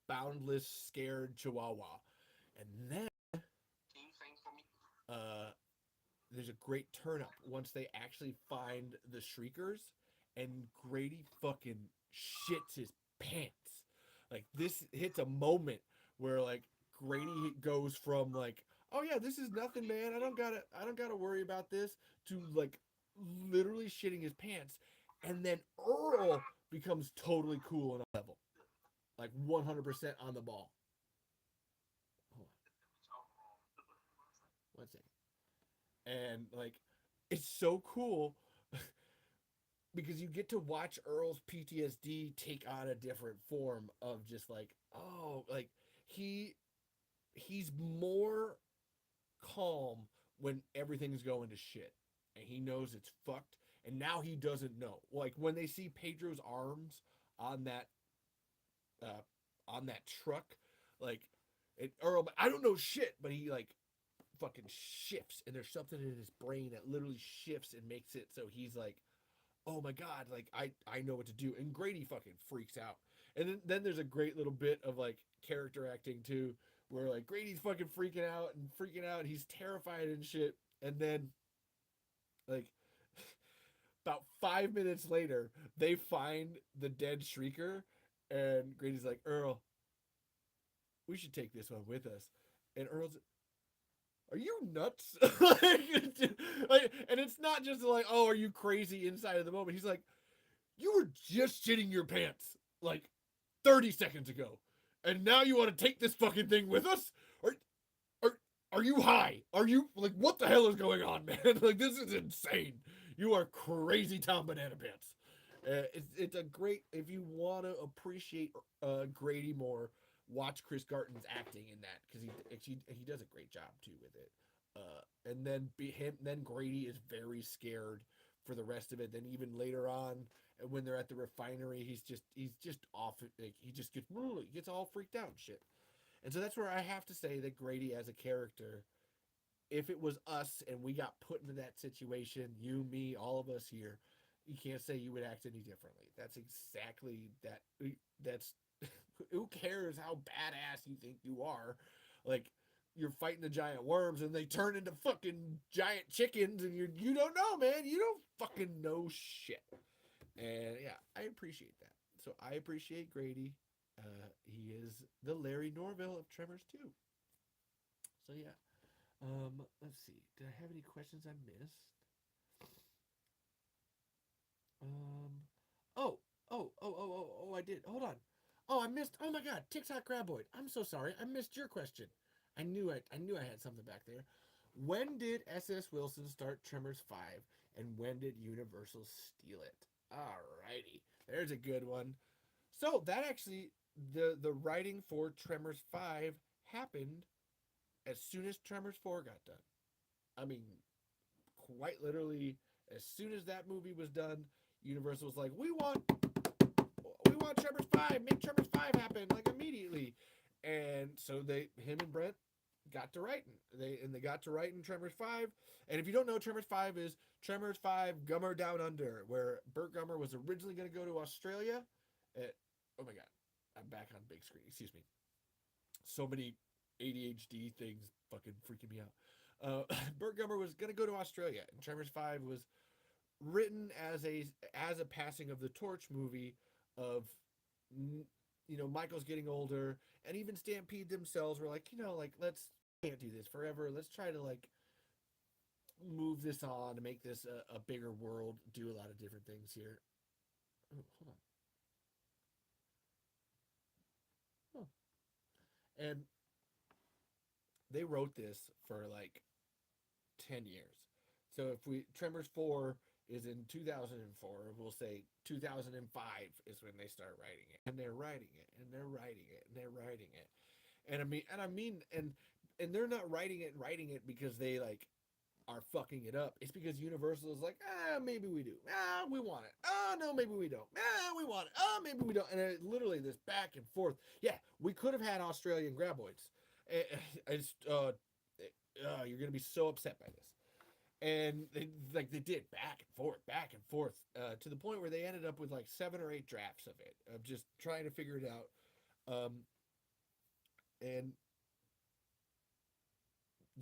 boundless, scared chihuahua. And then uh there's a great turn up once they actually find the Shriekers, and Grady fucking shits his pants. Like this hits a moment where like Grady goes from like, oh yeah, this is nothing, man. I don't gotta worry about this to like literally shitting his pants, and then Earl becomes totally cool on a level, like 100% on the ball. Hold on, 1 second. And like it's so cool because you get to watch Earl's PTSD take on a different form of just like, oh, like he he's more calm when everything's going to shit and he knows it's fucked, and now he doesn't know. Like when they see Pedro's arms on that uh on that truck, like Earl, I don't know shit, but he like fucking shifts, and there's something in his brain that literally shifts and makes it so he's like, oh my god, like I know what to do. And Grady fucking freaks out. And then there's a great little bit of like character acting too, where like Grady's fucking freaking out, and he's terrified and shit. And then like about 5 minutes later, they find the dead Shrieker, and Grady's like, Earl, we should take this one with us. And Earl's, are you nuts? And it's not just like, oh, are you crazy inside of the moment? He's like, you were just shitting your pants like 30 seconds ago, and now you want to take this fucking thing with us? Are, are you high? Are you like, what the hell is going on, man? Like, this is insane. You are crazy Tom Banana Pants. It's a great, if you want to appreciate Grady more, watch Chris Garton's acting in that because he does a great job too with it. And then then Grady is very scared for the rest of it. Then even later on, when they're at the refinery, he's just off. Like, he gets all freaked out and shit. And so that's where I have to say that Grady as a character, if it was us and we got put into that situation, you, me, all of us here, you can't say you would act any differently. That's exactly that. That's who cares how badass you think you are? Like, you're fighting the giant worms and they turn into fucking giant chickens, and you don't know, man. You don't fucking know shit. And yeah, I appreciate that. So I appreciate Grady. He is the Larry Norville of Tremors 2. So yeah. Let's see. Did I have any questions I missed? Um, oh, I did. Hold on. Oh, I missed. Oh my God, TikTok Graboid. I'm so sorry. I missed your question. I knew I had something back there. When did SS Wilson start Tremors 5, and when did Universal steal it? Alrighty, there's a good one. So that actually, the writing for Tremors 5 happened as soon as Tremors 4 got done. I mean, quite literally, as soon as that movie was done, Universal was like, we want Tremors 5, make Tremors 5 happen like immediately. And so him and Brent got to writing. They got to writing Tremors 5. And if you don't know, Tremors 5 is Tremors 5 Gummer Down Under, where Burt Gummer was originally going to go to Australia. Oh my god, I'm back on big screen. Excuse me. So many ADHD things fucking freaking me out. Burt Gummer was going to go to Australia, and Tremors 5 was written as a passing of the torch movie of Michael's getting older, and even Stampede themselves were like, like, let's can't do this forever. Let's try to like move this on to make this a bigger world, do a lot of different things here. Oh, hold on. Oh. And they wrote this for like 10 years. So if we Tremors 4 is in 2004, we'll say 2005 is when they start writing it. And they're writing it and they're writing it and they're writing it. And they're not writing it because they like are fucking it up. It's because Universal is like, maybe we do. We want it. No, maybe we don't. We want it. Maybe we don't. And literally this back and forth. Yeah, we could have had Australian graboids. It's you're gonna be so upset by this. And they did back and forth, to the point where they ended up with like 7 or 8 drafts of it, of just trying to figure it out. And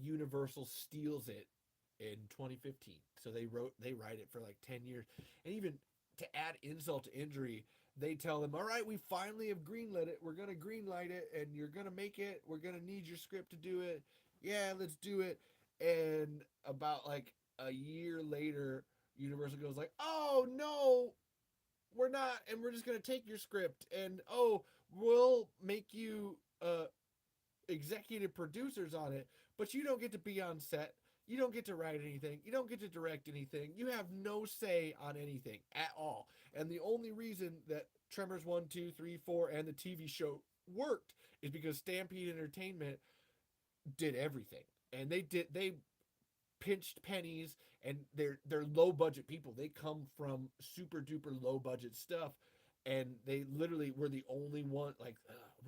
Universal steals it in 2015. So they write it for like 10 years. And even to add insult to injury, they tell them, all right, we finally have greenlit it. We're going to greenlight it and you're going to make it. We're going to need your script to do it. Yeah, let's do it. And about like a year later, Universal goes like, oh no, we're not. And we're just going to take your script. And oh, we'll make you executive producers on it, but you don't get to be on set. You don't get to write anything. You don't get to direct anything. You have no say on anything at all. And the only reason that Tremors 1, 2, 3, 4, and the TV show worked is because Stampede Entertainment did everything. And they pinched pennies, and they're low budget people. They come from super duper low budget stuff, and they literally were the only one like,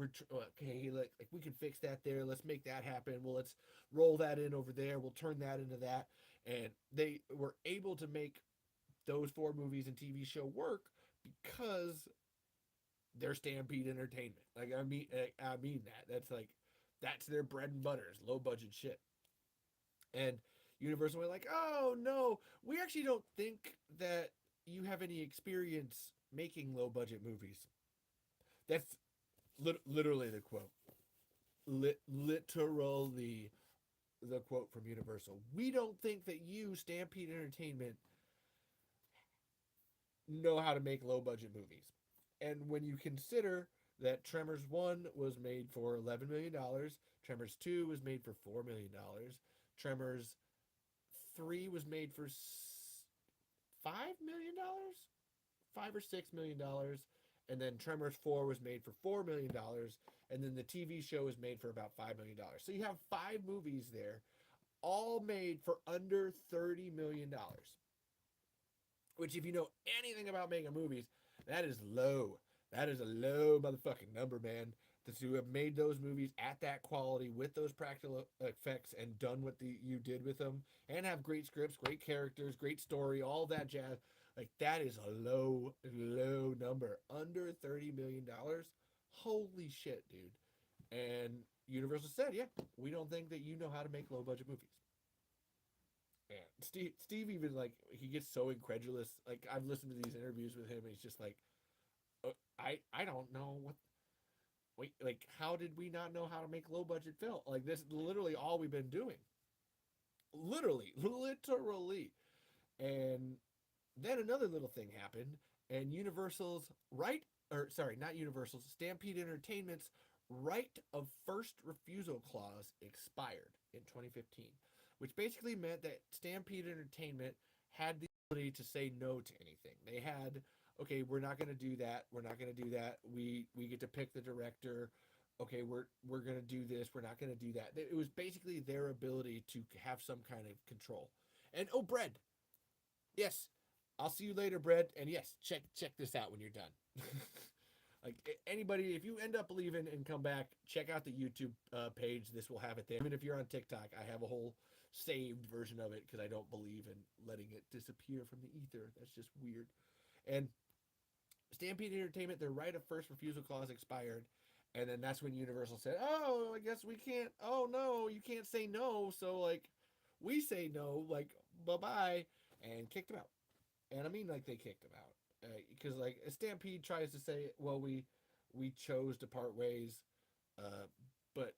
okay, like we can fix that there. Let's make that happen. Well, let's roll that in over there. We'll turn that into that, and they were able to make those 4 movies and TV show work because they're Stampede Entertainment. Like I mean that. That's their bread and butter. Is low budget shit. And Universal were like, oh no, we actually don't think that you have any experience making low budget movies. That's literally the quote. Literally the quote from Universal. We don't think that you, Stampede Entertainment, know how to make low budget movies. And when you consider that Tremors 1 was made for $11 million, Tremors 2 was made for $4 million, Tremors 3 was made for $5 million, $5 or $6 million, and then Tremors 4 was made for $4 million, and then the TV show was made for about $5 million. So you have 5 movies there, all made for under $30 million. Which, if you know anything about making movies, that is low. That is a low motherfucking number, man. To have made those movies at that quality with those practical effects and done what you did with them, and have great scripts, great characters, great story, all that jazz. Like, that is a low, low number. Under $30 million. Holy shit, dude. And Universal said, yeah, we don't think that you know how to make low budget movies. And Steve even, like, he gets so incredulous. Like, I've listened to these interviews with him, and he's just like, I don't know what. Wait, like, how did we not know how to make low budget film? Like, this is literally all we've been doing. Literally. And then another little thing happened, and Universal's right, or sorry, not Universal's, Stampede Entertainment's right of first refusal clause expired in 2015, which basically meant that Stampede Entertainment had the ability to say no to anything. They had, okay, we're not going to do that. We're not going to do that. We get to pick the director. Okay, we're going to do this. We're not going to do that. It was basically their ability to have some kind of control. And oh, bread. Yes, I'll see you later, Brett. And yes, check this out when you're done. Like anybody, if you end up leaving and come back, check out the YouTube page. This will have it there. Even if you're on TikTok, I have a whole saved version of it because I don't believe in letting it disappear from the ether. That's just weird. And Stampede Entertainment, their right of first refusal clause expired. And then that's when Universal said, "Oh, I guess we can't. Oh no, you can't say no." So like, we say no, like bye bye, and kicked them out. And I mean, like they kicked him out because like Stampede tries to say, well, we chose to part ways, uh, but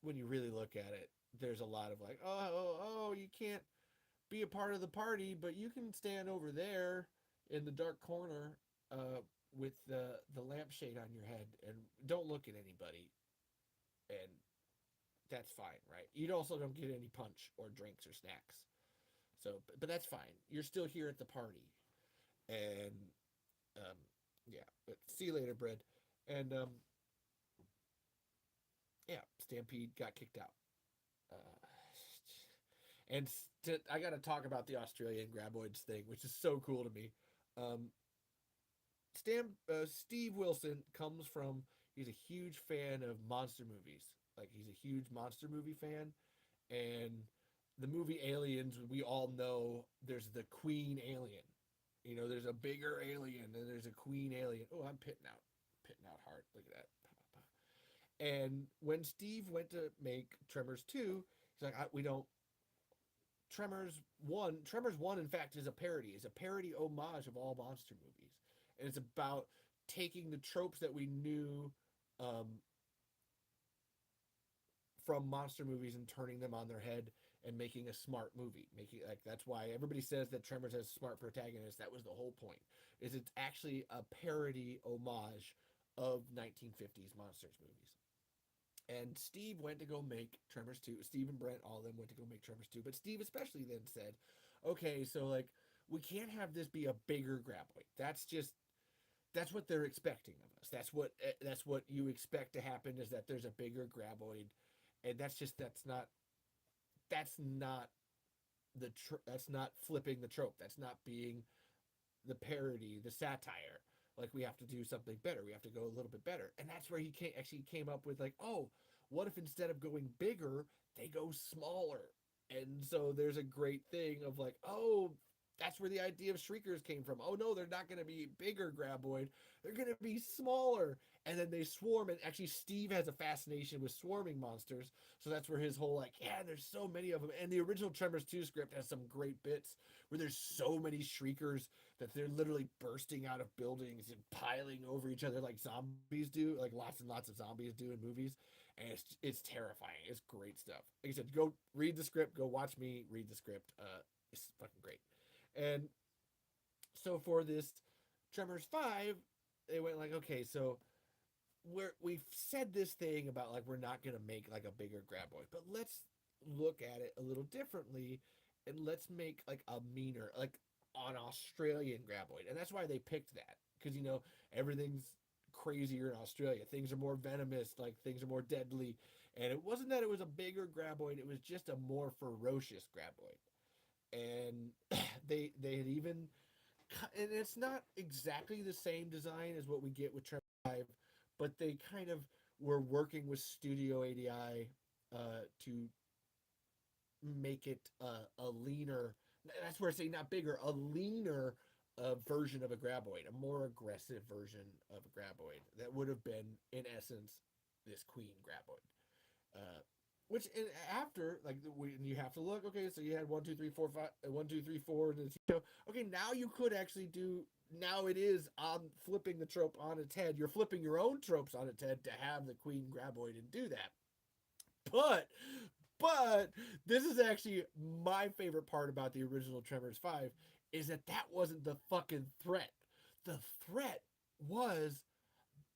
when you really look at it, there's a lot of like, you can't be a part of the party, but you can stand over there in the dark corner with the lampshade on your head and don't look at anybody, and that's fine, right? You also don't get any punch or drinks or snacks. So, but that's fine. You're still here at the party, and um, yeah. But see you later, Bread. And yeah, Stampede got kicked out. Uh, and I got to talk about the Australian Graboids thing, which is so cool to me. Um, Steve Wilson comes from. He's a huge fan of monster movies. Like he's a huge monster movie fan, and the movie Aliens, we all know there's the queen alien. You know, there's a bigger alien and there's a queen alien. Oh, I'm pitting out hard. Look at that. And when Steve went to make Tremors 2, he's like, we don't. Tremors 1, in fact, is a parody. It's a parody homage of all monster movies. And it's about taking the tropes that we knew um, from monster movies and turning them on their head and making a smart movie. Making like that's why everybody says that Tremors has a smart protagonist. That was the whole point. Is it's actually a parody homage of 1950s monsters movies. And Steve went to go make Tremors 2. Steve and Brent, all of them went to go make Tremors 2. But Steve especially then said, okay, so like we can't have this be a bigger graboid. That's what they're expecting of us. That's what you expect to happen is that there's a bigger graboid, and that's not that's not flipping the trope. That's not being the parody, the satire. Like we have to do something better. We have to go a little bit better, and that's where he came up with like, oh, what if instead of going bigger, they go smaller? And so there's a great thing of like, oh, that's where the idea of shriekers came from. Oh no, they're not going to be bigger graboid. They're going to be smaller. And then they swarm. And actually, Steve has a fascination with swarming monsters. So that's where his whole like, yeah, there's so many of them. And the original Tremors 2 script has some great bits where there's so many shriekers that they're literally bursting out of buildings and piling over each other like zombies do, like lots and lots of zombies do in movies. And it's terrifying. It's great stuff. Like I said, go read the script. Go watch me read the script. It's fucking great. And so for this Tremors 5, they went like, okay, so we've said this thing about like we're not gonna make like a bigger graboid, but let's look at it a little differently and let's make like a meaner, like an Australian graboid. And that's why they picked that. Because everything's crazier in Australia. Things are more venomous, like things are more deadly. And it wasn't that it was a bigger graboid, it was just a more ferocious graboid. And they had even, and it's not exactly the same design as what we get with Tremor 5, but they kind of were working with Studio ADI to make it a leaner. That's where I say not bigger, a leaner version of a graboid, a more aggressive version of a graboid that would have been in essence this queen graboid. Which after like you have to look, okay, so you had 1 2 3 4 5 1 2 3 4 and okay, now you could actually do, now it is on flipping the trope on its head. You're flipping your own tropes on its head to have the queen graboid and do that. But this is actually my favorite part about the original Tremors 5 is that wasn't the fucking threat. The threat was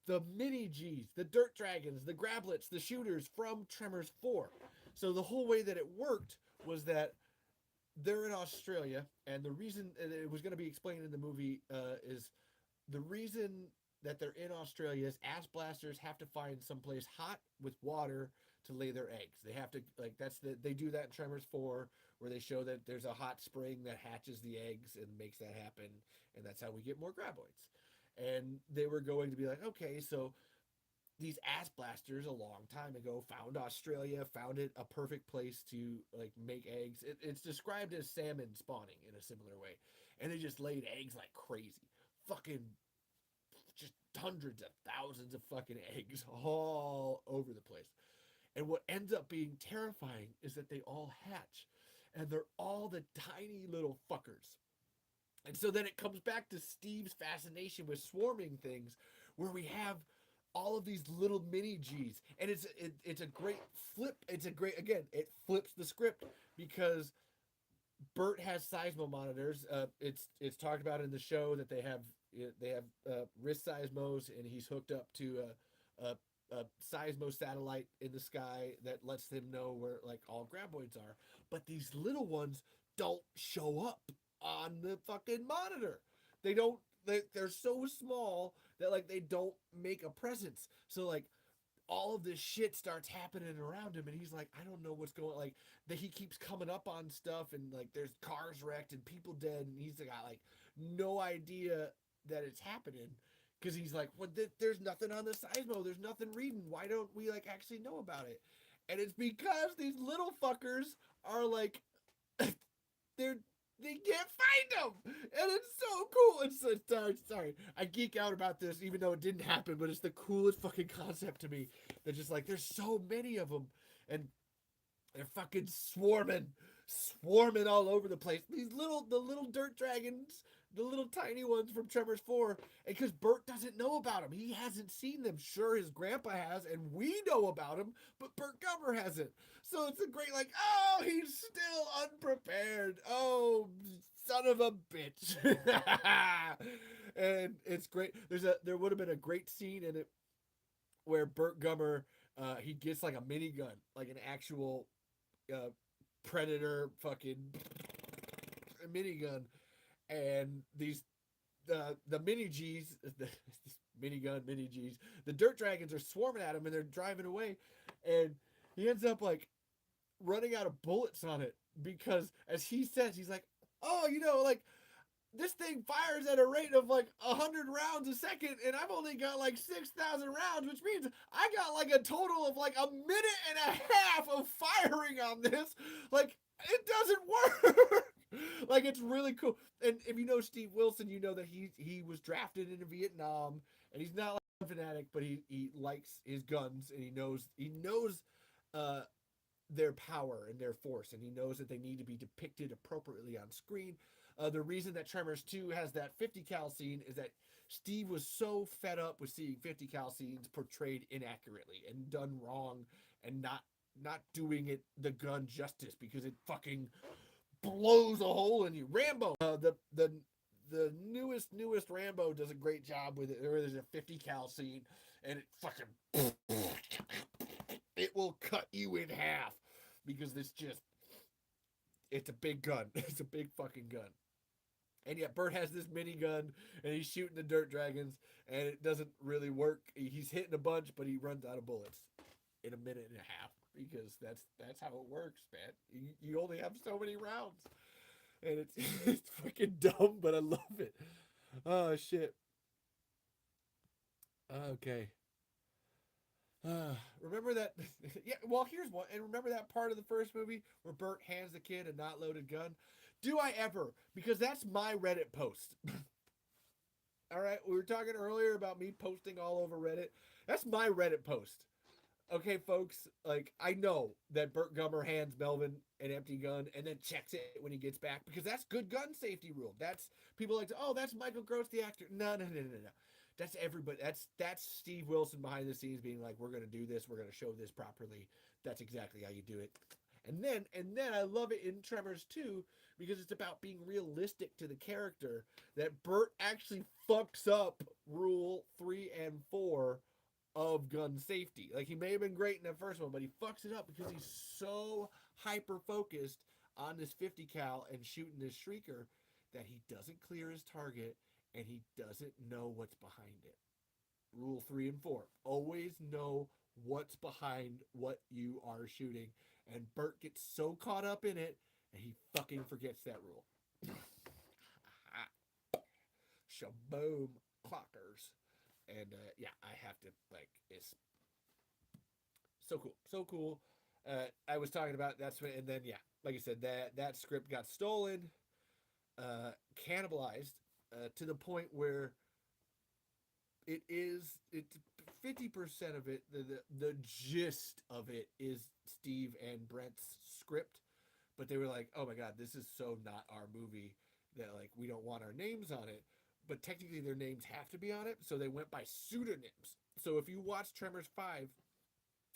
the mini G's, the dirt dragons, the grablets, the shooters from Tremors 4. So the whole way that it worked was that they're in Australia, and the reason, and it was going to be explained in the movie, is the reason that they're in Australia is ass blasters have to find someplace hot with water to lay their eggs. They have to like they do that in Tremors 4 where they show that there's a hot spring that hatches the eggs and makes that happen, and that's how we get more graboids. And they were going to be like, okay, so these ass blasters a long time ago found Australia, found it a perfect place to like make eggs. It's described as salmon spawning in a similar way, and they just laid eggs like crazy, fucking just hundreds of thousands of fucking eggs all over the place. And what ends up being terrifying is that they all hatch, and they're all the tiny little fuckers. And so then it comes back to Steve's fascination with swarming things, where we have all of these little mini G's, and it's a great flip. It's a great again. It flips the script because Bert has seismo monitors. It's talked about in the show that they have wrist seismos, and he's hooked up to a seismo satellite in the sky that lets him know where like all graboids are. But these little ones don't show up on the fucking monitor. They don't. They're so small that like they don't make a presence. So like all of this shit starts happening around him, and he's like, I don't know what's going like that. He keeps coming up on stuff, and like there's cars wrecked and people dead, and he's got like no idea that it's happening because he's like, well, there's nothing on the seismo, there's nothing reading, why don't we like actually know about it? And it's because these little fuckers are like they're they can't find them, and it's so cool. Sorry, I geek out about this, even though it didn't happen. But it's the coolest fucking concept to me. They're just like there's so many of them, and they're fucking swarming all over the place. The little dirt dragons, the little tiny ones from Tremors 4. And because Bert doesn't know about them, he hasn't seen them. Sure, his grandpa has, and we know about them, but Bert Gummer hasn't. So it's a great like, oh, he's still unprepared. Oh, son of a bitch. And it's great. There would have been a great scene in it where Bert Gummer he gets like a minigun, like an actual uh, Predator fucking minigun, and the mini G's, the mini G's, the dirt dragons are swarming at him and they're driving away, and he ends up like running out of bullets on it because, as he says, he's like, oh, like this thing fires at a rate of like 100 rounds a second, and I've only got like 6,000 rounds, which means I got like a total of like a minute and a half of firing on this. Like, it doesn't work. Like, it's really cool. And if you know Steve Wilson, you know that he was drafted into Vietnam, and he's not like a fanatic, but he likes his guns, and he knows uh their power and their force, and he knows that they need to be depicted appropriately on screen. The reason that Tremors 2 has that 50 cal scene is that Steve was so fed up with seeing 50 cal scenes portrayed inaccurately and done wrong, and not doing it the gun justice because it fucking blows a hole in you. Rambo, the newest Rambo does a great job with it. There's a 50 cal scene, and it fucking it will cut you in half because it's a big gun. It's a big fucking gun. And yet Bert has this minigun, and he's shooting the dirt dragons, and it doesn't really work. He's hitting a bunch, but he runs out of bullets in a minute and a half because that's how it works, man. You only have so many rounds, and it's it's fucking dumb, but I love it. Oh shit. Okay. Remember that? Yeah. Well, here's one. And remember that part of the first movie where Bert hands the kid a not loaded gun? Do I ever? Because that's my Reddit post. All right. We were talking earlier about me posting all over Reddit. That's my Reddit post. Okay, folks. Like, I know that Bert Gummer hands Melvin an empty gun and then checks it when he gets back because that's good gun safety rule. That's people like to, oh, that's Michael Gross, the actor. No. That's everybody. That's Steve Wilson behind the scenes being like, we're gonna do this. We're gonna show this properly. That's exactly how you do it. And then I love it in Tremors 2 because it's about being realistic to the character that Bert actually fucks up rule 3 and 4 of gun safety. Like, he may have been great in the first one, but he fucks it up because he's so hyper focused on this 50 cal and shooting this shrieker that he doesn't clear his target and he doesn't know what's behind it. Rule 3 and 4. Always know what's behind what you are shooting. And Bert gets so caught up in it, and he fucking forgets that rule. Shaboom, clockers. And yeah, I have to like it's so cool, so cool. I was talking about that's when, and then yeah, like I said, that script got stolen, cannibalized to the point where it's 50% of it. The gist of it is Steve and Brent's script, but they were like, oh my god, this is so not our movie that like we don't want our names on it. But technically, their names have to be on it, so they went by pseudonyms. So if you watch Tremors 5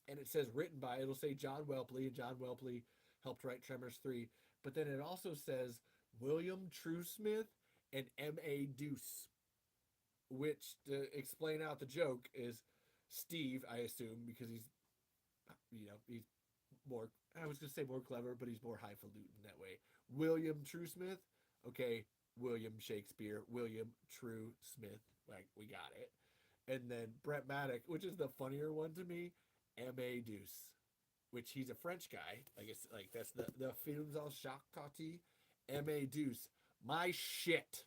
and it says written by, it'll say John Welpley, and John Welpley helped write Tremors 3. But then it also says William Truesmith and M.A. Deuce, which, to explain out the joke, is Steve, I assume, because he's more, I was going to say more clever, but he's more highfalutin that way. William Truesmith, okay, William Shakespeare, William True Smith, like, we got it. And then Brett Maddock, which is the funnier one to me, M.A. Deuce, which he's a French guy. Like it's like that's the films al Jacques Tati. M.A. Deuce, my shit,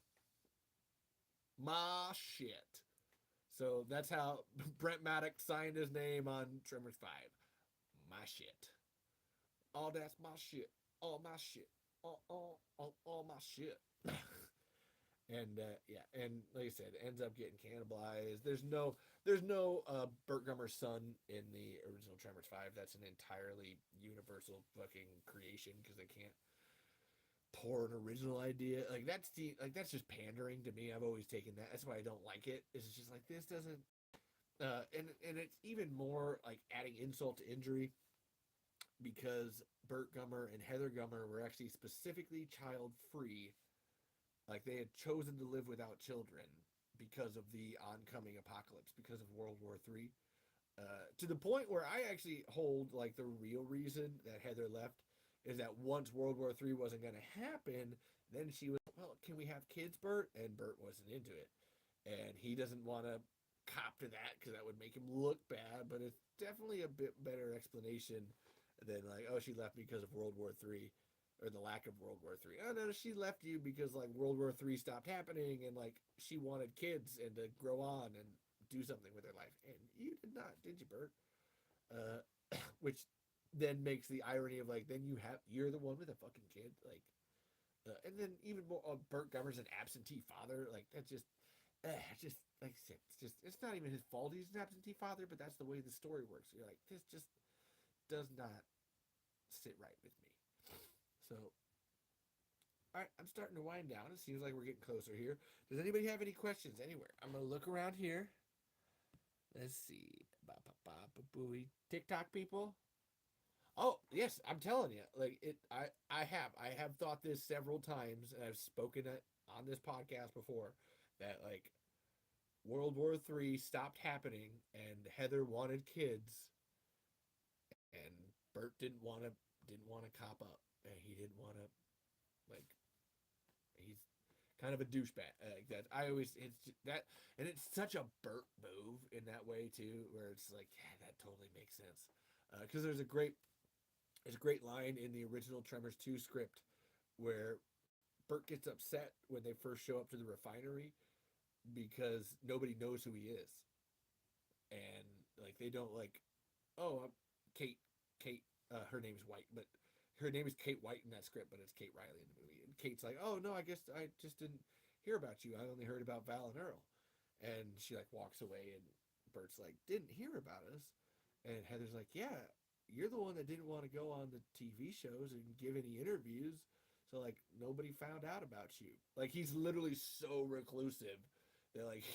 my shit. So that's how Brent Maddock signed his name on Tremors 5. My shit. All that's my shit. All my shit. All my shit. And yeah, and like I said, ends up getting cannibalized. There's no Burt Gummer's son in the original Tremors 5. That's an entirely universal fucking creation because they can't pour an original idea. That's just pandering to me. I've always taken that. That's why I don't like it. It's just like this doesn't and it's even more like adding insult to injury because Burt Gummer and Heather Gummer were actually specifically child free. Like they had chosen to live without children because of the oncoming apocalypse, because of World War III. To the point where I actually hold like the real reason that Heather left is that once World War III wasn't going to happen, then she was, well, can we have kids, Bert? And Bert wasn't into it. And he doesn't want to cop to that because that would make him look bad, but it's definitely a bit better explanation than like, oh, she left because of World War III or the lack of World War III. Oh no, she left you because like World War III stopped happening and like she wanted kids and to grow on and do something with her life. And you did not, did you, Bert? Which then makes the irony of like, then you're the one with a fucking kid, like, and then even more, Burt Gummer's an absentee father, like that's just like I said, it's not even his fault. He's an absentee father, but that's the way the story works. You're like, this just does not sit right with me. So, all right, I'm starting to wind down. It seems like we're getting closer here. Does anybody have any questions anywhere? I'm gonna look around here. Let's see. TikTok people. Oh yes, I'm telling you, like it. I have thought this several times, and I've spoken it on this podcast before. That like World War III stopped happening, and Heather wanted kids, and Bert didn't want to cop up, and he didn't want to like he's kind of a douchebag like that. I always it's that, and it's such a Bert move in that way too, where it's like yeah, that totally makes sense because there's a great line in the original Tremors 2 script where Bert gets upset when they first show up to the refinery because nobody knows who he is, and like they don't like, oh, Kate, Kate, her name's White, but her name is Kate White in that script, but it's Kate Riley in the movie. And Kate's like, oh no, I guess I just didn't hear about you. I only heard about Val and Earl, and she like walks away, and Bert's like, didn't hear about us, and Heather's like, yeah, you're the one that didn't want to go on the TV shows and give any interviews. So like nobody found out about you. Like he's literally so reclusive. They're like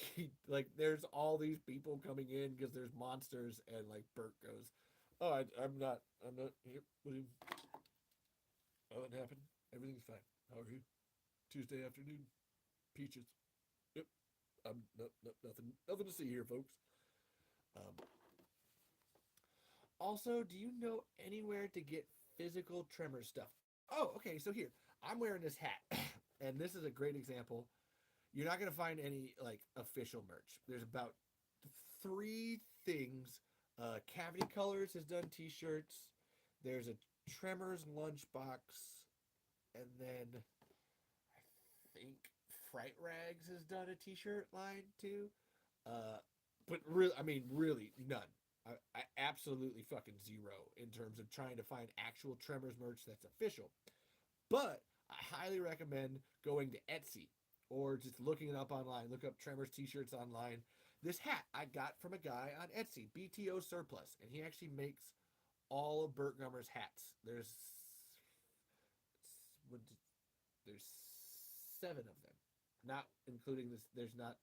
like there's all these people coming in because there's monsters, and like Bert goes, "Oh, I'm not here. What do you? Oh, it happened. Everything's fine. How are you? Tuesday afternoon, peaches. Yep. Nothing to see here, folks. Um, Also, do you know anywhere to get physical Tremor stuff? Oh, okay. So here, I'm wearing this hat, and this is a great example. You're not gonna find any like official merch. There's about three things Cavity Colors has done t-shirts. There's a Tremors lunchbox, and then I think Fright Rags has done a t-shirt line too. Uh, but really, I mean, really none. I absolutely fucking zero in terms of trying to find actual Tremors merch that's official. But I highly recommend going to Etsy or just looking it up online. Look up Tremors t-shirts online. This hat I got from a guy on Etsy, BTO Surplus, and he actually makes all of Burt Gummer's hats. There's 7 of them, not including this. There's not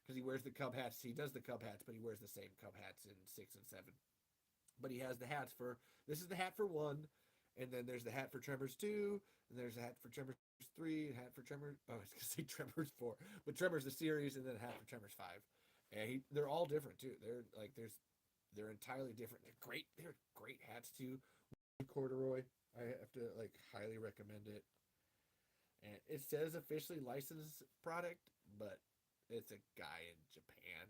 because he wears the Cub hats. He does the Cub hats, but he wears the same Cub hats in 6 and 7. But he has the hats for this is the hat for 1, and then there's the hat for Tremors 2, and there's a hat for Tremors 3, and a hat for Tremors. Oh, I was gonna say Tremors 4, but Tremors the series, and then a hat for Tremors 5. And they're all different too. They're entirely different. They're great. They're great hats too. Corduroy. I have to like highly recommend it. And it says officially licensed product, but it's a guy in Japan.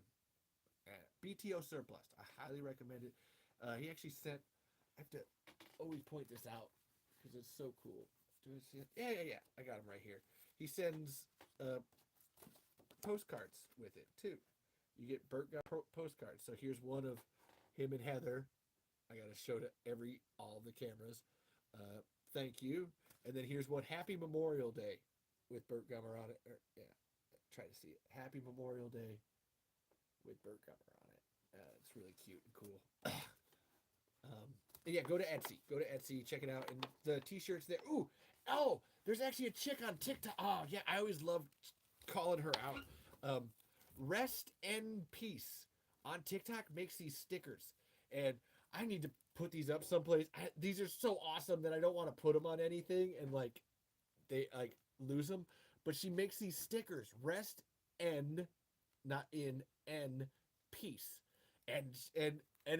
BTO Surplus. I highly recommend it. He actually sent. I have to always point this out because it's so cool. Do I see it? Yeah. I got him right here. He sends postcards with it too. You get Burt got postcards. So here's one of him and Heather. I gotta show to all the cameras. Thank you. And then here's one Happy Memorial Day with Burt Gummer on it. Try to see it. Happy Memorial Day with Burt Gummer on it. It's really cute and cool. Yeah, go to Etsy. Go to Etsy. Check it out. And the t-shirts there. There's actually a chick on TikTok. Oh, yeah, I always love calling her out. Rest and Peace on TikTok makes these stickers. And I need to put these up someplace. These are so awesome that I don't want to put them on anything and like they like lose them. But she makes these stickers. Rest and not in N peace. And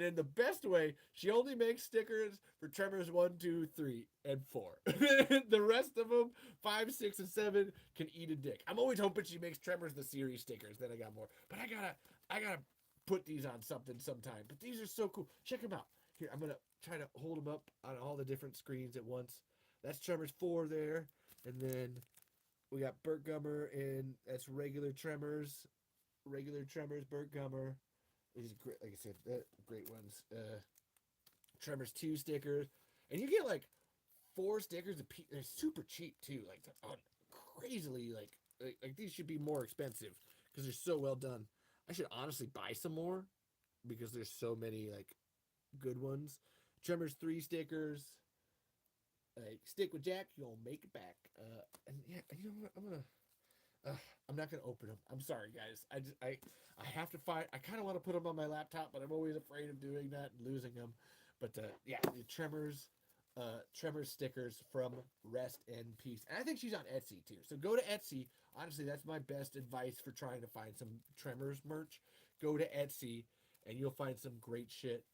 in the best way, she only makes stickers for Tremors 1, 2, 3, and 4. The rest of them, 5, 6, and 7, can eat a dick. I'm always hoping she makes Tremors the series stickers. Then I got more, but I gotta put these on something sometime. But these are so cool. Check them out. Here, I'm gonna try to hold them up on all the different screens at once. That's Tremors 4 there, and then we got Burt Gummer, and that's regular Tremors, Burt Gummer. These are great, like I said, great ones. Tremors 2 stickers, and you get like 4 stickers. They're super cheap too. Like they're crazily like these should be more expensive because they're so well done. I should honestly buy some more because there's so many like good ones. Tremors 3 stickers. Like stick with Jack, you'll make it back. And yeah, you know what? I'm not gonna open them. I'm sorry, guys. I have to find. I kind of want to put them on my laptop, but I'm always afraid of doing that and losing them. But yeah, the Tremors stickers from Rest and Peace, and I think she's on Etsy too. So go to Etsy. Honestly, that's my best advice for trying to find some Tremors merch. Go to Etsy, and you'll find some great shit.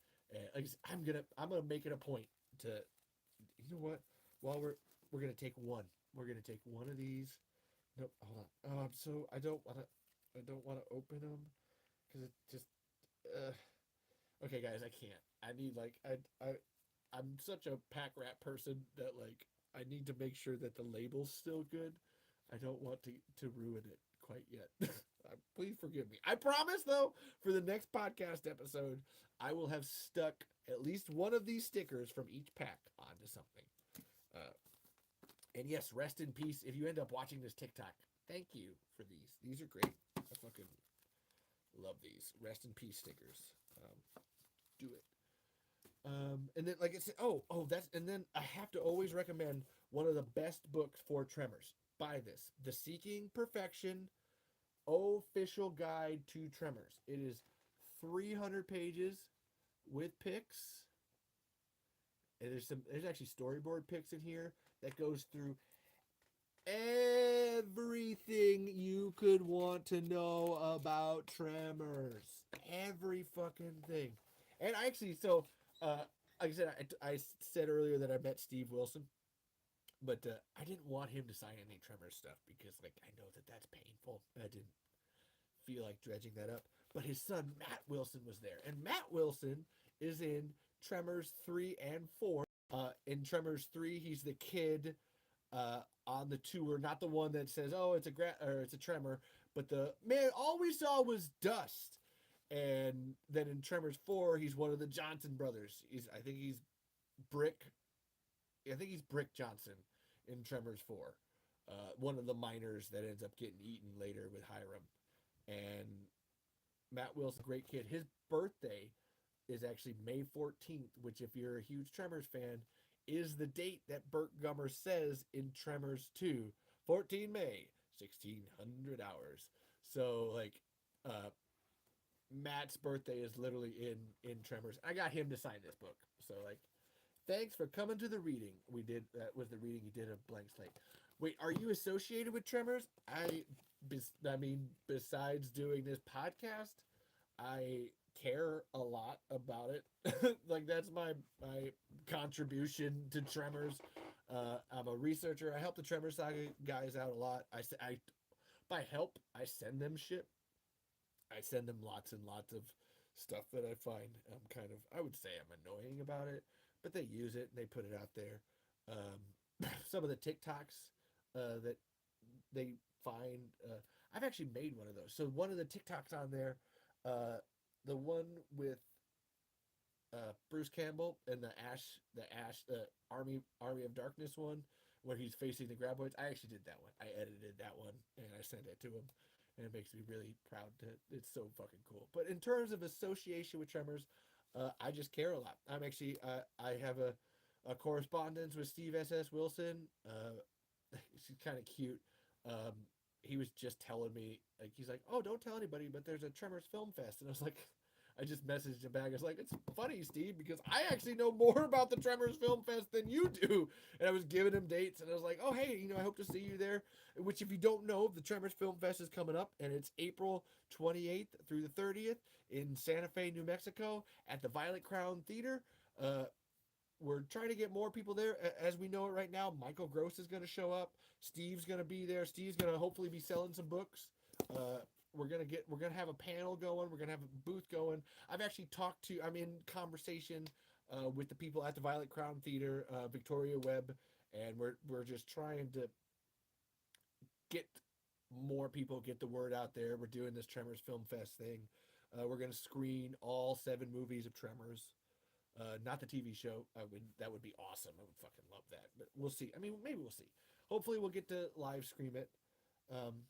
I'm gonna make it a point to, you know what? While we're gonna take one. We're gonna take one of these. Nope, hold on. Oh, I don't wanna open them because it just. Okay, guys, I can't. I need like I'm such a pack rat person that like I need to make sure that the label's still good. I don't want to ruin it quite yet. Please forgive me. I promise though, for the next podcast episode, I will have stuck at least one of these stickers from each pack onto something. And yes, rest in peace. If you end up watching this TikTok, thank you for these. These are great. I fucking love these. Rest in peace stickers. Do it. And then like I said, and then I have to always recommend one of the best books for Tremors. Buy this. The Seeking Perfection Official Guide to Tremors. It is 300 pages with pics. And there's actually storyboard pics in here that goes through everything you could want to know about Tremors. Every fucking thing. And I actually, like I said, I said earlier that I met Steve Wilson, but I didn't want him to sign any Tremors stuff because, like, I know that that's painful. I didn't feel like dredging that up. But his son, Matt Wilson, was there. And Matt Wilson is in Tremors 3 and 4. In Tremors 3, he's the kid on the tour, not the one that says, "Oh, it's a or it's a tremor," but the man. All we saw was dust. And then in Tremors 4, he's one of the Johnson brothers. Brick. I think he's Brick Johnson in Tremors 4. One of the miners that ends up getting eaten later with Hiram. And Matt Wilson, great kid. His birthday is actually May 14th, which, if you're a huge Tremors fan, is the date that Burt Gummer says in Tremors 2, 14 May, 1600 hours. So, like, uh, Matt's birthday is literally in Tremors. I got him to sign this book. So, like, thanks for coming to the reading. We did that was the reading you did of Blank Slate. Wait, are you associated with Tremors? I mean, besides doing this podcast, I care a lot about it. Like, that's my contribution to Tremors. I'm a researcher. I help the Tremors Saga guys out a lot. I by help, I send them shit. I send them lots and lots of stuff that I find I would say I'm annoying about it, but they use it and they put it out there. Some of the TikToks that they find, I've actually made one of those. So one of the TikToks on there, the one with Bruce Campbell and the Army of Darkness one, where he's facing the graboids. I actually did that one. I edited that one and I sent it to him, and it makes me really proud. It's so fucking cool. But in terms of association with Tremors, I just care a lot. I have a correspondence with Steve S.S. Wilson. She's kind of cute. Um, he was just telling me, like, he's like, "Oh, don't tell anybody, but there's a Tremors Film Fest," and I was like, I just messaged him back. I was like, "It's funny, Steve, because I actually know more about the Tremors Film Fest than you do." And I was giving him dates, and I was like, "Oh, hey, I hope to see you there." Which, if you don't know, the Tremors Film Fest is coming up, and it's April 28th through the 30th in Santa Fe, New Mexico, at the Violet Crown Theater. We're trying to get more people there. As we know it right now, Michael Gross is going to show up. Steve's going to be there. Steve's going to hopefully be selling some books. We're gonna have a panel going. We're gonna have a booth going. I'm in conversation with the people at the Violet Crown Theater, Victoria Webb, and we're just trying to get more people, get the word out there. We're doing this Tremors Film Fest thing. We're gonna screen all 7 movies of Tremors. Not the TV show. That would be awesome. I would fucking love that. But we'll see. I mean, maybe we'll see. Hopefully, we'll get to live stream it. Um,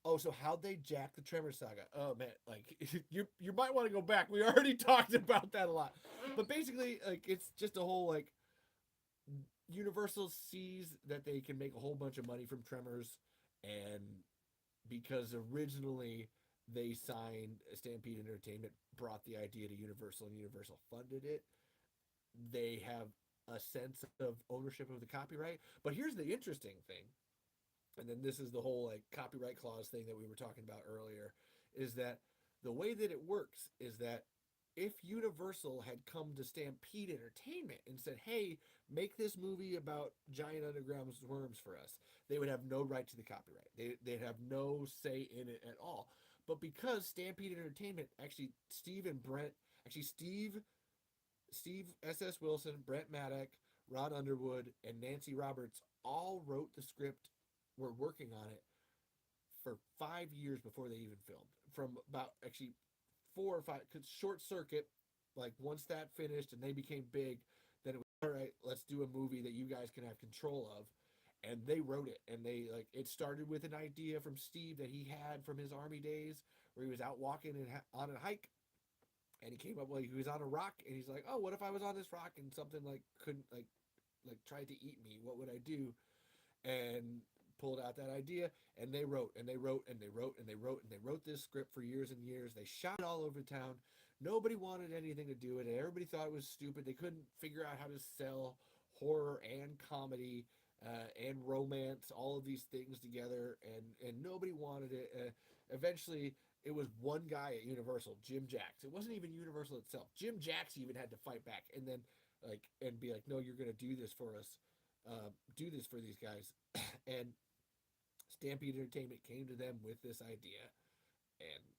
Oh, so how'd they jack the Tremor Saga? Oh man, like you might want to go back. We already talked about that a lot, but basically, like, it's just a whole, like, Universal sees that they can make a whole bunch of money from Tremors, and because originally they signed Stampede Entertainment, brought the idea to Universal, and Universal funded it. They have a sense of ownership of the copyright. But here's the interesting thing, and then this is the whole, like, copyright clause thing that we were talking about earlier, is that the way that it works is that if Universal had come to Stampede Entertainment and said, "Hey, make this movie about giant underground worms for us," they would have no right to the copyright. They'd have no say in it at all. But because Stampede Entertainment, actually Steve and Brent, actually Steve S.S. Wilson, Brent Maddock, Ron Underwood, and Nancy Roberts all wrote the script, were working on it for 5 years before they even filmed. From about, actually, 4 or 5, because Short Circuit, like, once that finished and they became big, then it was, all right, let's do a movie that you guys can have control of. And they wrote it, and it started with an idea from Steve that he had from his army days, where he was out walking on a hike, and he came up, like, he was on a rock, and he's like, "Oh, what if I was on this rock and something, like, couldn't, like tried to eat me? What would I do?" And pulled out that idea, and they wrote and they wrote and they wrote and they wrote and they wrote this script for years and years. They shot it all over town. Nobody wanted anything to do with it. Everybody thought it was stupid. They couldn't figure out how to sell horror and comedy and romance, all of these things together, and nobody wanted it. Eventually, it was one guy at Universal, Jim Jacks. It wasn't even Universal itself. Jim Jacks even had to fight back, and then, like, and be like, "No, you're gonna do this for us. Do this for these guys." And Stampede Entertainment came to them with this idea, and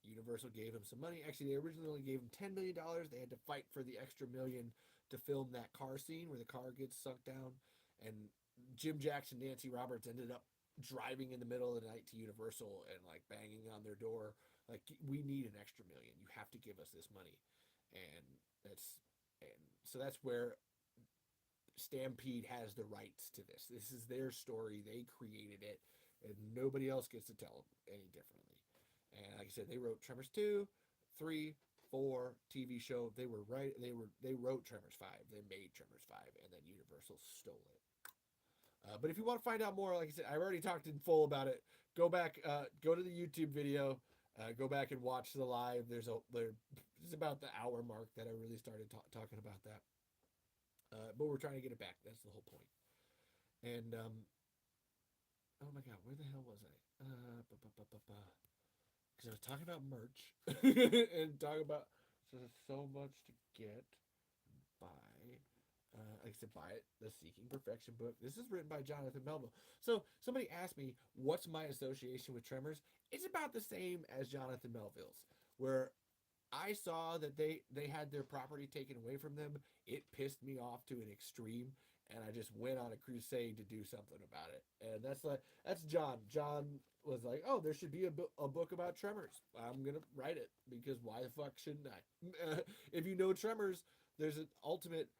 Universal gave him some money. Actually, they originally only gave him $10 million. They had to fight for the extra million to film that car scene where the car gets sunk down. And Jim Jackson, Nancy Roberts ended up driving in the middle of the night to Universal and like banging on their door, like, we need an extra million. You have to give us this money. And that's and so that's where Stampede has the rights to this. This is their story. They created it, and nobody else gets to tell them any differently. And like I said, they wrote Tremors 2, 3, 4 TV show. They wrote Tremors 5. They made Tremors 5, and then Universal stole it. But if you want to find out more, like I said, I've already talked in full about it. Go back, go to the YouTube video, go back and watch the live. It's about the hour mark that I really started talking about that. But we're trying to get it back. That's the whole point. And oh my god, where the hell was I? Because I was talking about merch and talking about, so there's so much to get. Buy. Like I said, buy it. The Seeking Perfection book. This is written by Jonathan Melville. So somebody asked me, what's my association with Tremors? It's about the same as Jonathan Melville's, where I saw that they had their property taken away from them. It pissed me off to an extreme, and I just went on a crusade to do something about it. And that's John. John was like, "Oh, there should be a book about Tremors. I'm gonna write it because why the fuck shouldn't I?" If you know Tremors, there's an ultimate,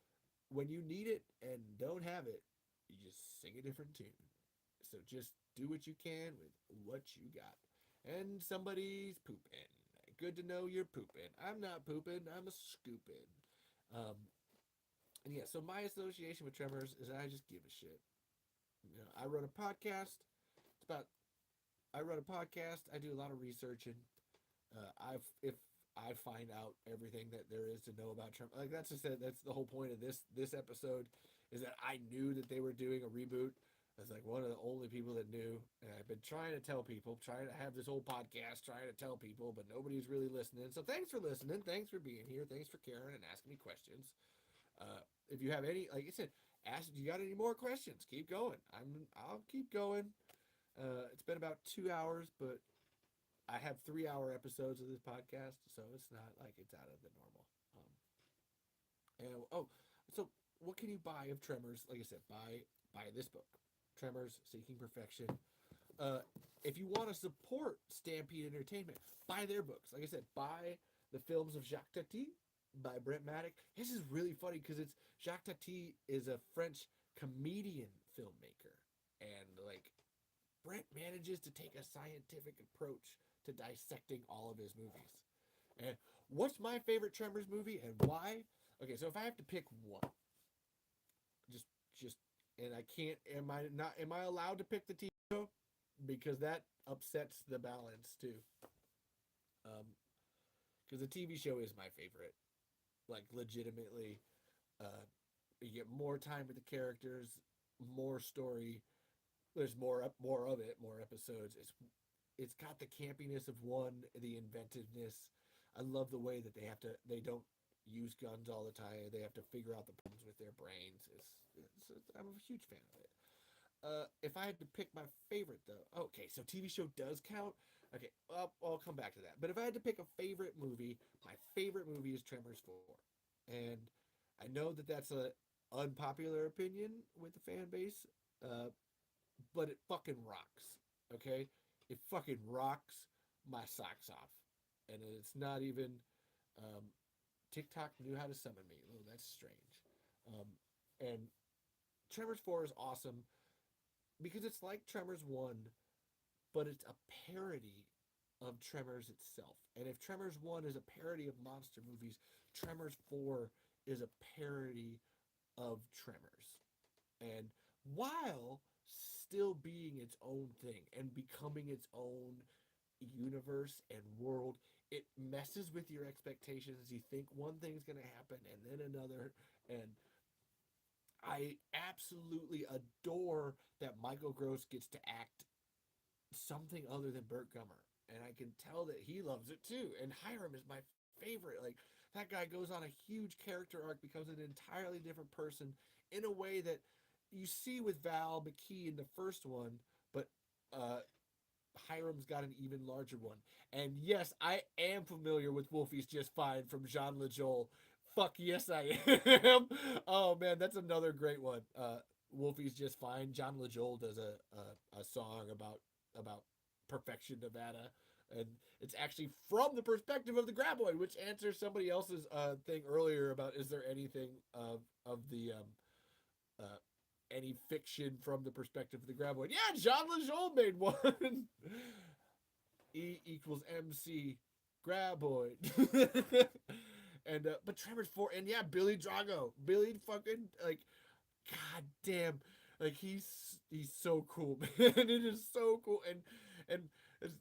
when you need it and don't have it, you just sing a different tune. So just do what you can with what you got. And somebody's pooping. Good to know you're pooping. I'm not pooping. I'm a scooping. Um, and yeah, so my association with Tremors is I just give a shit. You know, I run a podcast. It's about I run a podcast. I do a lot of researching. I've if I find out everything that there is to know about Tremors, like that's just it. That's the whole point of this episode, is that I knew that they were doing a reboot. I was like one of the only people that knew, and I've been trying to tell people, trying to have this whole podcast, trying to tell people, but nobody's really listening. So thanks for listening. Thanks for being here. Thanks for caring and asking me questions. If you have any, like I said, ask. You got any more questions? Keep going. I'll keep going. It's been about 2 hours, but I have 3 hour episodes of this podcast, so it's not like it's out of the normal. So what can you buy of Tremors? Like I said, buy this book, Tremors: Seeking Perfection. Uh, if you want to support Stampede Entertainment, buy their books. Like I said, buy the films of Jacques Tati by Brent Maddock. This is really funny because it's Jacques Tati is a French comedian filmmaker, and like Brent manages to take a scientific approach to dissecting all of his movies. And what's my favorite Tremors movie and why? Okay, so if I have to pick one, just just and I can't, am I allowed to pick the TV show? Because that upsets the balance too. Um because the TV show is my favorite. Like legitimately, you get more time with the characters, more story. There's more of it, more episodes. It's got the campiness of one, the inventiveness. I love the way that they don't use guns all the time. They have to figure out the problems with their brains. I'm a huge fan of it. If I had to pick my favorite though, okay, so TV show does count. Okay, I'll come back to that. But if I had to pick a favorite movie, my favorite movie is Tremors 4, and I know that that's a unpopular opinion with the fan base, uh, but it fucking rocks. Okay, it fucking rocks my socks off, and it's not even. Um, TikTok knew how to summon me. Oh, that's strange. And Tremors 4 is awesome because it's like Tremors 1, but it's a parody of Tremors itself. And if Tremors 1 is a parody of monster movies, Tremors 4 is a parody of Tremors. And while still being its own thing and becoming its own universe and world, it messes with your expectations. You think one thing's going to happen and then another. And I absolutely adore that Michael Gross gets to act something other than Burt Gummer. And I can tell that he loves it too. And Hiram is my favorite. Like, that guy goes on a huge character arc, becomes an entirely different person in a way that you see with Val McKee in the first one, but Hiram's got an even larger one. And yes, I am familiar with Wolfie's Just Fine from Jean LeJoel. Fuck yes, I am. Oh man, that's another great one. Wolfie's Just Fine. John LeJoel does a song about perfection, Nevada, and it's actually from the perspective of the graboid, which answers somebody else's thing earlier about is there anything of the uh, any fiction from the perspective of the graboid. Yeah, Jean LeJoel made one. E equals MC graboid. And but Tremors 4 and yeah, Billy Drago. Billy fucking like god damn. Like he's so cool, man. It is so cool. And it's,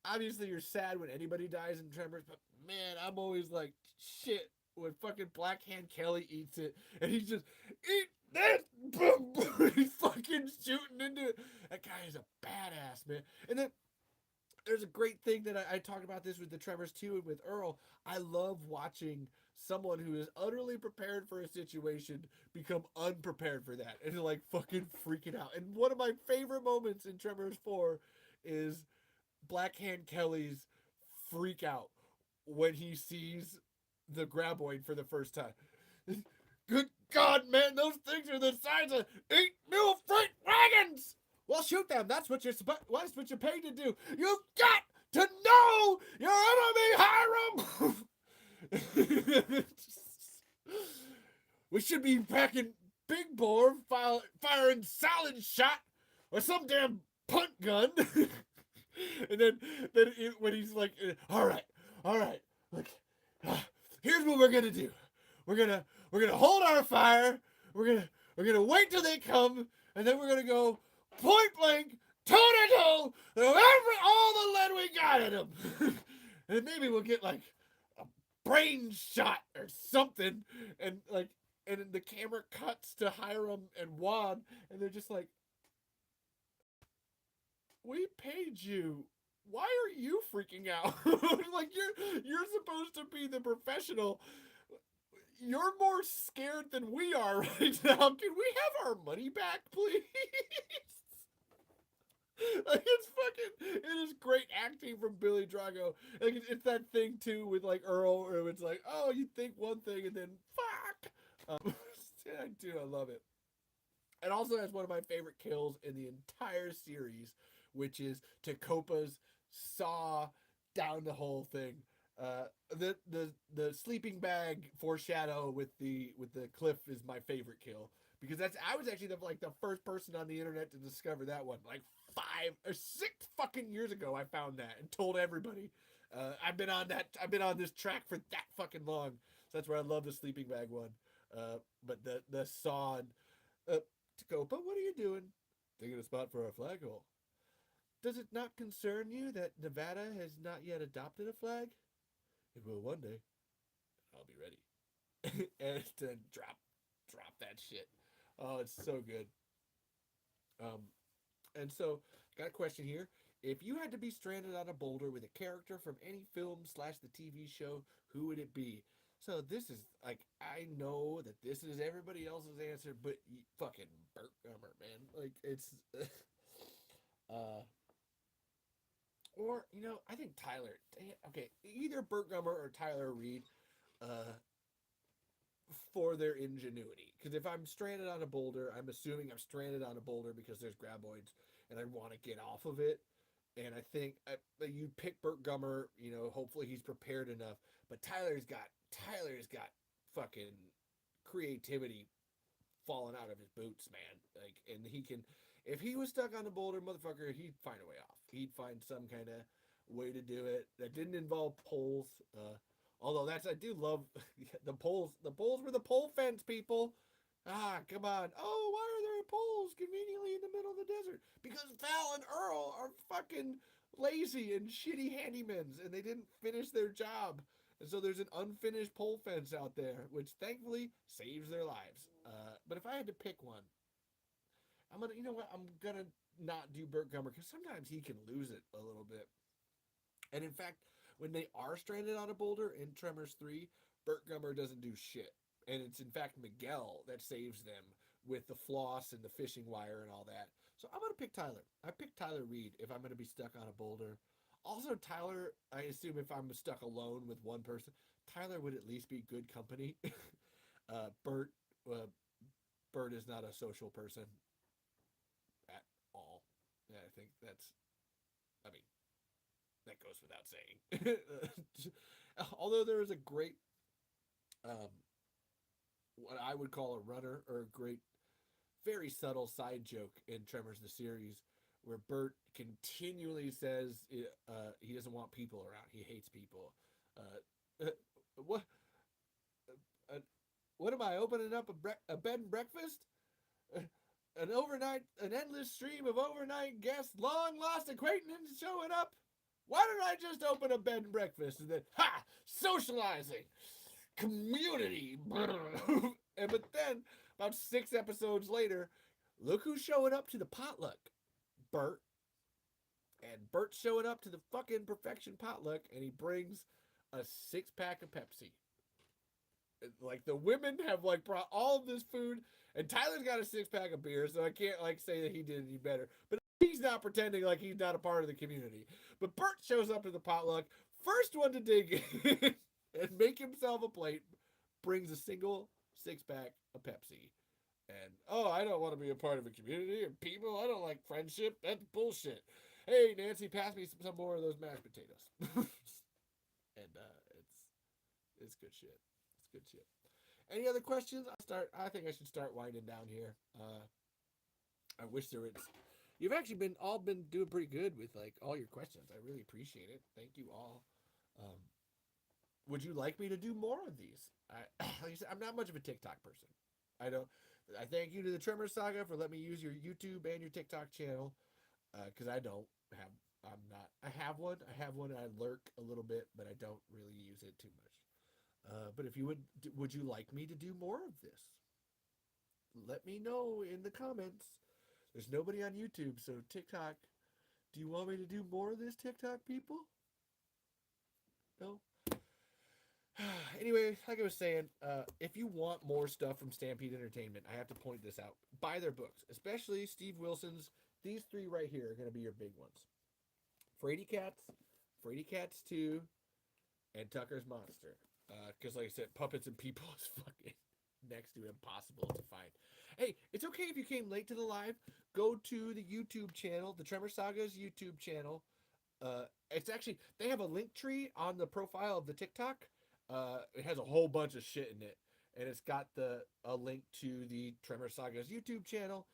obviously you're sad when anybody dies in Tremors, but man, I'm always like shit when fucking Black Hand Kelly eats it and he's just eat that boom, boom. He's fucking shooting into it. That guy is a badass, man. And then there's a great thing that I talked about this with the Tremors 2 and with Earl. I love watching someone who is utterly prepared for a situation become unprepared for that and like fucking freaking out. And one of my favorite moments in Tremors 4 is Black Hand Kelly's freak out when he sees the graboid for the first time. Good God, man, those things are the size of 8 mil freight wagons! Well, shoot them. That's what you're paid to do. You've got to know your enemy, Hiram. We should be packing big bore, firing salad shot or some damn punt gun. And then when he's like, all right, look, here's what we're gonna do. We're gonna hold our fire. We're gonna wait till they come, and then we're gonna go point blank, toe to toe, all the lead we got in them. And maybe we'll get like a brain shot or something. And like, and the camera cuts to Hiram and Juan, and they're just like, we paid you. Why are you freaking out? Like you're supposed to be the professional. You're more scared than we are right now. Can we have our money back, please? Like it's fucking, it is great acting from Billy Drago. Like it's that thing too with like Earl, where it's like, oh, you think one thing and then fuck. I do, I love it. It also has one of my favorite kills in the entire series, which is Tacopa's saw down the whole thing. The sleeping bag foreshadow with the cliff is my favorite kill because that's I was actually the first person on the internet to discover that one. Like 5 or 6 fucking years ago, I found that and told everybody. I've been on this track for that fucking long. So that's where I love the sleeping bag one. But the saw and Tacopa, what are you doing? Taking a spot for our flag hole. Does it not concern you that Nevada has not yet adopted a flag? It will one day. I'll be ready. And then drop that shit. Oh, it's so good. Um, and so got a question here. If you had to be stranded on a boulder with a character from any film slash the TV show, who would it be? So this is like I know that this is everybody else's answer, but fucking Burt Gummer, man. Like it's, uh, or I think Tyler. Okay, either Burt Gummer or Tyler Reed, uh, for their ingenuity. Because if I'm stranded on a boulder, I'm assuming I'm stranded on a boulder because there's graboids, and I want to get off of it. And I think you pick Burt Gummer. Hopefully he's prepared enough. But Tyler's got fucking creativity falling out of his boots, man. Like, and he can, if he was stuck on a boulder, motherfucker, he'd find a way off. He'd find some kind of way to do it that didn't involve poles. Although I do love the poles. The poles were the pole fence people. Ah, come on. Oh, why are there poles conveniently in the middle of the desert? Because Val and Earl are fucking lazy and shitty handymans, and they didn't finish their job. And so there's an unfinished pole fence out there, which thankfully saves their lives. But if I had to pick one, you know what? I'm gonna not do Burt Gummer because sometimes he can lose it a little bit. And in fact, when they are stranded on a boulder in Tremors 3, Burt Gummer doesn't do shit. And it's in fact Miguel that saves them with the floss and the fishing wire and all that. So I'm gonna pick Tyler. I picked Tyler Reed if I'm gonna be stuck on a boulder. Also, Tyler, I assume if I'm stuck alone with one person, Tyler would at least be good company. Bert, uh, Bert is not a social person at all. Yeah, I think that's. I mean, that goes without saying. Although there is a great, um, what I would call a runner or a great, very subtle side joke in Tremors the series, where Bert continually says he doesn't want people around. He hates people. Uh, what? Uh, what am I opening up a bed and breakfast? An endless stream of overnight guests, long lost acquaintances showing up. Why don't I just open a bed and breakfast and then, ha, socializing, community. And but then, about 6 episodes later, look who's showing up to the potluck. Bert. And Bert's showing up to the fucking perfection potluck, and he brings a 6 pack of Pepsi. Like the women have like brought all of this food, and Tyler's got a 6 pack of beer, so I can't like say that he did any better. But he's not pretending like he's not a part of the community. But Bert shows up to the potluck, first one to dig in and make himself a plate, brings a single 6 pack of Pepsi. And oh, I don't want to be a part of a community and people. I don't like friendship. That's bullshit. Hey, Nancy, pass me some more of those mashed potatoes. And it's good shit. It's good shit. Any other questions? I think I should start winding down here. I wish there was. You've actually been doing pretty good with like all your questions. I really appreciate it. Thank you all. Um, would you like me to do more of these? Like I said, I'm not much of a TikTok person. I don't. I thank you to the Tremors Saga for letting me use your YouTube and your TikTok channel because I don't have. I'm not. I have one. I have one. And I lurk a little bit, but I don't really use it too much. But if you would you like me to do more of this? Let me know in the comments. There's nobody on YouTube, so TikTok. Do you want me to do more of this, TikTok people? No. Anyway, like I was saying, if you want more stuff from Stampede Entertainment, I have to point this out. Buy their books, especially Steve Wilson's. These 3 right here are going to be your big ones. Frady Cats 2, and Tucker's Monster. Because, like I said, Puppets and People is fucking next to impossible to find. Hey, it's okay if you came late to the live. Go to the YouTube channel, the Tremor Saga's YouTube channel. It's actually, they have a link tree on the profile of the TikTok. It has a whole bunch of shit in it. And it's got a link to the Tremor Saga's YouTube channel.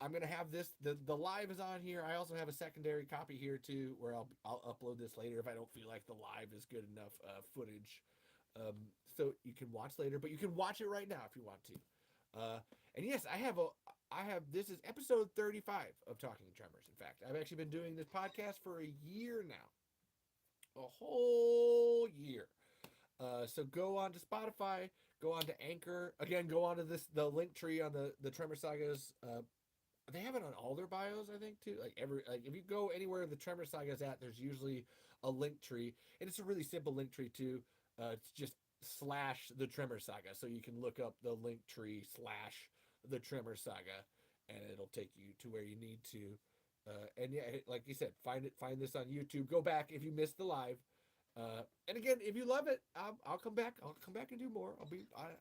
I'm gonna have this. The live is on here. I also have a secondary copy here too, where I'll upload this later if I don't feel like the live is good enough footage. So you can watch later, but you can watch it right now if you want to. And yes, I have this is episode 35 of Talking Tremors. In fact, I've actually been doing this podcast for a year now, a whole year. So go on to Spotify, go on to Anchor. Again, go on to the link tree on the Tremor Sagas. They have it on all their bios, I think, too. Like if you go anywhere the Tremor Saga's at, there's usually a link tree, and it's a really simple link tree too. It's just slash the Tremor Saga, so you can look up the link tree slash the Tremor Saga, and it'll take you to where you need to. And yeah, like you said, find this on YouTube. Go back if you missed the live. And again, if you love it, I'll come back. I'll come back and do more.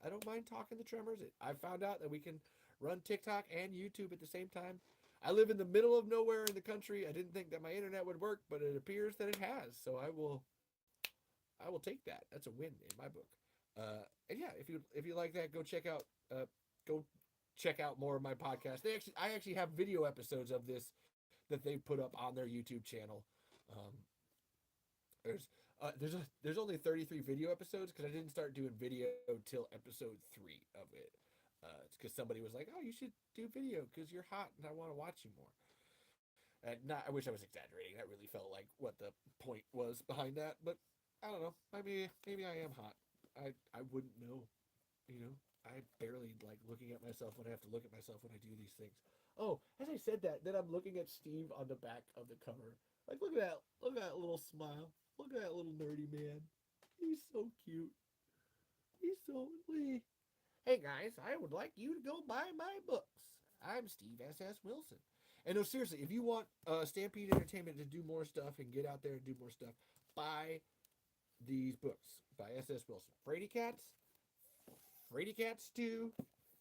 I don't mind talking the Tremors. I found out that we can run TikTok and YouTube at the same time. I live in the middle of nowhere in the country. I didn't think that my internet would work, but it appears that it has. So I will take that. That's a win in my book. And yeah, if you like that, go check out more of my podcast. I actually have video episodes of this that they put up on their YouTube channel. Um, there's only 33 video episodes because I didn't start doing video till episode 3 of it. It's because somebody was like, "Oh, you should do video because you're hot and I want to watch you more." And not, I wish I was exaggerating. That really felt like what the point was behind that, but I don't know. Maybe I am hot. I wouldn't know. You know, I barely like looking at myself when I have to look at myself when I do these things. Oh, as I said that, then I'm looking at Steve on the back of the cover. Like, look at that! Look at that little smile. Look at that little nerdy man. He's so cute. He's so wee. Hey guys, I would like you to go buy my books. I'm Steve S.S. Wilson. And no, seriously, if you want Stampede Entertainment to do more stuff and get out there and do more stuff, buy these books by S.S. Wilson. Frady Cats 2,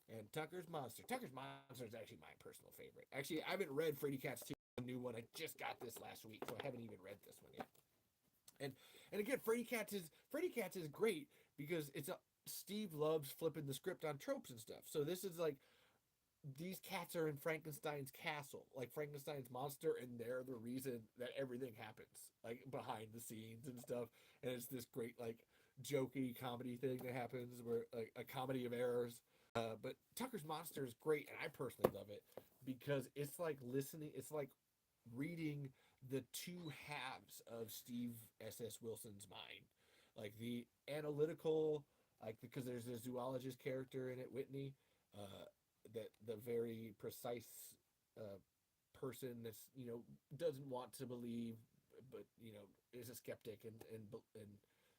and Tucker's Monster. Tucker's Monster is actually my personal favorite. Actually, I haven't read Frady Cats 2, a new one. I just got this last week, so I haven't even read this one yet. And and again, Frady Cats is great because it's a Steve loves flipping the script on tropes and stuff. So this is like these cats are in Frankenstein's castle, like Frankenstein's monster, and they're the reason that everything happens, like behind the scenes and stuff. And it's this great like jokey comedy thing that happens, where like a comedy of errors. But Tucker's Monster is great, and I personally love it because it's like listening. It's like reading the two halves of Steve S.S. Wilson's mind, like the analytical, like because there's a zoologist character in it, Whitney, that the very precise uh, person that's doesn't want to believe, but is a skeptic and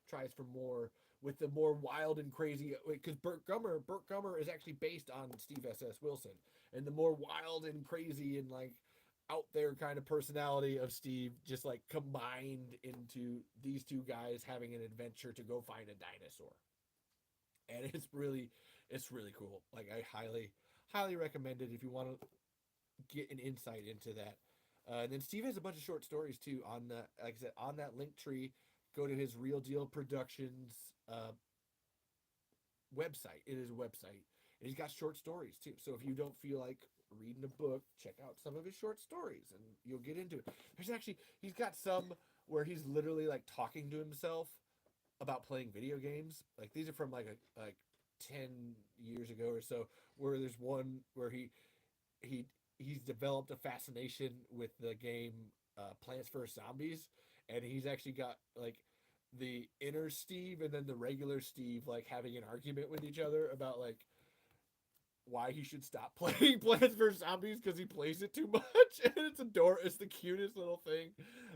tries for more with the more wild and crazy. Because Burt Gummer is actually based on Steve S.S. Wilson, and the more wild and crazy and like out there kind of personality of Steve just like combined into these two guys having an adventure to go find a dinosaur. And it's really cool. Like I highly recommend it if you want to get an insight into that. And then Steve has a bunch of short stories too on the like I said on that link tree. Go to his Real Deal Productions uh, website. It is a website. And he's got short stories too. So if you don't feel like reading a book, check out some of his short stories and you'll get into it. He's got some where he's literally like talking to himself about playing video games. Like these are from like 10 years ago or so, where there's one where he he's developed a fascination with the game Plants vs Zombies, and he's actually got like the inner Steve and then the regular Steve like having an argument with each other about like why he should stop playing Plants vs Zombies because he plays it too much, and it's the cutest little thing.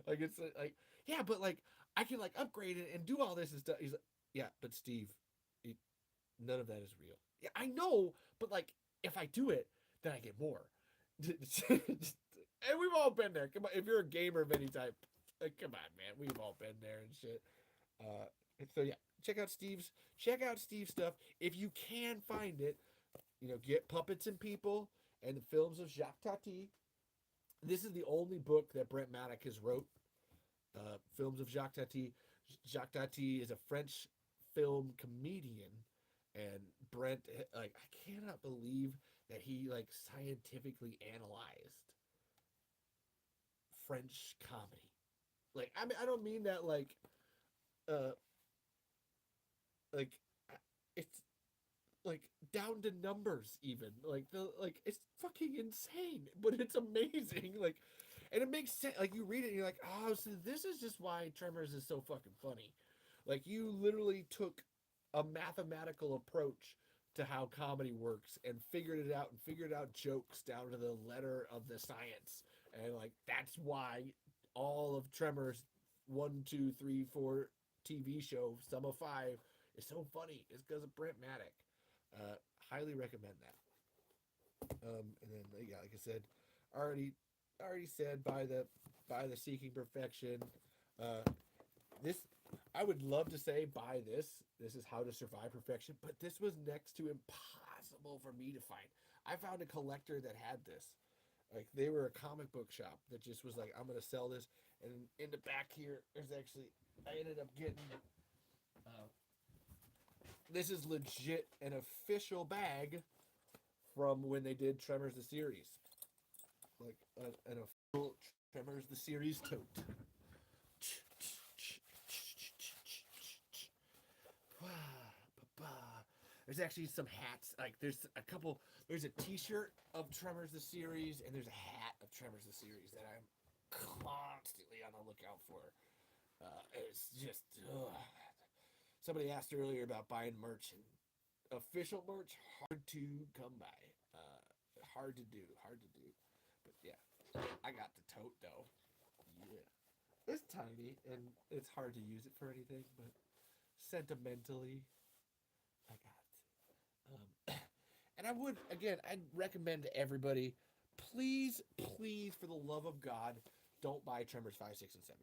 Like it's like yeah, but like I can like upgrade it and do all this and stuff. He's like, yeah, but Steve, it, none of that is real. Yeah, I know, but like if I do it, then I get more. And we've all been there. Come on, if you're a gamer of any type, like, come on, man, we've all been there and shit. Uh, so yeah, check out Steve's stuff if you can find it. Get Puppets and People and the films of Jacques Tati. This is the only book that Brent Maddock has wrote. Films of Jacques Tati. Jacques Tati is a French film comedian, and Brent, like, I cannot believe that he like scientifically analyzed French comedy. Like, I mean, I don't mean that uh, like it's like down to numbers even like it's fucking insane, but it's amazing. Like, and it makes sense. Like you read it and you're like, oh, so this is just why Tremors is so fucking funny. Like you literally took a mathematical approach to how comedy works and figured out jokes down to the letter of the science. And like that's why all of Tremors 1, 2, 3, 4 TV show Sum of Five is so funny. It's because of Brent Maddock. Uh, Highly recommend that. And then yeah, like I said, already already said by the Seeking Perfection. Uh, this I would love to say buy this. This is How to Survive Perfection, but this was next to impossible for me to find. I found a collector that had this. Like they were a comic book shop that just was like, I'm gonna sell this. And in the back here, there's actually I ended up getting. Uh, this is legit an official bag from when they did Tremors the series, like an official Tremors the series tote. There's actually some hats. Like there's a couple. There's a T-shirt of Tremors the series, and there's a hat of Tremors the series that I'm constantly on the lookout for. It's just somebody asked earlier about buying merch, and official merch hard to come by. Hard to do. But yeah, I got the tote though. Yeah, it's tiny and it's hard to use it for anything, but sentimentally, I got it. And I'd recommend to everybody, please, please, for the love of God, don't buy Tremors 5, 6, and 7.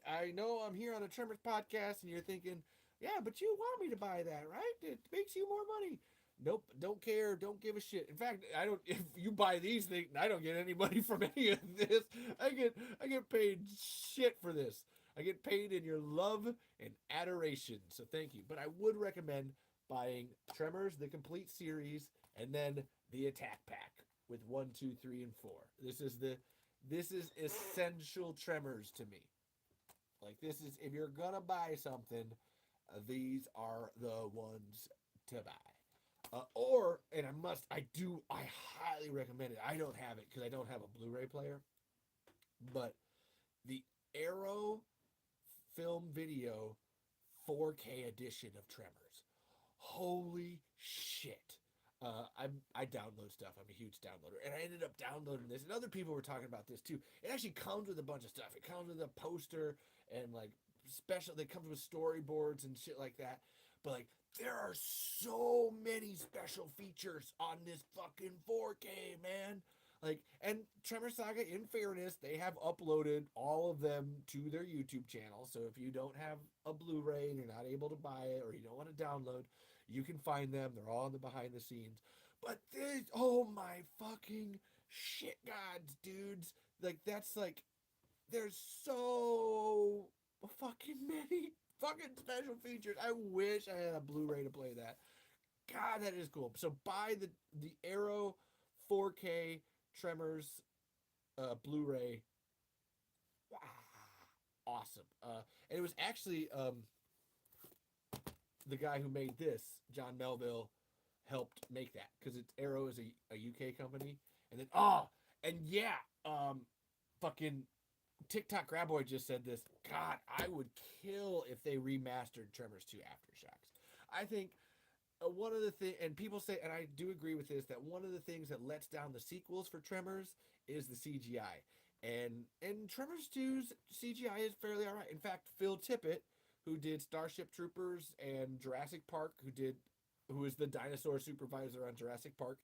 I know I'm here on a Tremors podcast, and you're thinking, yeah, but you want me to buy that, right? It makes you more money. Nope, don't care, don't give a shit. In fact, I don't. If you buy these things, I don't get any money from any of this. I get paid shit for this. I get paid in your love and adoration. So thank you. But I would recommend buying Tremors, the complete series, and then the Attack Pack with 1, 2, 3, and 4. This is essential Tremors to me. Like this is if you're gonna buy something, these are the ones to buy. I highly recommend it. I don't have it because I don't have a Blu-ray player, but the Arrow film video 4K edition of Tremors. Holy shit. I download stuff. I'm a huge downloader. And I ended up downloading this. And other people were talking about this too. It actually comes with a bunch of stuff. It comes with a poster and like special, it comes with storyboards and shit like that. But like, there are so many special features on this fucking 4K, man. Like, and Tremor Saga, in fairness, they have uploaded all of them to their YouTube channel. So if you don't have a Blu-ray and you're not able to buy it or you don't want to download, you can find them. They're all in the behind the scenes. But this, oh my fucking shit gods, dudes. Like, that's like, there's so fucking many fucking special features. I wish I had a Blu-ray to play that. God, that is cool. So buy the Arrow 4K Tremors Blu-ray. Wow. Awesome. And it was actually the guy who made this, John Melville, helped make that because it's Arrow is a UK company. And then fucking TikTok Graboid just said this. God, I would kill if they remastered Tremors 2 Aftershocks. I think one of the things, and people say, and I do agree with this, that one of the things that lets down the sequels for Tremors is the CGI. And Tremors 2's CGI is fairly alright. In fact, Phil Tippett, who did Starship Troopers and Jurassic Park, who is the dinosaur supervisor on Jurassic Park,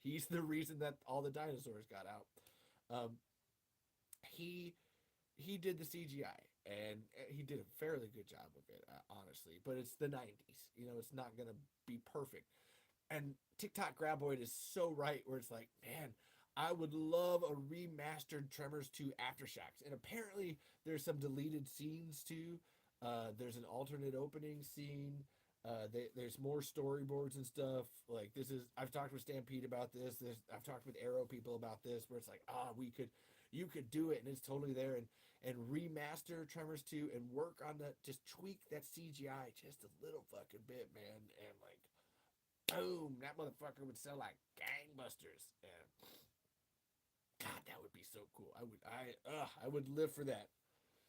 he's the reason that all the dinosaurs got out. He did the CGI, and he did a fairly good job of it, honestly. But it's the 90s, it's not gonna be perfect. And TikTok Graboid is so right, where it's like, man, I would love a remastered Tremors 2 Aftershocks. And apparently, there's some deleted scenes too. There's an alternate opening scene. There's more storyboards and stuff. Like I've talked with Stampede about this. I've talked with Arrow people about this, where it's like, you could do it, and it's totally there, and remaster Tremors 2 and work on just tweak that CGI just a little fucking bit, man, and like, boom, that motherfucker would sell like gangbusters. And God, that would be so cool. I would live for that.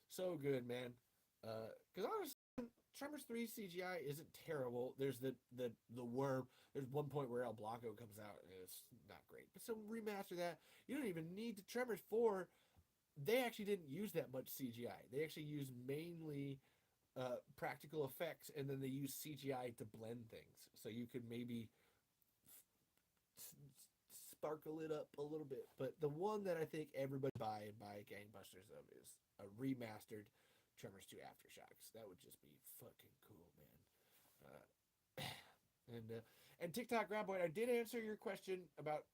So good, man. Because honestly, Tremors 3 CGI isn't terrible. There's the worm. There's one point where El Blanco comes out and it's not great. But so remaster that. You don't even need to. Tremors 4, they actually didn't use that much CGI. They actually used mainly practical effects, and then they use CGI to blend things. So you could maybe sparkle it up a little bit. But the one that I think everybody buy gangbusters of is a remastered Tremors 2 Aftershocks. That would just be fucking cool, man. And TikTok Graboid, I did answer your question about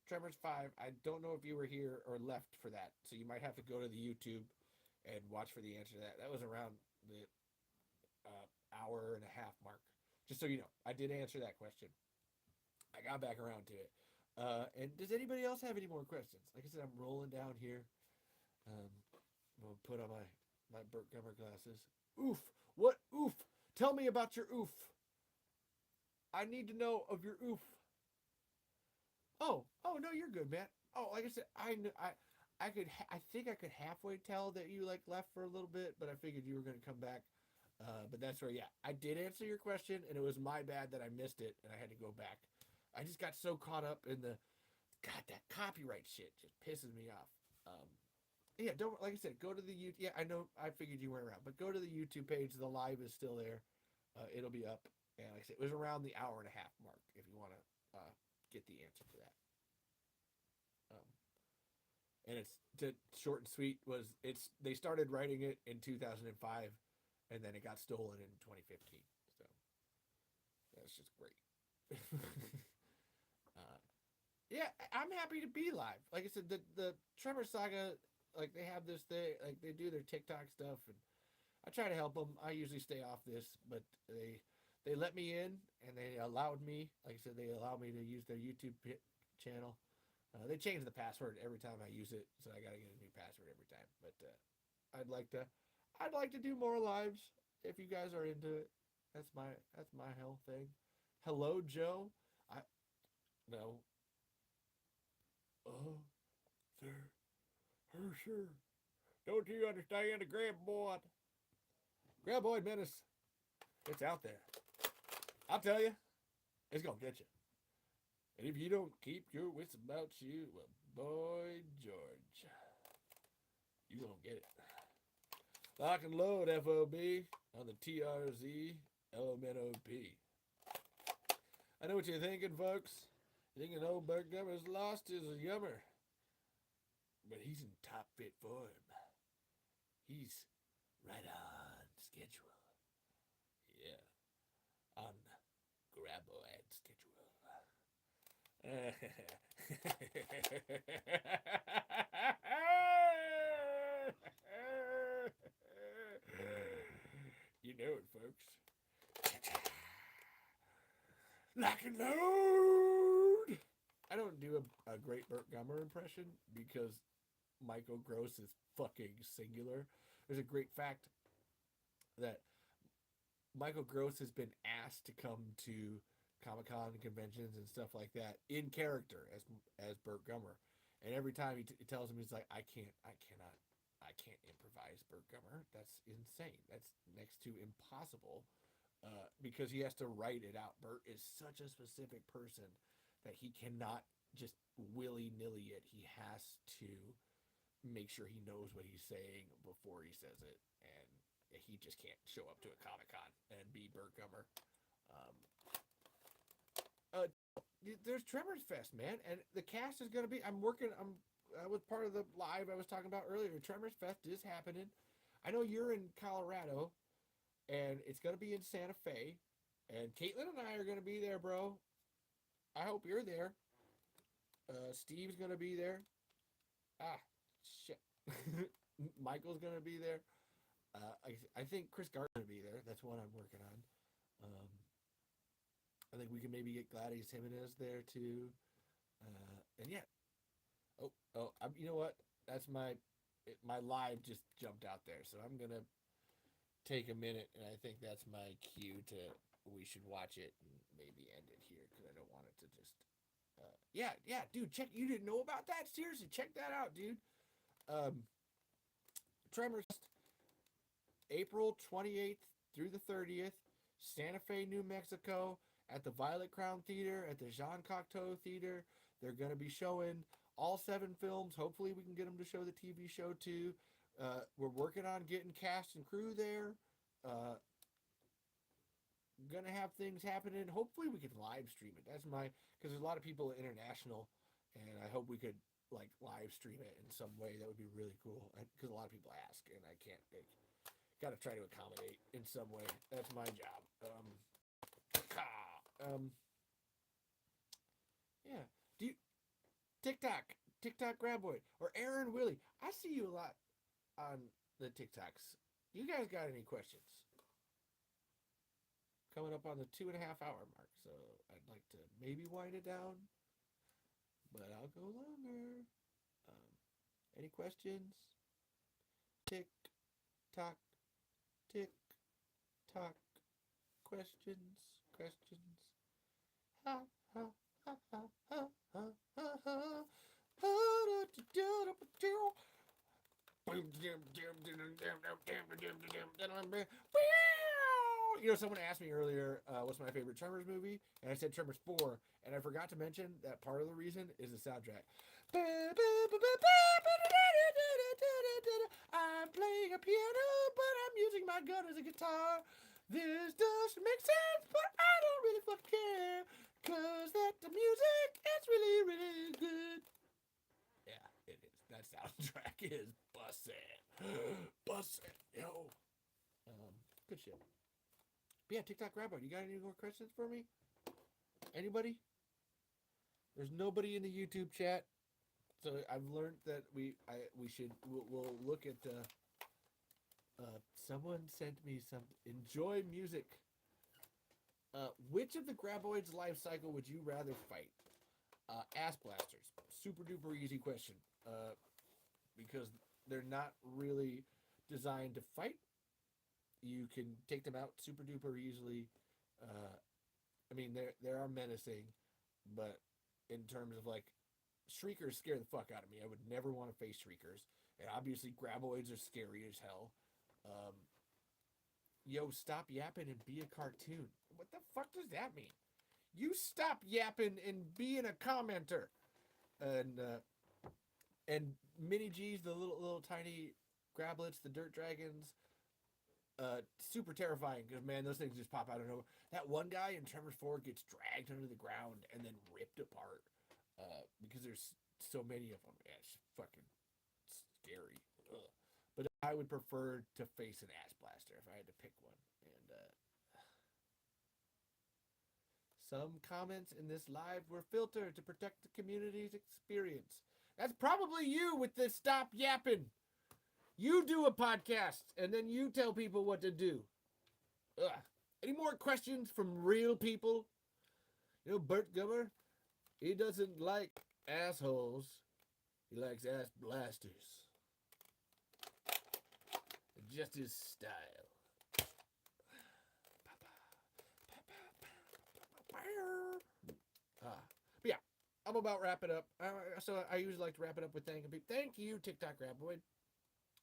Tremors 5. I don't know if you were here or left for that, so you might have to go to the YouTube and watch for the answer to that. That was around the hour and a half mark. Just so you know, I did answer that question. I got back around to it. And does anybody else have any more questions? Like I said, I'm rolling down here. I'm gonna put on my Burt Gummer glasses. Oof! What oof? Tell me about your oof. I need to know of your oof. Oh no, you're good, man. Oh, like I said, I think I could halfway tell that you like left for a little bit, but I figured you were gonna come back. But that's where, yeah, I did answer your question, and it was my bad that I missed it, and I had to go back. I just got so caught up in that copyright shit just pisses me off. Yeah, don't, like I said, go to the YouTube. Yeah, I know, I figured you weren't around, but go to the YouTube page. The live is still there. It'll be up. And like I said, it was around the hour and a half mark if you want to get the answer to that. and it's to, short and sweet. Was it's they started writing it in 2005, and then it got stolen in 2015. So that's just great. uh, yeah, I'm happy to be live. Like I said, the Tremor Saga, like they have this thing, like they do their TikTok stuff, and I try to help them. I usually stay off this, but they let me in and they allowed me. Like I said, they allowed me to use their YouTube channel. They change the password every time I use it, so I got to get a new password every time. But I'd like to, I'd like to do more lives if you guys are into it. That's my whole thing. Hello, Joe. I no. Oh, sir, sir. Don't you understand the graboid? Graboid menace. It's out there. I'll tell you, it's gonna get you. And if you don't keep your wits about you, well, boy, George, you gonna get it. Lock and load, FOB, on the TRZ LMNOP. I know what you're thinking, folks. You're thinking old Bert Gummer's lost his yummer. But he's in top fit form. He's right on schedule. Yeah, on Graboid schedule. You know it, folks. Lock and load. I don't do a great Burt Gummer impression because Michael Gross is fucking singular. There's a great fact that Michael Gross has been asked to come to Comic Con conventions and stuff like that in character as Burt Gummer, and every time he tells him, he's like, I can't improvise Burt Gummer. That's insane. That's next to impossible, because he has to write it out. Burt is such a specific person that he cannot just willy nilly it. He has to make sure he knows what he's saying before he says it, and he just can't show up to a Comic Con and be Burt Gummer. Um, uh, there's Tremors Fest, man, and the cast is gonna be. I was part of the live I was talking about earlier. Tremors Fest is happening. I know you're in Colorado, and it's gonna be in Santa Fe, and Caitlin and I are gonna be there, bro. I hope you're there. Steve's gonna be there. Ah, shit. Michael's gonna be there. I think Chris Gart's gonna be there. That's one I'm working on. I think we can maybe get Gladys Jimenez there too. And yeah. You know what? That's my live just jumped out there, so I'm gonna take a minute, and I think that's my cue to we should watch it and maybe end it here because I don't want it to just. Yeah, dude. Check. You didn't know about that? Seriously, check that out, dude. Um, Tremors, April 28th through the 30th, Santa Fe, New Mexico, at the Violet Crown Theater, at the Jean Cocteau Theater. They're going to be showing all 7 films. Hopefully, we can get them to show the TV show too. We're working on getting cast and crew there. Gonna have things happening. Hopefully, we can live stream it. That's because there's a lot of people international, and I hope we could like live stream it in some way. That would be really cool. Because a lot of people ask, and I can't. Got to try to accommodate in some way. That's my job. Yeah. Do you TikTok Graboid or Aaron Willie? I see you a lot on the TikToks. You guys got any questions? Coming up on the 2.5 hour mark, so I'd like to maybe wind it down, but I'll go longer. Any questions? Tick tock, tick tock. Questions. Ha ha ha ha ha ha ha ha. You know, someone asked me earlier, what's my favorite Tremors movie? And I said Tremors 4. And I forgot to mention that part of the reason is the soundtrack. I'm playing a piano, but I'm using my gun as a guitar. This doesn't make sense, but I don't really fucking care. Cause the music is really, really good. Yeah, it is. soundtrack is bussin'. Bussin', yo. Um, Good shit. But yeah, TikTok Rabbi, you got any more questions for me? Anybody? There's nobody in the YouTube chat, so I've learned that we should we'll look at. Someone sent me some enjoy music. Which of the graboids' life cycle would you rather fight? Ass blasters, super duper easy question. Because they're not really designed to fight. You can take them out super duper easily. Uh, I mean, they are menacing, but in terms of like shriekers scare the fuck out of me. I would never want to face shriekers, and obviously graboids are scary as hell. Um, Yo, stop yapping and be a cartoon. What the fuck does that mean? You stop yapping and being a commenter. And mini G's, the little tiny grablets, the dirt dragons, super terrifying because man, those things just pop out of nowhere. That one guy in Tremors 4 gets dragged under the ground and then ripped apart because there's so many of them. Yeah, it's fucking scary. Ugh. But I would prefer to face an ass blaster if I had to pick one. And some comments in this live were filtered to protect the community's experience. That's probably you with the stop yapping. You do a podcast and then you tell people what to do. Ugh. Any more questions from real people? You know, Bert Gummer, he doesn't like assholes. He likes ass blasters. Just his style. But yeah, I'm about wrap it up. So I usually like to wrap it up with thanking people. Thank you, TikTok Graboid,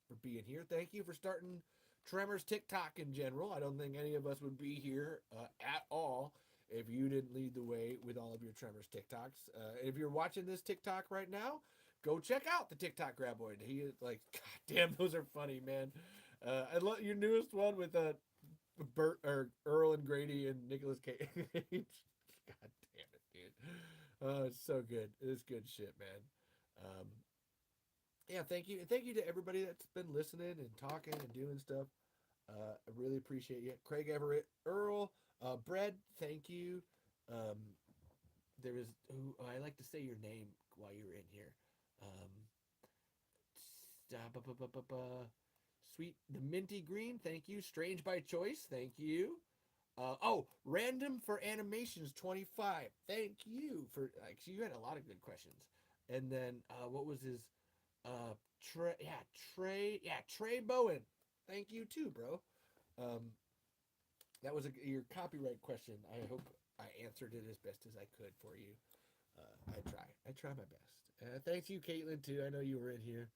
for being here. Thank you for starting Tremors TikTok in general. I don't think any of us would be here at all if you didn't lead the way with all of your Tremors TikToks. If you're watching this TikTok right now, go check out the TikTok Graboid. He is like, God damn, those are funny, man. I love your newest one with Bert or Earl and Grady and Nicolas Cage. God damn it, dude. Oh, it's so good. It's good shit, man. Yeah, thank you. And thank you to everybody that's been listening and talking and doing stuff. I really appreciate you. Craig Everett, Earl, Bread, thank you. Um, there was, I like to say your name while you're in here. Um, Sweet, the minty green, thank you. Strange by choice, thank you. Random for animations 25. Thank you for like you had a lot of good questions. And then what was his Trey Bowen. Thank you too, bro. That was your copyright question. I hope I answered it as best as I could for you. I try my best. Thank you, Caitlin, too. I know you were in here.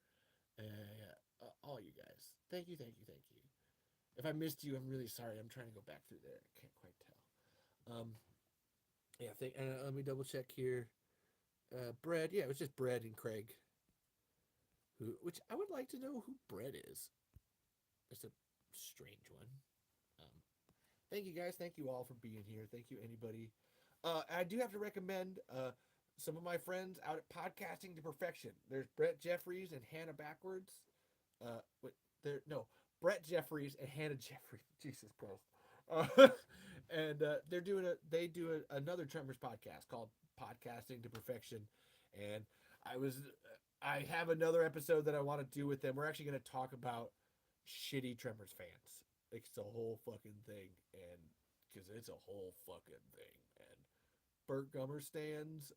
All you guys. Thank you. If I missed you, I'm really sorry. I'm trying to go back through there. I can't quite tell. Let me double check here. Bread. Yeah, it was just Bread and Craig. Which I would like to know who Bread is. It's a strange one. Thank you guys. Thank you all for being here. Thank you, anybody. I do have to recommend some of my friends out at Podcasting to Perfection. There's Brett Jeffries and Hannah Backwards. Brett Jeffries and Hannah Jeffries. Jesus Christ. And they do another Tremors podcast called Podcasting to Perfection. And I have another episode that I want to do with them. We're actually going to talk about shitty Tremors fans. It's a whole fucking thing, and because it's a whole fucking thing. And Burt Gummer stands.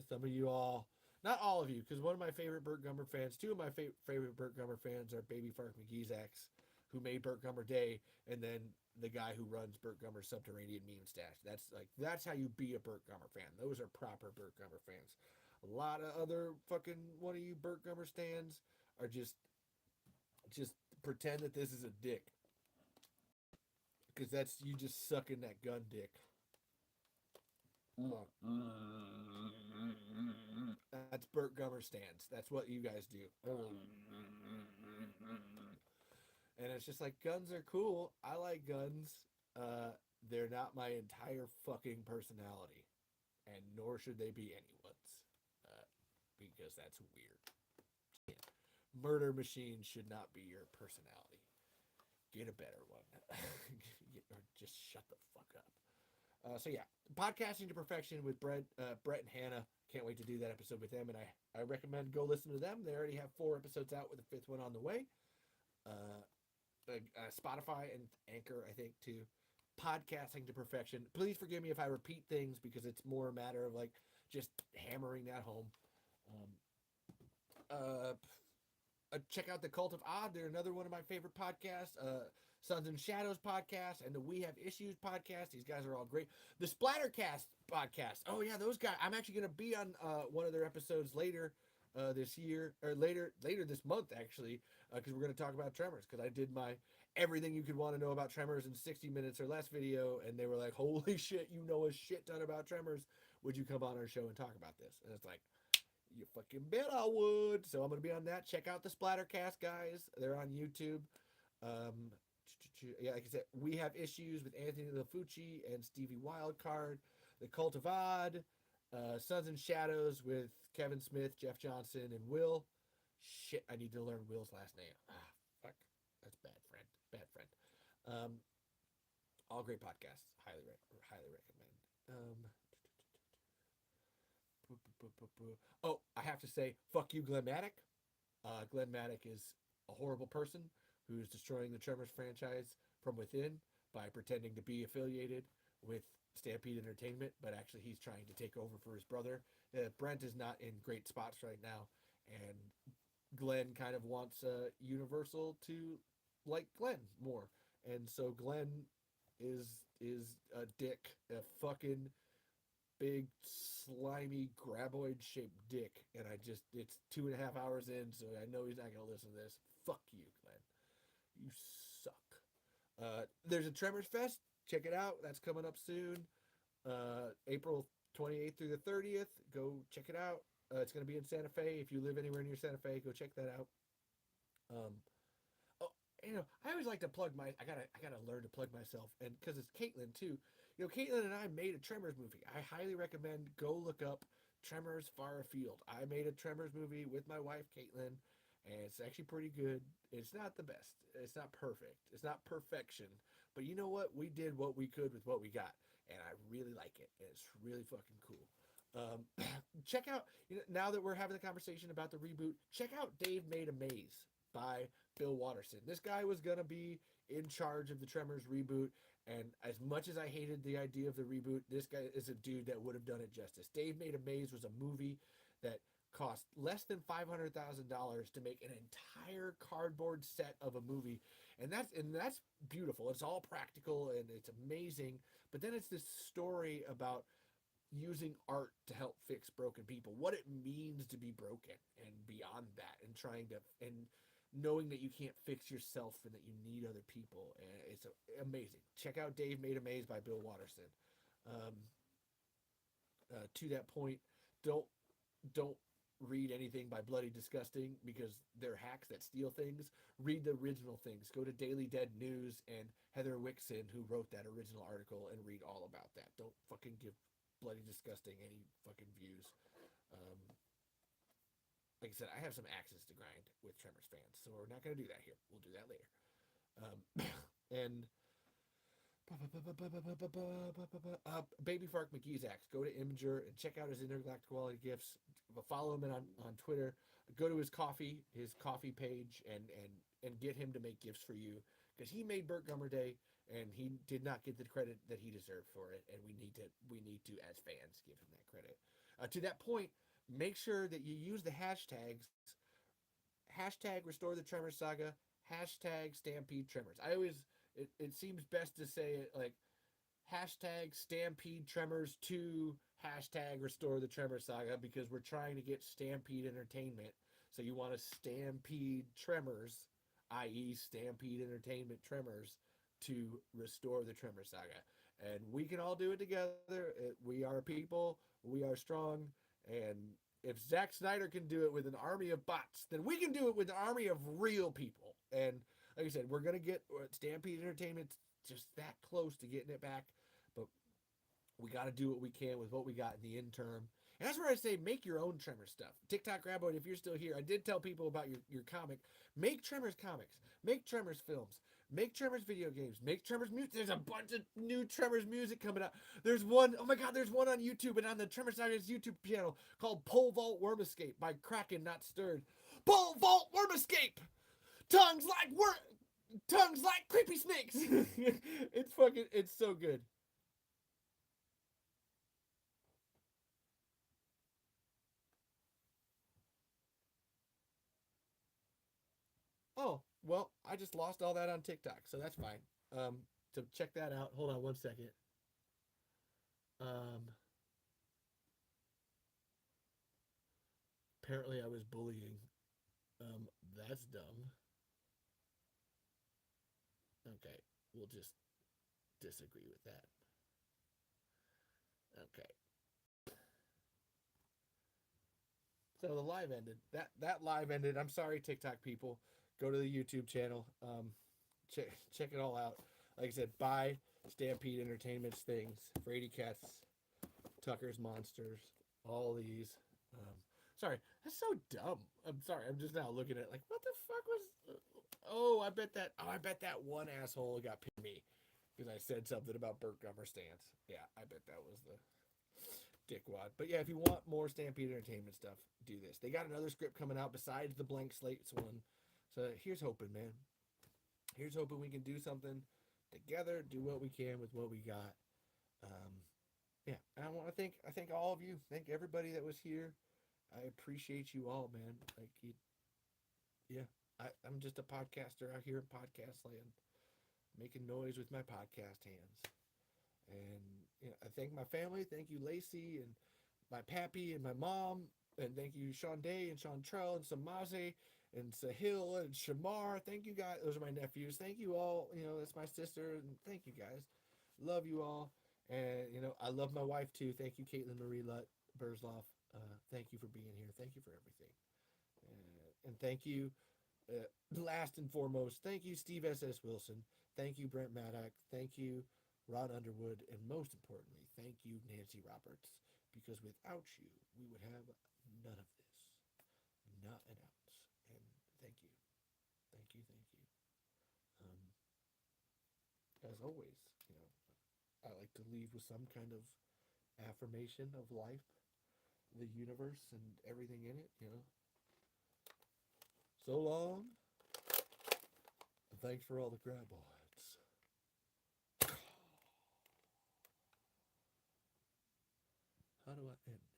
Some of you all, not all of you, because one of my favorite Burt Gummer fans, two of my favorite Burt Gummer fans are Baby Fark McGeezax, who made Burt Gummer Day, and then the guy who runs Burt Gummer's Subterranean Meme Stash. That's how you be a Burt Gummer fan. Those are proper Burt Gummer fans. A lot of other fucking one of you Burt Gummer stands are just pretend that this is a dick, because that's you just sucking that gun dick. That's Burt Gummer stands. That's what you guys do. And it's just like, guns are cool. I like guns. They're not my entire fucking personality, and nor should they be anyone's. because that's weird. Murder machine should not be your personality. Get a better one. Or just shut the fuck up. So yeah, podcasting to perfection with Brett and Hannah. Can't wait to do that episode with them, and I recommend go listen to them. They already have 4 episodes out with a fifth one on the way. Spotify and Anchor, I think, too. Podcasting to perfection. Please forgive me if I repeat things because it's more a matter of like just hammering that home. Um, uh, Check out the Cult of Odd. They're another one of my favorite podcasts. Sons and Shadows podcast and the We Have Issues podcast. These guys are all great. The Splattercast podcast. Oh yeah, those guys. I'm actually going to be on one of their episodes later this year, or later this month actually, because we're going to talk about Tremors. Because I did my everything you could want to know about Tremors in 60 minutes or less video, and they were like, "Holy shit, you know a shit ton about Tremors. Would you come on our show and talk about this?" And it's like, you fucking bet I would. So I'm going to be on that. Check out the Splattercast guys. They're on YouTube. Um, yeah, like I said, We Have Issues with Anthony LaFucci and Stevie Wildcard. The Cult of Odd. Sons and Shadows with Kevin Smith, Jeff Johnson, and Will. Shit, I need to learn Will's last name. Fuck. That's bad, friend. Bad friend. Um, all great podcasts. Highly recommend. Oh, I have to say, fuck you, Glenn Maddock. Glenn Maddock is a horrible person who's destroying the Tremors franchise from within by pretending to be affiliated with Stampede Entertainment, but actually he's trying to take over for his brother. Brent is not in great spots right now, and Glenn kind of wants Universal to like Glenn more, and so Glenn is a dick, a fucking big slimy graboid shaped dick, and it's 2.5 hours in, so I know he's not gonna listen to this. Fuck you, Glenn. You suck. There's a Tremors Fest. Check it out. That's coming up soon. April 28th through the 30th. Go check it out. It's gonna be in Santa Fe. If you live anywhere near Santa Fe, go check that out. Um, oh, I always like to plug my. I gotta learn to plug myself, and because it's Caitlin too. Caitlin and I made a Tremors movie. I highly recommend go look up Tremors Far Afield. I made a Tremors movie with my wife Caitlin, and it's actually pretty good. It's not the best. It's not perfect. It's not perfection, but you know what? We did what we could with what we got, and I really like it. And it's really fucking cool. Check out now that we're having the conversation about the reboot. Check out Dave Made a Maze by Bill Watterson. This guy was gonna be in charge of the Tremors reboot, and as much as I hated the idea of the reboot, this guy is a dude that would have done it justice. Dave Made a Maze was a movie that cost less than $500,000 to make an entire cardboard set of a movie, and that's beautiful. It's all practical and it's amazing. But then it's this story about using art to help fix broken people, what it means to be broken, and beyond that, and trying to and knowing that you can't fix yourself and that you need other people. And it's amazing. Check out Dave Made a Maze by Bill Watterson. Um, to that point, don't don't read anything by Bloody Disgusting because they're hacks that steal things. Read the original things. Go to Daily Dead News and Heather Wixon, who wrote that original article, and read all about that. Don't fucking give Bloody Disgusting any fucking views. Um, like I said, I have some axes to grind with Tremors fans, so we're not going to do that here. We'll do that later. And Baby Fark McGee's axe. Go to Imager and check out his intergalactic quality gifts. Follow him on Twitter. Go to his coffee page, and get him to make gifts for you, because he made Burt Gummer Day and he did not get the credit that he deserved for it, and we need to as fans give him that credit. To that point, make sure that you use the hashtags #Restore the Tremors Saga, #Stampede Tremors. It seems best to say it like #Stampede Tremors to #Restore the Tremors Saga, because we're trying to get Stampede Entertainment. So you want to Stampede Tremors, i.e. Stampede Entertainment Tremors, to restore the Tremors Saga. And we can all do it together. We are people. We are strong. And if Zack Snyder can do it with an army of bots, then we can do it with an army of real people. And like I said, we're going to get Stampede Entertainment just that close to getting it back. But we got to do what we can with what we got in the interim. And that's where I say make your own Tremor stuff. TikTok Graboid, if you're still here, I did tell people about your comic. Make Tremors comics. Make Tremors films. Make Tremors video games. Make Tremors music. There's a bunch of new Tremors music coming out. There's one, oh my god, there's one on YouTube and on the Tremors Digest YouTube channel called Pole Vault Worm Escape by Kraken Not Stirred. Pole Vault Worm Escape! Tongues like tongues like creepy snakes. It's fucking, it's so good. Oh, well, I just lost all that on TikTok, so that's fine. Um, to check that out, hold on one second. Um, apparently I was bullying. That's dumb. Okay, we'll just disagree with that. Okay. So the live ended. That live ended. I'm sorry, TikTok people. Go to the YouTube channel. Check it all out. Like I said, buy Stampede Entertainment's things. Frady Cats, Tucker's Monsters, all these. Um, sorry, that's so dumb. I'm sorry. I'm just now looking at it like, what the fuck was? Oh, I bet that. Oh, I bet that one asshole got me because I said something about Burt Gummer stance. Yeah, I bet that was the dickwad. But yeah, if you want more Stampede Entertainment stuff, do this. They got another script coming out besides the Blank Slates one. So here's hoping, man. Here's hoping we can do something together, do what we can with what we got. Um, yeah, and I thank all of you. Thank everybody that was here. I appreciate you all, man. Like you, yeah. I'm just a podcaster out here in podcast land, making noise with my podcast hands. And you know, I thank my family. Thank you, Lacey, and my pappy, and my mom. And thank you, Sean Day, and Sean Trell, and Samaze, and Sahil, and Shamar. Thank you, guys. Those are my nephews. Thank you all. You know, that's my sister. And thank you, guys. Love you all. And, you know, I love my wife, too. Thank you, Caitlin Marie Burzloff. Thank you for being here. Thank you for everything. And thank you, last and foremost, thank you, Steve S.S. Wilson. Thank you, Brent Maddock. Thank you, Ron Underwood. And most importantly, thank you, Nancy Roberts. Because without you, we would have none of this. Not an ounce. And thank you. Thank you. Thank you. Um, as always, you know, I like to leave with some kind of affirmation of life, the universe, and everything in it, you know. So long. And thanks for all the graboids. How do I end?